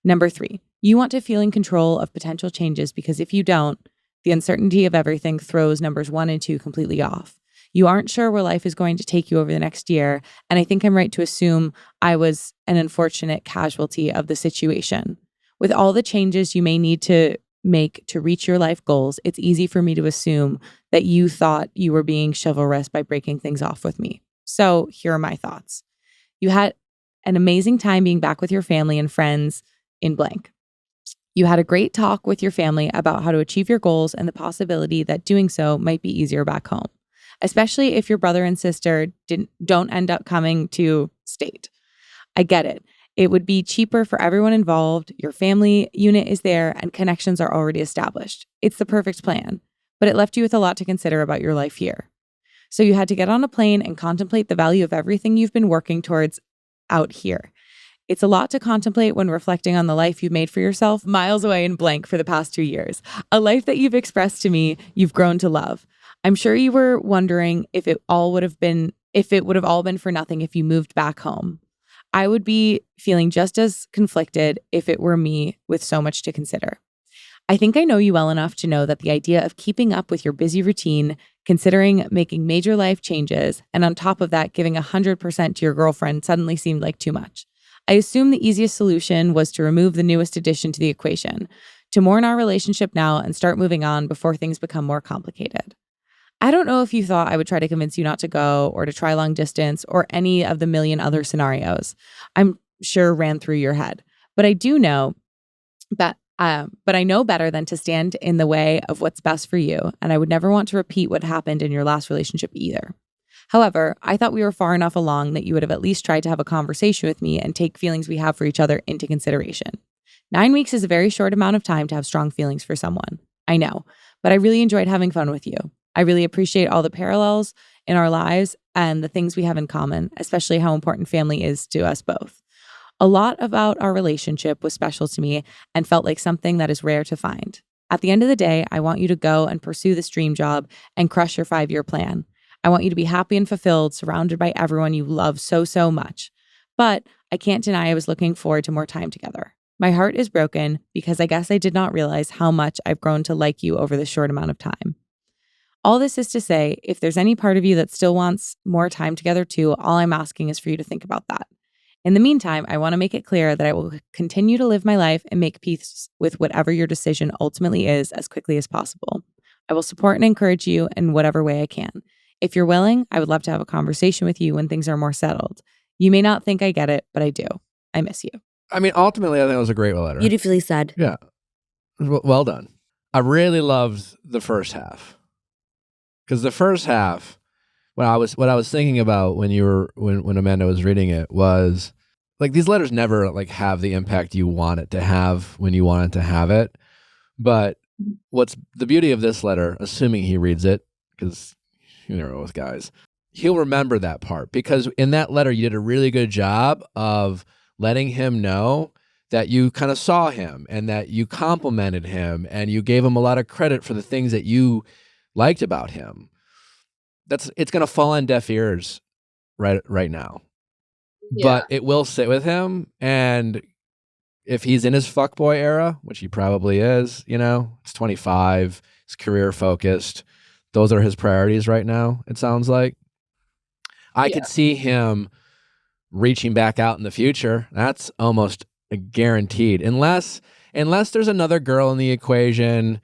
Number three, you want to feel in control of potential changes because if you don't, the uncertainty of everything throws numbers 1 and 2 completely off. You aren't sure where life is going to take you over the next year, and I think I'm right to assume I was an unfortunate casualty of the situation. With all the changes you may need to make to reach your life goals, it's easy for me to assume that you thought you were being chivalrous by breaking things off with me. So here are my thoughts. You had an amazing time being back with your family and friends in blank. You had a great talk with your family about how to achieve your goals and the possibility that doing so might be easier back home, especially if your brother and sister don't end up coming to state. I get it. It would be cheaper for everyone involved. Your family unit is there and connections are already established. It's the perfect plan, but it left you with a lot to consider about your life here. So you had to get on a plane and contemplate the value of everything you've been working towards out here. It's a lot to contemplate when reflecting on the life you've made for yourself miles away in blank for the past 2 years, a life that you've expressed to me you've grown to love. I'm sure you were wondering if it would have all been for nothing if you moved back home. I would be feeling just as conflicted if it were me with so much to consider. I think I know you well enough to know that the idea of keeping up with your busy routine, considering making major life changes, and on top of that, giving 100% to your girlfriend suddenly seemed like too much. I assumed the easiest solution was to remove the newest addition to the equation, to mourn our relationship now and start moving on before things become more complicated. I don't know if you thought I would try to convince you not to go or to try long distance or any of the million other scenarios I'm sure ran through your head. But I do know that but I know better than to stand in the way of what's best for you, and I would never want to repeat what happened in your last relationship either. However, I thought we were far enough along that you would have at least tried to have a conversation with me and take feelings we have for each other into consideration. 9 weeks is a very short amount of time to have strong feelings for someone. I know, but I really enjoyed having fun with you. I really appreciate all the parallels in our lives and the things we have in common, especially how important family is to us both. A lot about our relationship was special to me and felt like something that is rare to find. At the end of the day, I want you to go and pursue this dream job and crush your 5-year plan. I want you to be happy and fulfilled, surrounded by everyone you love so, so much. But I can't deny I was looking forward to more time together. My heart is broken because I guess I did not realize how much I've grown to like you over this short amount of time. All this is to say, if there's any part of you that still wants more time together too, all I'm asking is for you to think about that. In the meantime, I want to make it clear that I will continue to live my life and make peace with whatever your decision ultimately is as quickly as possible. I will support and encourage you in whatever way I can. If you're willing, I would love to have a conversation with you when things are more settled. You may not think I get it, but I do. I miss you.
I mean, ultimately, I think it was a great letter.
Beautifully said.
Yeah. Well done. I really loved the first half. Because the first half, what I was thinking about when Amanda was reading it was like these letters never like have the impact you want it to have when you want it to have it. But what's the beauty of this letter, assuming he reads it, because you never know with guys, he'll remember that part because in that letter you did a really good job of letting him know that you kind of saw him and that you complimented him and you gave him a lot of credit for the things that you liked about him. it's gonna fall on deaf ears right now.
Yeah.
But it will sit with him, and if he's in his fuckboy era, which he probably is, you know, he's 25, he's career focused. Those are his priorities right now, it sounds like. I could see him reaching back out in the future. That's almost guaranteed. Unless there's another girl in the equation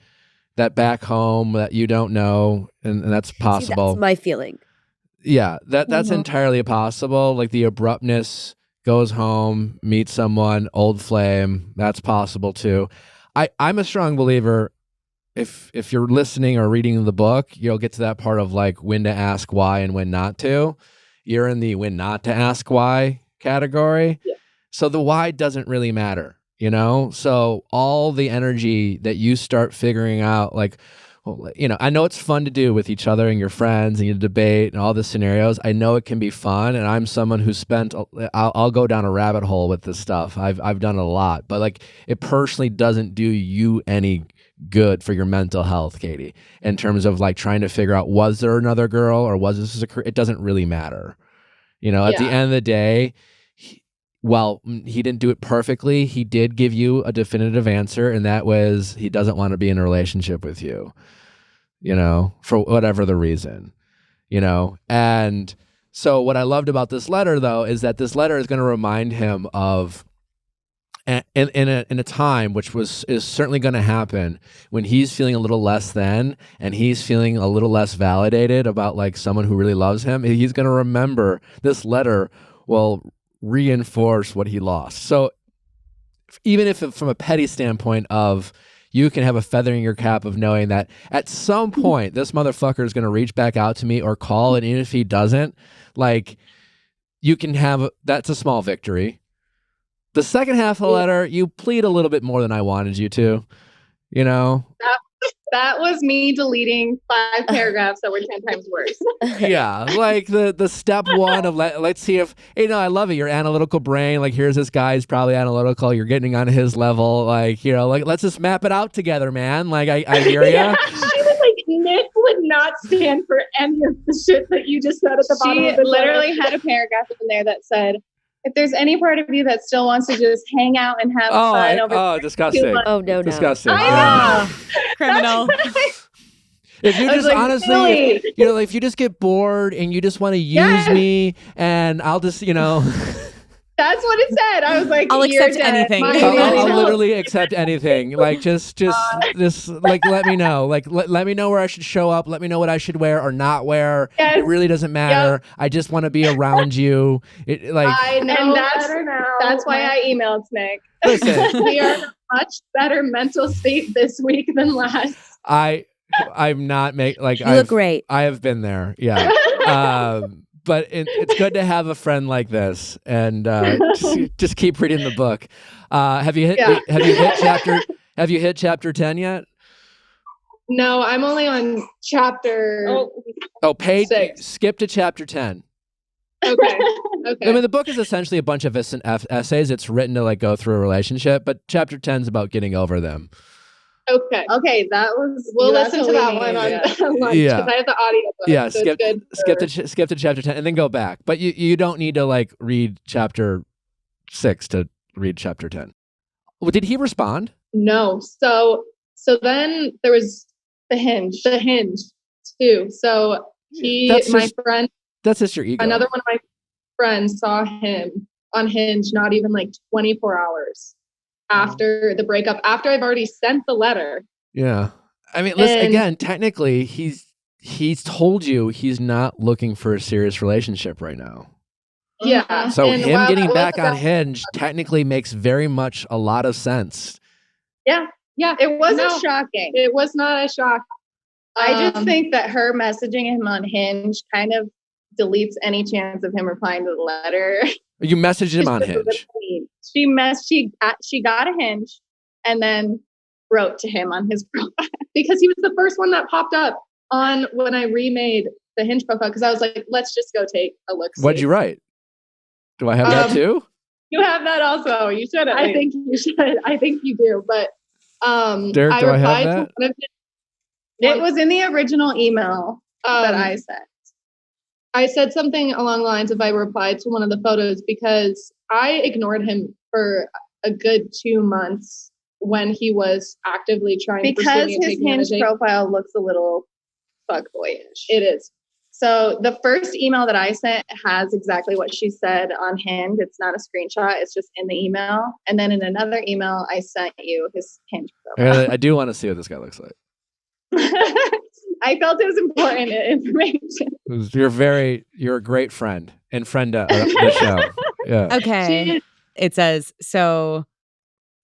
that back home that you don't know, and that's possible.
See, that's my feeling.
Yeah, that's entirely possible. Like the abruptness, goes home, meets someone, old flame. That's possible too. I'm a strong believer. If you're listening or reading the book, you'll get to that part of like when to ask why and when not to. You're in the when not to ask why category. Yeah. So the why doesn't really matter, you know? So all the energy that you start figuring out, like, well, you know, I know it's fun to do with each other and your friends and you debate and all the scenarios. I know it can be fun. And I'm someone who I'll go down a rabbit hole with this stuff. I've done it a lot, but like it personally doesn't do you any good for your mental health, Katie, in terms of like trying to figure out, was there another girl or was this it doesn't really matter. You know, at the end of the day, well, he didn't do it perfectly. He did give you a definitive answer, and that was he doesn't want to be in a relationship with you, you know, for whatever the reason, you know. And so what I loved about this letter, though, is that this letter is going to remind him of in a time which is certainly going to happen when he's feeling a little less than and he's feeling a little less validated about like someone who really loves him. He's going to remember this letter will reinforce what he lost. So even if from a petty standpoint of you can have a feather in your cap of knowing that at some point this motherfucker is going to reach back out to me or call, and even if he doesn't, like you can have, that's a small victory. The second half of the letter, you plead a little bit more than I wanted you to, you know?
That was me deleting 5 paragraphs that were 10 times worse.
Yeah, like the step one of let's see if, hey, no, I love it. Your analytical brain, like here's this guy, he's probably analytical. You're getting on his level. Like, you know, like let's just map it out together, man. Like I hear you.
Yeah, she was like, Nick would not stand for any of the shit that you just said at the bottom of the
literally had a paragraph in there that said, if there's any part of you that still wants to just hang out and have fun
disgusting.
Oh, no.
Disgusting.
Criminal.
If you just
like,
honestly,
silly.
you know, like if you just get bored and you just want to use me and I'll just, you know.
That's what it said. I was like,
I'll accept anything.
I'll literally accept anything. Like just like let me know. Like let me know where I should show up. Let me know what I should wear or not wear.
Yes.
It really doesn't matter.
Yep.
I just want to be around you.
I know, and that's why I emailed Nick.
Listen,
we are in a much better mental state this week than last.
I'm not you
look great.
I have been there. Yeah. But it's good to have a friend like this, and just keep reading the book. Have you hit chapter 10 yet?
No, I'm only on chapter.
Page
6.
Skip to chapter 10.
Okay.
I mean, the book is essentially a bunch of essays. It's written to like go through a relationship, but chapter 10 is about getting over them.
Okay,
that was.
We'll listen to that one on lunch because I have the audiobook.
Yeah,
so
skip to chapter 10 and then go back. But you don't need to like read chapter 6 to read chapter 10. Well, did he respond?
No. So then there was the hinge too. So friend.
That's just your ego.
Another one of my friends saw him on Hinge not even like 24 hours after the breakup, after I've already sent the letter.
Yeah. I mean, listen, again, technically he's told you he's not looking for a serious relationship right now.
Yeah.
So him getting back on Hinge technically makes very much a lot of sense.
Yeah.
It wasn't shocking.
It was not a shock.
I just think that her messaging him on Hinge kind of deletes any chance of him replying to the letter.
You messaged him on Hinge.
She got a Hinge and then wrote to him on his profile
because he was the first one that popped up on when I remade the Hinge profile, because I was like, let's just go take a look.
What'd you write? Do I have that too?
You have that also. You should. I think you should. I think you do. But
Derek, do I have that?
It was in the original email that I sent.
I said something along the lines of I replied to one of the photos because I ignored him for a good 2 months when he was actively trying to pursue me and
his
take me on a
Hinge
date.
profile looks a little fuckboyish.
It is.
So the first email that I sent has exactly what she said on Hinge. It's not a screenshot. It's just in the email. And then in another email, I sent you his Hinge profile.
I do want to see what this guy looks like.
I felt it was important information.
You're a great friend and friend of the show. Yeah.
Okay. It says, so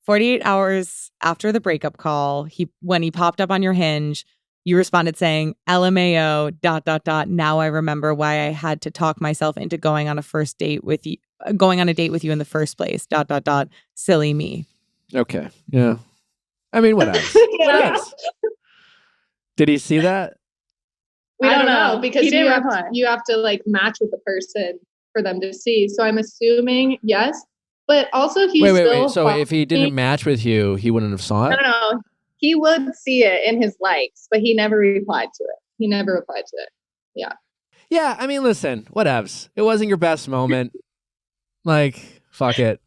48 hours after the breakup call, when he popped up on your Hinge, you responded saying, LMAO ... Now I remember why I had to talk myself into going on a date with you in the first place ... Silly me.
Okay. Yeah. I mean, what else?
Yeah.
What else? Did he see that?
We don't know
because
he didn't
you
reply.
have to like match with the person for them to see. So I'm assuming yes, but also he's
wait. So if he didn't match with you, he wouldn't have saw it?
No. He would see it in his likes, but he never replied to it. Yeah.
Yeah, I mean, listen, whatevs. It wasn't your best moment. Like, fuck it.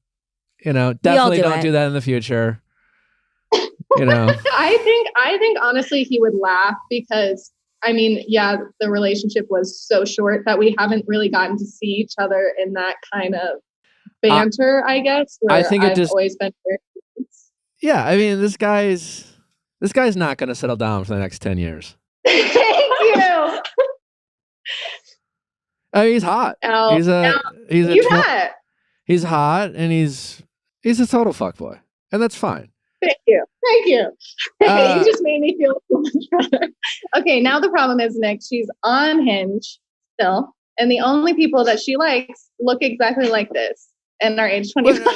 Definitely don't do that in the future.
I think honestly he would laugh because I mean, yeah, the relationship was so short that we haven't really gotten to see each other in that kind of banter, I guess. Where
I think
I've always been very
Yeah, I mean, this guy's not going to settle down for the next 10 years.
Thank you.
I mean, he's hot. He's hot and he's a total fuckboy. And that's fine.
Thank you. You just made me feel so much better. Okay, now the problem is, Nick, she's on Hinge still, and the only people that she likes look exactly like this and are age 25.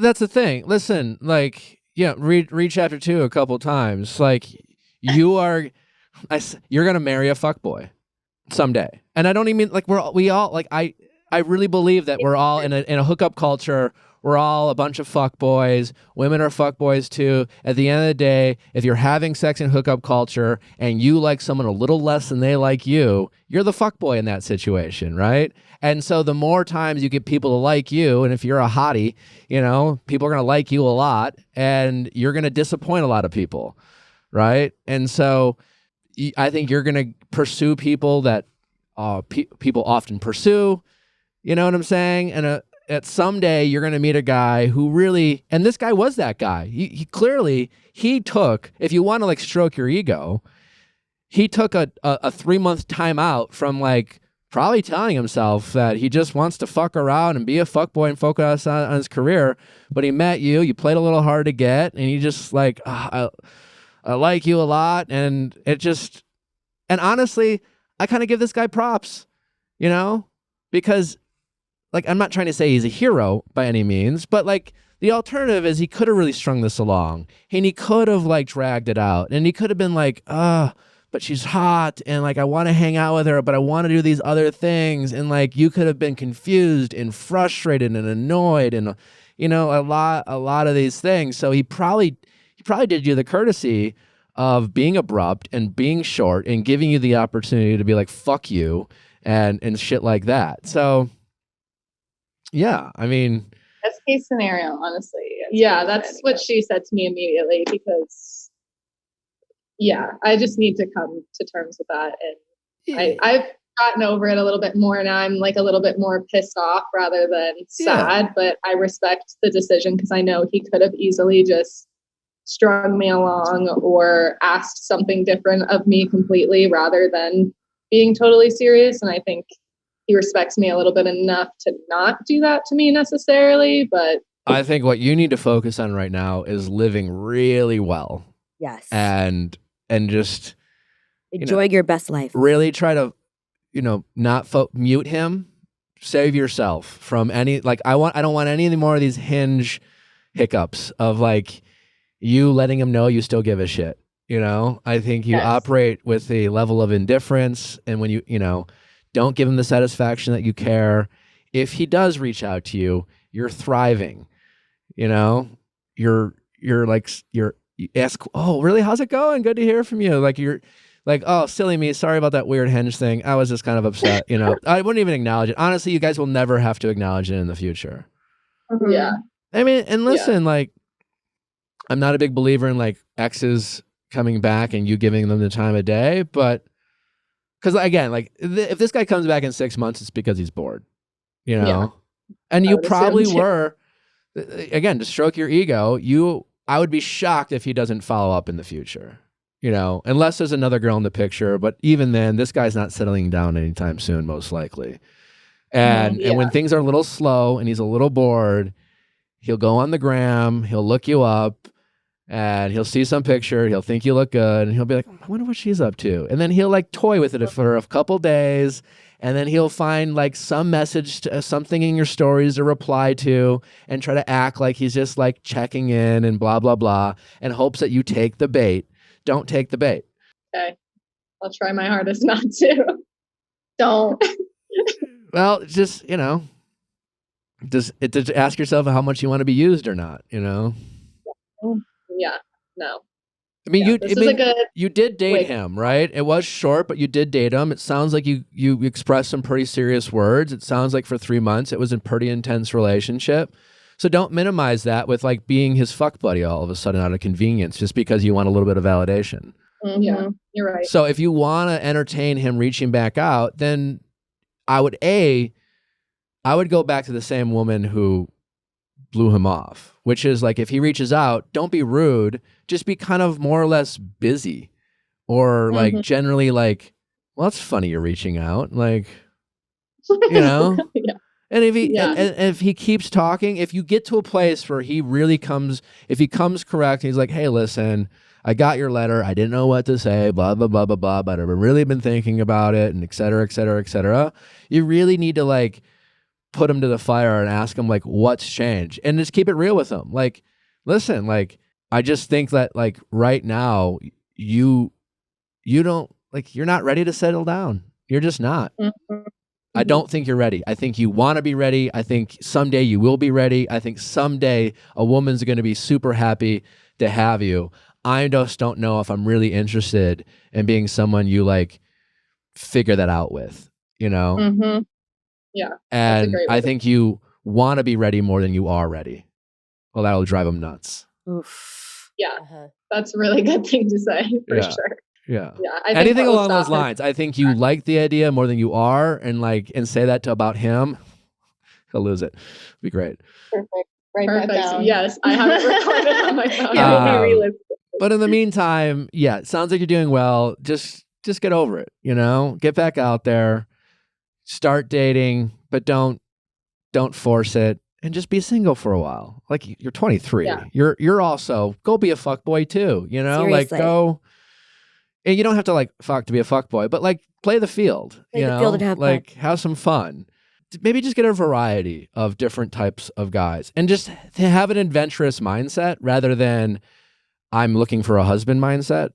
That's the thing. Listen, like, read chapter 2 a couple times. Like, you're gonna marry a fuckboy someday, and I don't even like we all like I really believe that we're all in a hookup culture. We're all a bunch of fuckboys. Women are fuckboys too. At the end of the day, if you're having sex in hookup culture and you like someone a little less than they like you, you're the fuckboy in that situation, right? And so the more times you get people to like you, and if you're a hottie, people are going to like you a lot, and you're going to disappoint a lot of people, right? And so I think you're going to pursue people that people often pursue. You know what I'm saying? And at someday you're going to meet a guy who really, and this guy was that guy. He clearly took, if you want to like stroke your ego, he took a 3-month time out from like probably telling himself that he just wants to fuck around and be a fuckboy and focus on his career. But he met you played a little hard to get, and he just like, I like you a lot. And and honestly, I kind of give this guy props, because like, I'm not trying to say he's a hero by any means, but like the alternative is he could have really strung this along, and he could have like dragged it out, and he could have been like, but she's hot, and like I want to hang out with her, but I want to do these other things, and like you could have been confused and frustrated and annoyed, and a lot of these things. So he probably did you the courtesy of being abrupt and being short and giving you the opportunity to be like, fuck you, and shit like that. So yeah, I mean,
best case scenario, honestly.
Yeah, that's what she said to me immediately, because I just need to come to terms with that. And I've gotten over it a little bit more now. I'm like a little bit more pissed off rather than sad, but I respect the decision because I know he could have easily just strung me along or asked something different of me completely rather than being totally serious. And I think he respects me a little bit enough to not do that to me necessarily, but
I think what you need to focus on right now is living really well.
Yes.
And just
enjoy your best life.
Really try to, not mute him. Save yourself from any, like, I don't want any more of these Hinge hiccups of like you letting him know you still give a shit. I think you operate with a level of indifference, and when you don't give him the satisfaction that you care. If he does reach out to you, you're thriving. You ask, oh, really? How's it going? Good to hear from you. Like you're like, oh, silly me. Sorry about that weird Hinge thing. I was just kind of upset. You know, I wouldn't even acknowledge it. Honestly, you guys will never have to acknowledge it in the future.
Yeah.
I mean, and listen, like, I'm not a big believer in like exes coming back and you giving them the time of day, but because again, like if this guy comes back in 6 months, it's because he's bored, you know, and you probably were, again, to stroke your ego, I would be shocked if he doesn't follow up in the future, you know, unless there's another girl in the picture. But even then, this guy's not settling down anytime soon, most likely. And when things are a little slow and he's a little bored, he'll go on the gram, he'll look you up, and he'll see some picture, he'll think you look good, and he'll be like, I wonder what she's up to. And then he'll like toy with it for a couple days, and then he'll find like some message, something in your stories to reply to, and try to act like he's just like checking in and blah, blah, blah, and hopes that you take the bait. Don't take the bait.
Okay. I'll try my hardest not to. Don't.
Well, just, you know, just ask yourself how much you want to be used or not, you know?
Yeah, no.
I mean, you did date
Wait.
him, right? It was short, but you did date him. It sounds like you expressed some pretty serious words. It sounds like for 3 months, it was a pretty intense relationship. So don't minimize that with like being his fuck buddy all of a sudden out of convenience, just because you want a little bit of validation.
Yeah, you're right.
So if you want to entertain him reaching back out, then I would go back to the same woman who blew him off, which is like, if he reaches out, don't be rude, just be kind of more or less busy, or like generally like, well, it's funny you're reaching out, like, you know. And if he keeps talking, if you get to a place where he really comes, if he comes correct, he's like, hey, listen, I got your letter, I didn't know what to say, blah, blah, blah, blah, blah, but I've really been thinking about it, and et cetera, et cetera, et cetera. You really need to like put him to the fire and ask him like, what's changed, and just keep it real with him. Like, listen, like, I just think that like right now you don't, like, you're not ready to settle down. You're just not. I don't think you're ready. I think you want to be ready. I think someday you will be ready. I think someday a woman's going to be super happy to have you. I just don't know if I'm really interested in being someone you like figure that out with, you know?
Yeah.
And I think you want to be ready more than you are ready. Well, that'll drive them nuts.
Oof.
Yeah. That's a really good thing to say for sure.
Yeah.
Yeah.
Anything along those lines. I think you like the idea more than you are, and say that to about him. He'll lose it. It'd be great.
Perfect. Write that down.
Yes. I have it recorded on my phone.
But in the meantime, yeah, it sounds like you're doing well. Just get over it, you know? Get back out there. Start dating, but don't force it, and just be single for a while. Like, you're 23. Yeah. You're also, go be a fuckboy too, you know?
Seriously.
Like, go. And you don't have to like fuck to be a fuckboy, but like play the field.
Play the field and have fun.
Like, have some fun. Maybe just get a variety of different types of guys, and just to have an adventurous mindset rather than I'm looking for a husband mindset.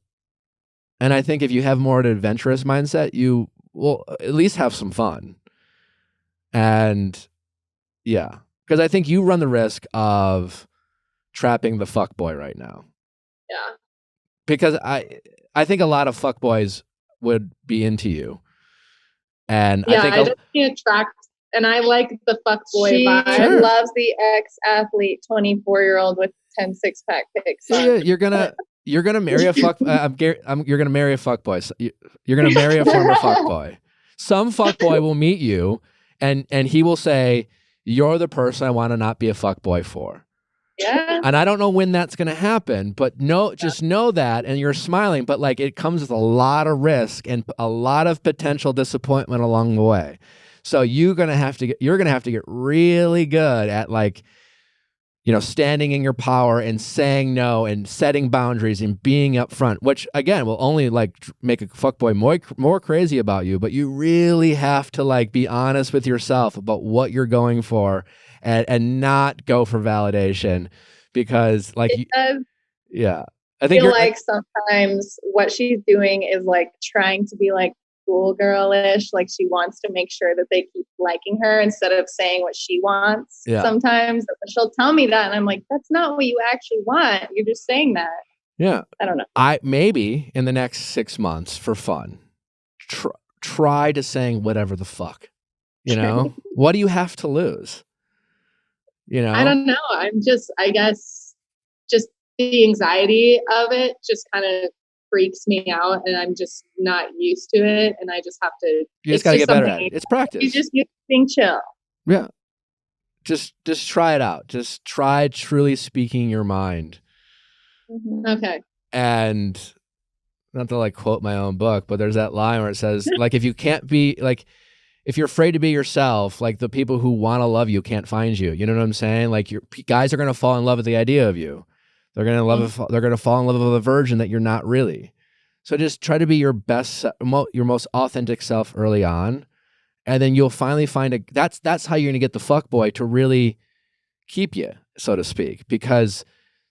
And I think if you have more of an adventurous mindset, you will at least have some fun. And yeah, because I think you run the risk of trapping the fuckboy right now.
Yeah.
Because I think a lot of fuckboys would be into you. And
yeah,
I
just attract, and I like the fuckboy
She
vibe.
loves the ex-athlete 24-year-old with 10 six-pack pics.
Yeah, you're gonna marry a fuck. You're gonna marry a fuckboy. You're gonna marry a former fuckboy. Some fuckboy will meet you, and he will say, "You're the person I want to not be a fuckboy for."
Yeah.
And I don't know when that's gonna happen, but just know that, and you're smiling, but like it comes with a lot of risk and a lot of potential disappointment along the way. So you're gonna have to get really good at like, you know, standing in your power and saying no and setting boundaries and being upfront, which again will only like make a fuckboy more crazy about you. But you really have to like be honest with yourself about what you're going for, and not go for validation, because like I think
feel like sometimes what she's doing is like trying to be like cool girlish, like she wants to make sure that they keep liking her instead of saying what she wants. Sometimes she'll tell me that, and I'm like, that's not what you actually want, you're just saying that.
Yeah.
I don't know.
I maybe in the next 6 months for fun, try to saying whatever the fuck, you know, what do you have to lose? You know,
I don't know. I guess just the anxiety of it just kind of freaks me out, and I'm just not used to it. And I just have to,
you just got to get better at it. It's practice.
You just get being chill.
Yeah. Just try it out. Just try truly speaking your mind.
Okay.
And not to like quote my own book, but there's that line where it says, like, if you can't be like, if you're afraid to be yourself, like the people who want to love you can't find you. You know what I'm saying? Like your guys are going to fall in love with the idea of you. They're going to they're going to fall in love with a version that you're not really. So just try to be your best, your most authentic self early on. And then you'll finally find that's how you're going to get the fuckboy to really keep you, so to speak, because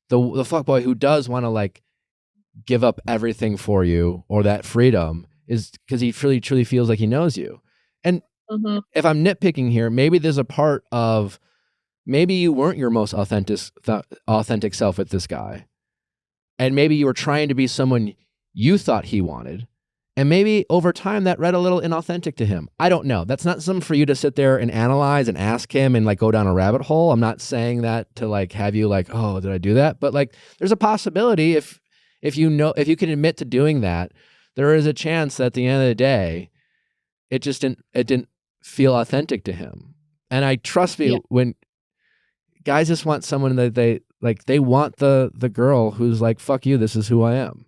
the fuckboy who does want to like give up everything for you or that freedom is because he truly feels like he knows you. And if I'm nitpicking here, maybe there's a part of maybe you weren't your most authentic self with this guy. And maybe you were trying to be someone you thought he wanted. And maybe over time that read a little inauthentic to him. I don't know. That's not something for you to sit there and analyze and ask him and like go down a rabbit hole. I'm not saying that to like have you like, oh, did I do that? But like there's a possibility if you can admit to doing that, there is a chance that at the end of the day, it didn't feel authentic to him. And I trust me when guys just want someone that they want the girl who's like, fuck you, this is who I am.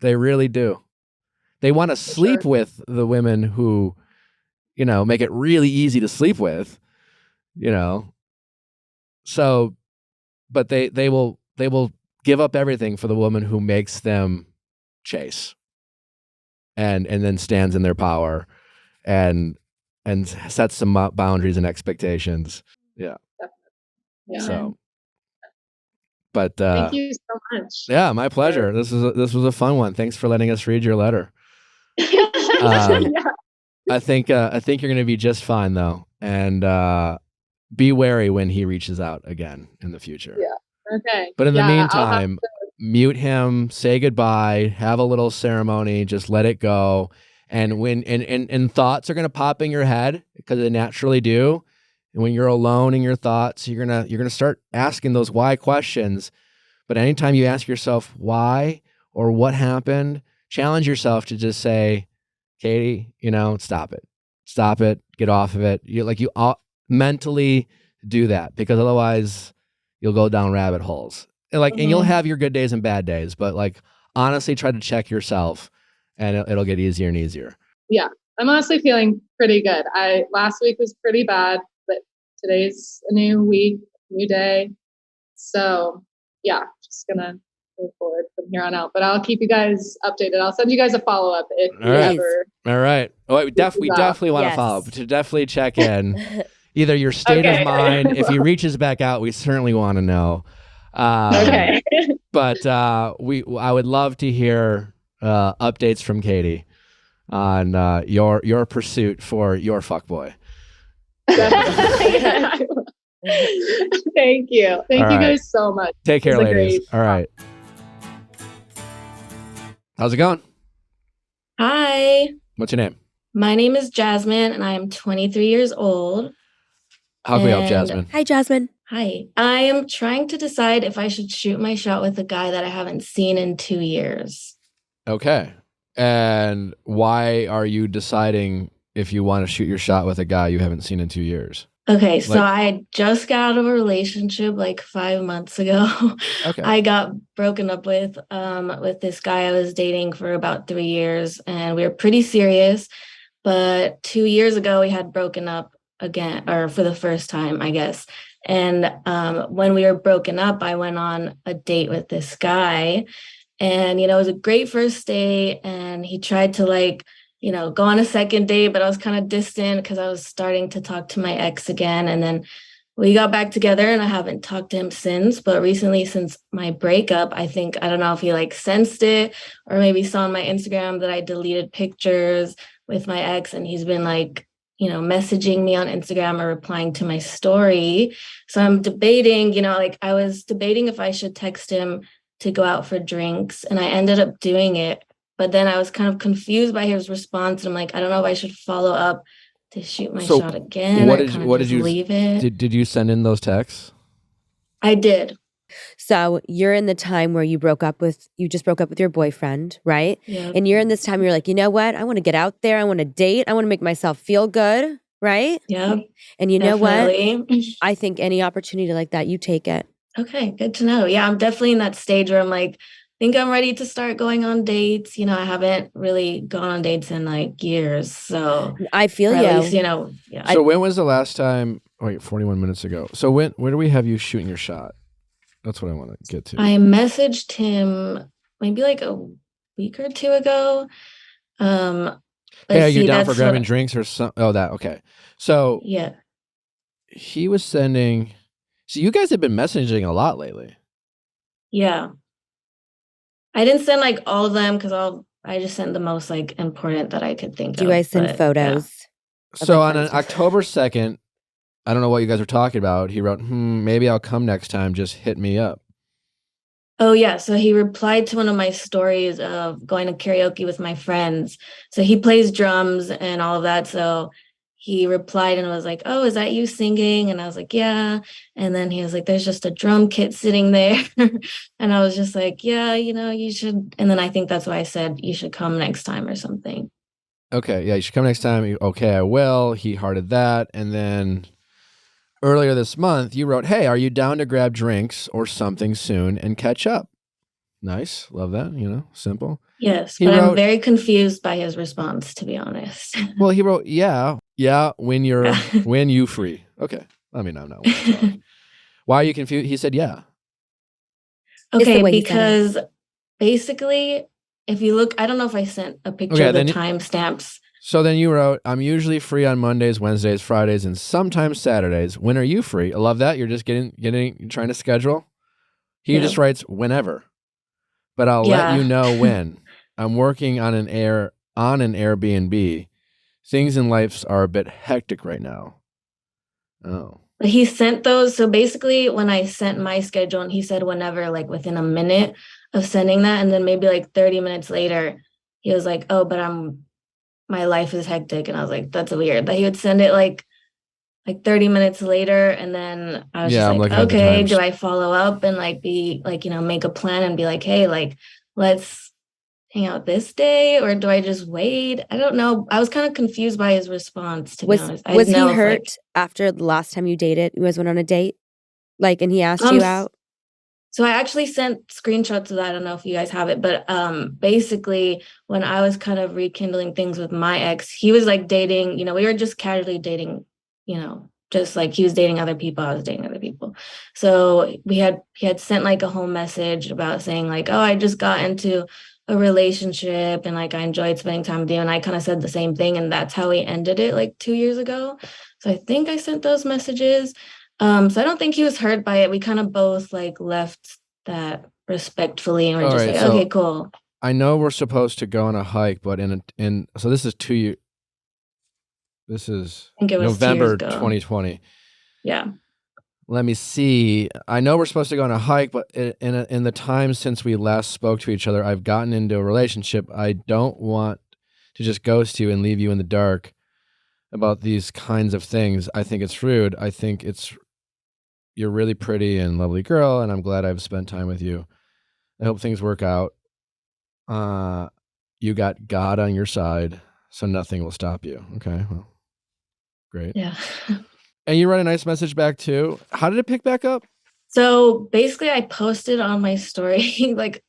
They really do. They want to sleep with the women who, you know, make it really easy to sleep with, you know. So, but they will give up everything for the woman who makes them chase and then stands in their power and sets some boundaries and expectations. Yeah. So, but
thank you so much.
Yeah, my pleasure. This was a fun one. Thanks for letting us read your letter. I think you're going to be just fine though, and be wary when he reaches out again in the future.
Yeah. Okay.
But in the meantime, mute him, say goodbye, have a little ceremony, just let it go. And when and thoughts are going to pop in your head because they naturally do. And when you're alone in your thoughts, you're gonna start asking those why questions. But anytime you ask yourself why or what happened, challenge yourself to just say, Katie, you know, stop it, get off of it. You mentally do that, because otherwise you'll go down rabbit holes. And you'll have your good days and bad days, but like honestly, try to check yourself, and it'll get easier and easier.
Yeah, I'm honestly feeling pretty good. Last week was pretty bad, but today's a new week, new day. So yeah, just gonna move forward from here on out. But I'll keep you guys updated. I'll send you guys a follow-up if you ever.
All right. Oh, we definitely want to follow up, to definitely check in. Either your state of mind. If he reaches back out, we certainly want to know. Okay. But I would love to hear updates from Katie on your pursuit for your fuckboy.
Thank you. Thank you guys so much.
Take care, ladies. All right. How's it going?
Hi.
What's your name?
My name is Jasmine, and I am 23 years old.
How can we help, Jasmine?
Hi, Jasmine.
Hi. I am trying to decide if I should shoot my shot with a guy that I haven't seen in 2 years.
Okay. And why are you deciding if you want to shoot your shot with a guy you haven't seen in 2 years?
Okay, so I just got out of a relationship like 5 months ago.
Okay.
I got broken up with this guy I was dating for about 3 years, and we were pretty serious. But 2 years ago, we had broken up again, or for the first time, I guess. And when we were broken up, I went on a date with this guy, and it was a great first date. And he tried to go on a second date, but I was kind of distant because I was starting to talk to my ex again. And then we got back together, and I haven't talked to him since. But recently, since my breakup, I don't know if he sensed it or maybe saw on my Instagram that I deleted pictures with my ex, and he's been messaging me on Instagram or replying to my story. So I'm debating, I was debating if I should text him to go out for drinks, and I ended up doing it. But then I was kind of confused by his response, and I'm like, I don't know if I should follow up to shoot my shot again, or kind of just leave it.
Did you send in those texts?
I did.
So you're in the time where you just broke up with your boyfriend, right?
Yeah.
And you're in this time, you're like, you know what? I want to get out there. I want to date. I want to make myself feel good, right?
Yeah.
And you
definitely.
know what? I think any opportunity like that, you take it.
Okay, good to know. Yeah, I'm definitely in that stage where I'm like, think I'm ready to start going on dates. You know, I haven't really gone on dates in like years. So
I feel you.
At least, you know, yeah.
So when was the last time? Wait, 41 minutes ago. So where do we have you shooting your shot? That's what I want to get to.
I messaged him maybe like a week or two ago.
Hey, are you down for grabbing drinks or something? Oh, that, okay. So
yeah,
he was sending. So you guys have been messaging a lot lately.
Yeah. I didn't send like all of them because I just sent the most like important that I could think of.
Do you guys send photos?
Yeah. So on October 2nd, I don't know what you guys were talking about. He wrote, maybe I'll come next time. Just hit me up.
Oh, yeah. So he replied to one of my stories of going to karaoke with my friends. So he plays drums and all of that. So he replied and was like, oh, is that you singing? And I was like, yeah. And then he was like, there's just a drum kit sitting there. And I was just like, yeah, you know, you should. And then I think that's why I said you should come next time or something.
Okay. Yeah, you should come next time. Okay, I will. He hearted that. And then earlier this month, you wrote, hey, are you down to grab drinks or something soon and catch up? Nice. Love that. You know, simple.
Yes, but I'm very confused by his response, to be honest.
Well, he wrote, yeah, when you free. Okay. I mean, I'm not. Why are you confused? He said, yeah.
Okay, because basically, if you look, I don't know if I sent a picture of the timestamps.
So then you wrote, I'm usually free on Mondays, Wednesdays, Fridays, and sometimes Saturdays. When are you free? I love that. You're just trying to schedule. He just writes whenever, but I'll let you know when. I'm working on an Airbnb. Things in life are a bit hectic right now. Oh.
But he sent those. So basically, when I sent my schedule, and he said whenever, like within a minute of sending that, and then maybe like 30 minutes later, he was like, oh, but my life is hectic. And I was like, that's weird. But he would send it like 30 minutes later. And then I was just like, okay, do I follow up and like be like, you know, make a plan and be like, hey, like, let's hang out this day, or do I just wait? I don't know. I was kind of confused by his response, to be honest.
Was he hurt after the last time you dated? You guys went on a date? Like, and he asked you out?
So I actually sent screenshots of that. I don't know if you guys have it, but basically when I was kind of rekindling things with my ex, he was like dating, you know, we were just casually dating, you know, just like he was dating other people, I was dating other people. So he had sent like a whole message about saying like, oh, I just got into a relationship and like I enjoyed spending time with you. And I kind of said the same thing. And that's how we ended it like 2 years ago. So I think I sent those messages. So I don't think he was hurt by it. We kind of both like left that respectfully and we're just like, okay, cool.
I know we're supposed to go on a hike, but so this is 2 years. This is November 2020.
Yeah.
Let me see. I know we're supposed to go on a hike, but in the time since we last spoke to each other, I've gotten into a relationship. I don't want to just ghost you and leave you in the dark about these kinds of things. I think it's rude. I think you're a really pretty and lovely girl, and I'm glad I've spent time with you. I hope things work out. You got God on your side, so nothing will stop you. Okay, well, great.
Yeah.
And you write a nice message back too. How did it pick back up?
So basically I posted on my story, like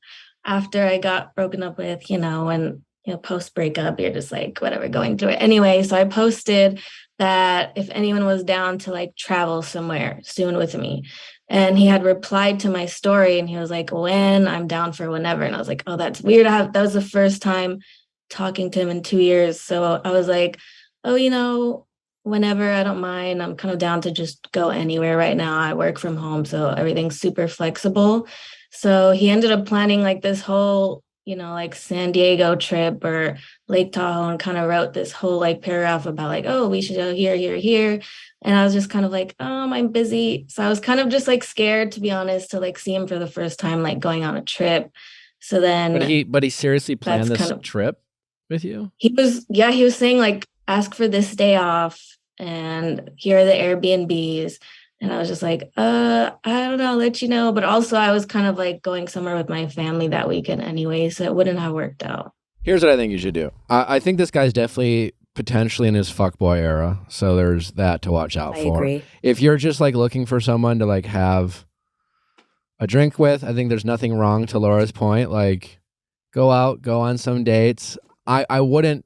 after I got broken up with, you know, and, you know, post breakup, you're just like, whatever, going through it. Anyway, so I posted that if anyone was down to like travel somewhere soon with me. And he had replied to my story and he was like, when? I'm down for whenever. And I was like, oh, that's weird. That was the first time talking to him in 2 years. So I was like, oh, you know, whenever, I don't mind. I'm kind of down to just go anywhere right now. I work from home, so everything's super flexible. So he ended up planning like this whole like San Diego trip or Lake Tahoe and kind of wrote this whole like paragraph about like, oh, we should go here, here, here. And I was just kind of like, I'm busy. So I was kind of just like scared, to be honest, to like see him for the first time, like going on a trip. So then
But he seriously planned
that's
this
kind of-
trip with you?
he was saying like, ask for this day off and here are the Airbnbs. And I was just like, I don't know, I'll let you know. But also I was kind of like going somewhere with my family that weekend anyway, so it wouldn't have worked out.
Here's what I think you should do. I think this guy's definitely potentially in his fuckboy era, so there's that to watch out for.
I agree.
If you're just like looking for someone to like have a drink with, I think there's nothing wrong, to Laura's point. Like, go out, go on some dates. I wouldn't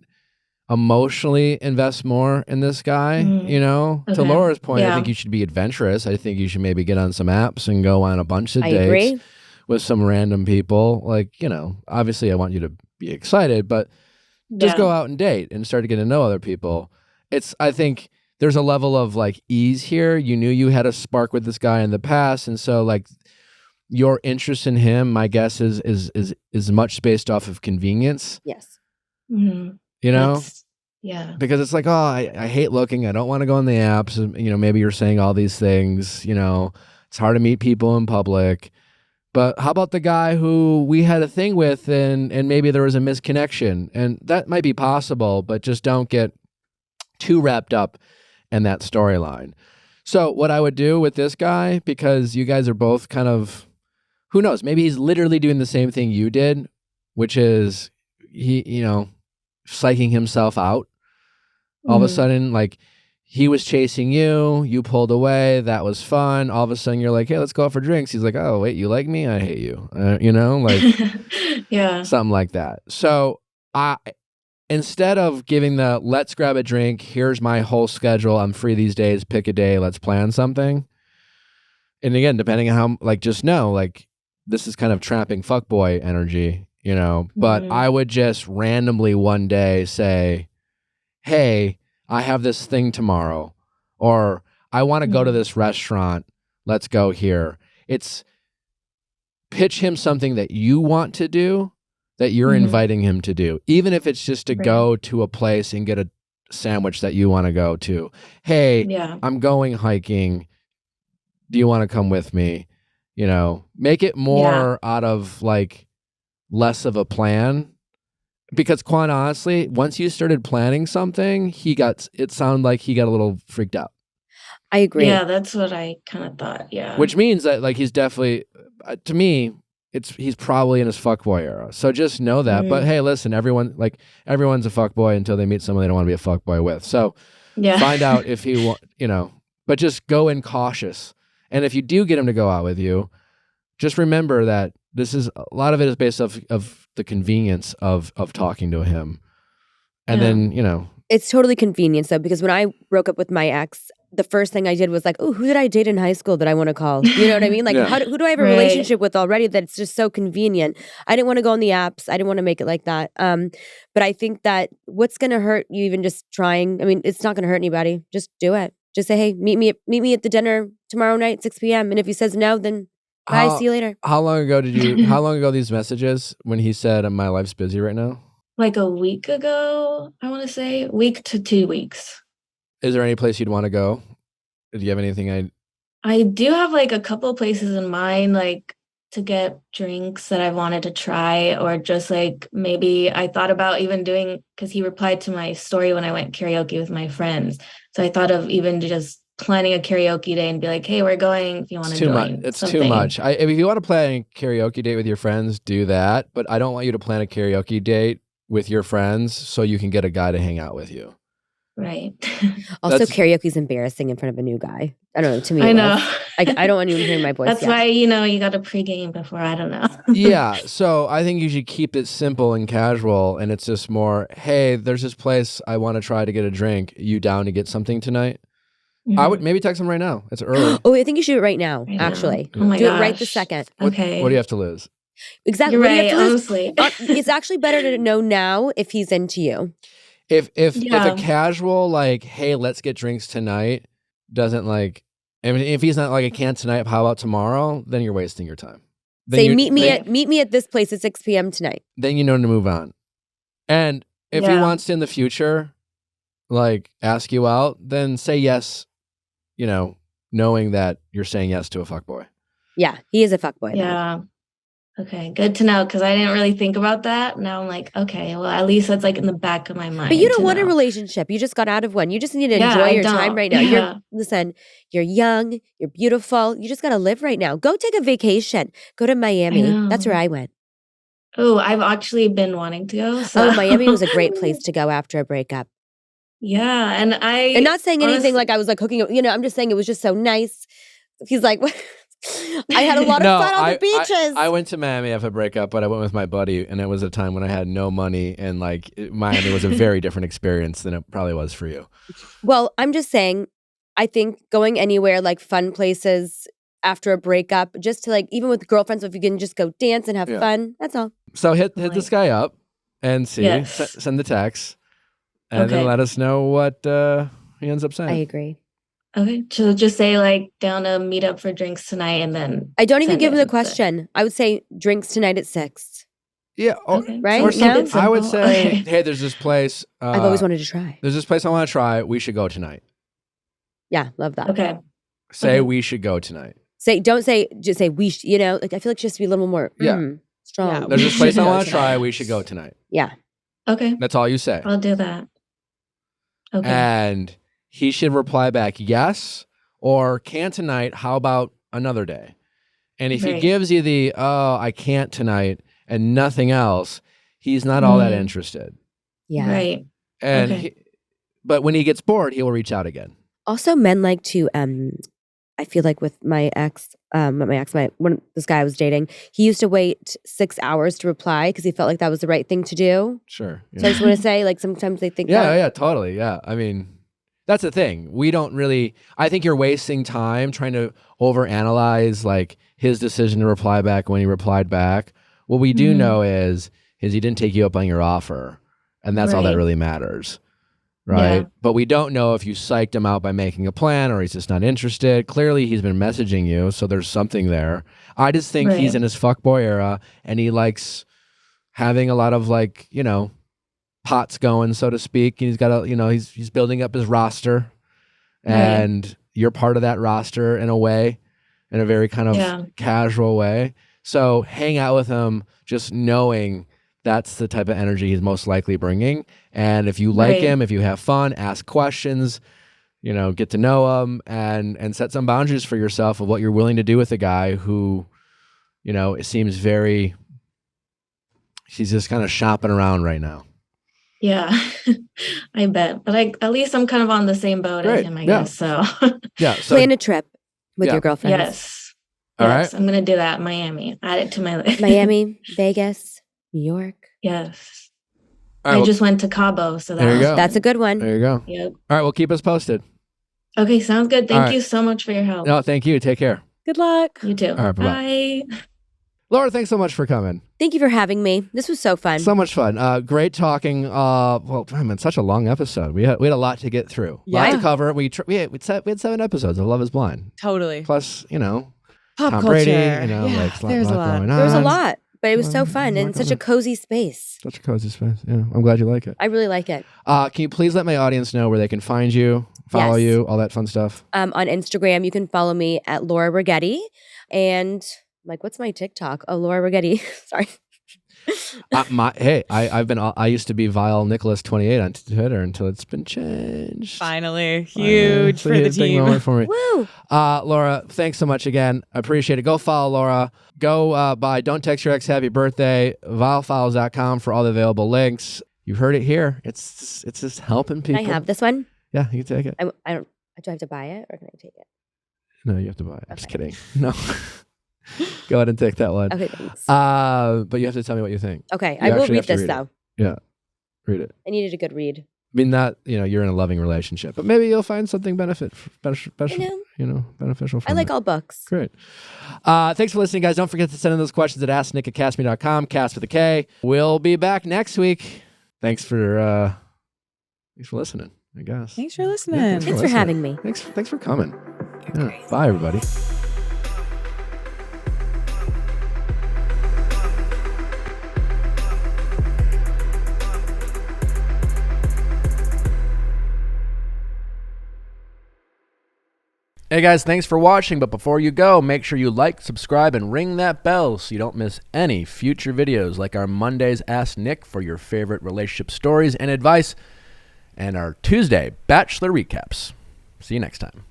emotionally invest more in this guy, you know? To
Okay.
Laura's point, I
Yeah.
think you should be adventurous. I think you should maybe get on some apps and go on a bunch of
I
dates
agree.
with some random people. Like, you know, obviously I want you to be excited, but just
Yeah.
go out and date and start to get to know other people. I think there's a level of like ease here. You knew you had a spark with this guy in the past. And so like your interest in him, my guess is much based off of convenience,
Yes.
Mhm.
you know?
Yeah.
Because it's like, oh, I hate looking. I don't want to go on the apps. And, you know, maybe you're saying all these things, you know, it's hard to meet people in public. But how about the guy who we had a thing with and maybe there was a misconnection? And that might be possible, but just don't get too wrapped up in that storyline. So what I would do with this guy, because you guys are both kind of, who knows, maybe he's literally doing the same thing you did, which is psyching himself out. All of a sudden, like, he was chasing you, you pulled away, that was fun. All of a sudden, you're like, hey, let's go out for drinks. He's like, oh, wait, you like me? I hate you. Like
Yeah.
something like that. So instead of giving the let's grab a drink, here's my whole schedule, I'm free these days, pick a day, let's plan something. And again, depending on how, like, just know, like, this is kind of trapping fuckboy energy, you know, but I would just randomly one day say, hey, I have this thing tomorrow, or I want to go to this restaurant. Let's go here. It's pitch him something that you want to do, that you're inviting him to do, even if it's just to go to a place and get a sandwich that you want to go to. Hey, I'm going hiking. Do you want to come with me? You know, make it more out of like less of a plan. Because quite honestly, once you started planning something, it sounded like he got a little freaked out.
I agree.
Yeah, that's what I kind of thought. Yeah.
Which means that like he's definitely, to me, he's probably in his fuckboy era. So just know that. But hey, listen, everyone's a fuckboy until they meet someone they don't want to be a fuckboy with. So find out if he want, but just go in cautious. And if you do get him to go out with you, just remember that a lot of it is based off of the convenience of talking to him. And then,
It's totally convenience though, because when I broke up with my ex, the first thing I did was like, oh, who did I date in high school that I want to call? You know what I mean? Like, who do I have a relationship with already that it's just so convenient? I didn't want to go on the apps. I didn't want to make it like that. But I think that what's going to hurt you even just trying, I mean, it's not going to hurt anybody. Just do it. Just say, hey, meet me at the dinner tomorrow night, 6 p.m. And if he says no, then bye, see you later.
How long ago these messages when he said, my life's busy right now?
Like a week ago, I want to say, week to 2 weeks.
Is there any place you'd want to go? Do you have anything
I do have like a couple places in mind, like to get drinks that I wanted to try, or just like maybe I thought about even doing, because he replied to my story when I went karaoke with my friends. So I thought of even just planning a karaoke day and be like, hey, we're going if you want to join.
It's too much. If you want to plan a karaoke date with your friends, do that. But I don't want you to plan a karaoke date with your friends so you can get a guy to hang out with you.
Right.
Also, karaoke's embarrassing in front of a new guy. I don't know. To me,
I know.
Like, I don't want anyone hearing my voice.
That's why, you got to pregame before. I don't know.
Yeah. So I think you should keep it simple and casual. And it's just more, hey, there's this place I want to try to get a drink. You down to get something tonight? I would maybe text him right now. It's early.
Oh, I think you should do it right now, actually.
Oh my
do
gosh.
it right this second.
Okay.
What do you have to lose?
Exactly.
You're
What do you
right,
have to lose?
honestly.
It's actually better to know now if he's into you.
If a casual like, hey, let's get drinks tonight doesn't like, I mean, if he's not like, I can't tonight, how about tomorrow? Then you're wasting your time. then
Say
you-
meet
then-
me at this place at 6 p.m. tonight.
Then you know to move on. And if he
Yeah.
wants to in the future, like ask you out, then say yes, knowing that you're saying yes to a fuckboy.
Yeah, he is a fuckboy. though.
Yeah. Okay, good to know because I didn't really think about that. Now I'm like, okay, well, at least that's like in the back of my mind.
But you don't
to
want a
know.
relationship. You just got out of one. You just need to
Yeah,
enjoy
I
your
don't.
time right now.
Yeah.
Listen, you're young, you're beautiful. You just got to live right now. Go take a vacation. Go to Miami. That's where
know.
I went.
Oh, I've actually been wanting to go. So.
Oh, Miami was a great place to go after a breakup.
Yeah, and
And not saying anything
honestly-
like I was like hooking up. I'm just saying it was just so nice. He's like, I had a lot of fun on the beaches.
I went to Miami after a breakup, but I went with my buddy, and it was a time when I had no money, and Miami was a very different experience than it probably was for you.
Well, I'm just saying, I think going anywhere like fun places after a breakup, just to like, even with girlfriends, if you can just go dance and have
Yeah.
fun, that's all.
So hit this guy up and see,
Yes.
send the text, and then
Okay.
let us know what he ends up saying.
I agree.
Okay, so just say like down to meet up for drinks tonight, and then
I don't even
Send
give him
it.
the question. I would say drinks tonight at 6.
Yeah, or,
Okay.
Right?
or
No?
something. I would
Simple.
say,
Okay.
hey, there's this place.
I've always wanted to try.
There's this place I want to try. We should go tonight.
Yeah, love that.
Okay.
Say
Okay.
we should go tonight.
Don't say, just say we, like I feel like it just to be a little more
Yeah.
strong.
Yeah.
There's
We
this place
should
I
go
want to try.
tonight.
We should go tonight.
Yeah.
Okay,
That's all you say.
I'll do that. Okay.
And he should reply back yes or can tonight. How about another day? And if he
Right.
gives you the I can't tonight and nothing else, he's not all that
Mm.
interested.
Yeah.
Right.
And
Okay.
but when he gets bored, he will reach out again.
Also, men like to, I feel like with my ex, this guy I was dating, he used to wait 6 hours to reply because he felt like that was the right thing to do.
Sure.
So I just want to say, like, sometimes they think that.
Yeah, totally. Yeah. I mean, that's the thing. We don't really, I think you're wasting time trying to overanalyze like his decision to reply back when he replied back. What we do
Mhm.
know is he didn't take you up on your offer. And that's all that
Right.
really matters. Right.
Yeah.
But we don't know if you psyched him out by making a plan or he's just not interested. Clearly, he's been messaging you. So there's something there. I just think he's
Right.
in his fuckboy era and he likes having a lot of like, pots going, so to speak. He's got he's building up his roster and you're part of that roster in a way, in a very kind of
Yeah.
casual way. So hang out with him just knowing that's the type of energy he's most likely bringing. And if you like
Right.
him, if you have fun, ask questions, get to know him and set some boundaries for yourself of what you're willing to do with a guy who, it seems he's just kind of shopping around right now.
Yeah, I bet. But at least I'm kind of on the same boat
Great.
as him, I
Yeah.
guess. So
Yeah. So,
Plan a trip with
Yeah.
your girlfriends.
yes.
All
Yes,
right.
I'm gonna do that. Miami. Add it to my list.
Miami, Vegas, New York.
Yes.
all right,
I
well,
just went to Cabo, so
There you go.
That's a good one.
there you go.
Yep.
All right. Well, keep us posted.
Okay, sounds good.
All
Thank
right.
you so much for your help.
No, thank you. Take care.
Good luck.
You too.
All right, bye-bye.
Bye.
Laura, thanks so much for coming.
Thank you for having me. This was so fun.
So much fun. Great talking. Such a long episode. We had a lot to get through. A lot
Yeah.
to cover. We had 7 episodes of Love Is Blind.
Totally.
Plus,
Pop
Tom
culture.
Brady.
Yeah,
Like,
there's a lot.
going
There was a
on.
lot, but it was so fun
lot
and such a
going
cozy space.
Such a cozy space. Yeah, I'm glad you like it.
I really like it.
Can you please let my audience know where they can find you, follow
Yes.
you, all that fun stuff?
On Instagram, you can follow me at Laura Rugetti. And what's my TikTok? Oh, Laura Rugetti. Sorry.
I used to be Viall Nicholas 28 on Twitter until it's been changed.
Finally. Huge
So
for the
big
team.
moment for me.
Woo!
Laura, thanks so much again. I appreciate it. Go follow Laura. Go buy Don't Text Your Ex Happy Birthday, viallfiles.com for all the available links. You've heard it here. It's just helping
Can
people.
I have this one?
Yeah, you can take it.
I don't. Do I have to buy it or can I take it?
No, you have to buy it. I'm just
Okay.
kidding. No. Go ahead and take that one.
Okay, thanks.
But you have to tell me what you think.
Okay,
you
I will
actually
read
have to
this
read it.
though.
Yeah. Read it.
I needed a good read.
I mean, not, you're in a loving relationship, but maybe you'll find something beneficial
I
from
like
it.
all books.
Great. Thanks for listening, guys. Don't forget to send in those questions at asknick@castme.com, cast with a K. We'll be back next week. Thanks for listening, I guess.
Thanks for listening.
Yeah,
Thanks for having me.
Thanks for coming. Yeah. Bye, everybody. Hey guys, thanks for watching, but before you go, make sure you like, subscribe, and ring that bell so you don't miss any future videos like our Mondays Ask Nick for your favorite relationship stories and advice, and our Tuesday Bachelor recaps. See you next time.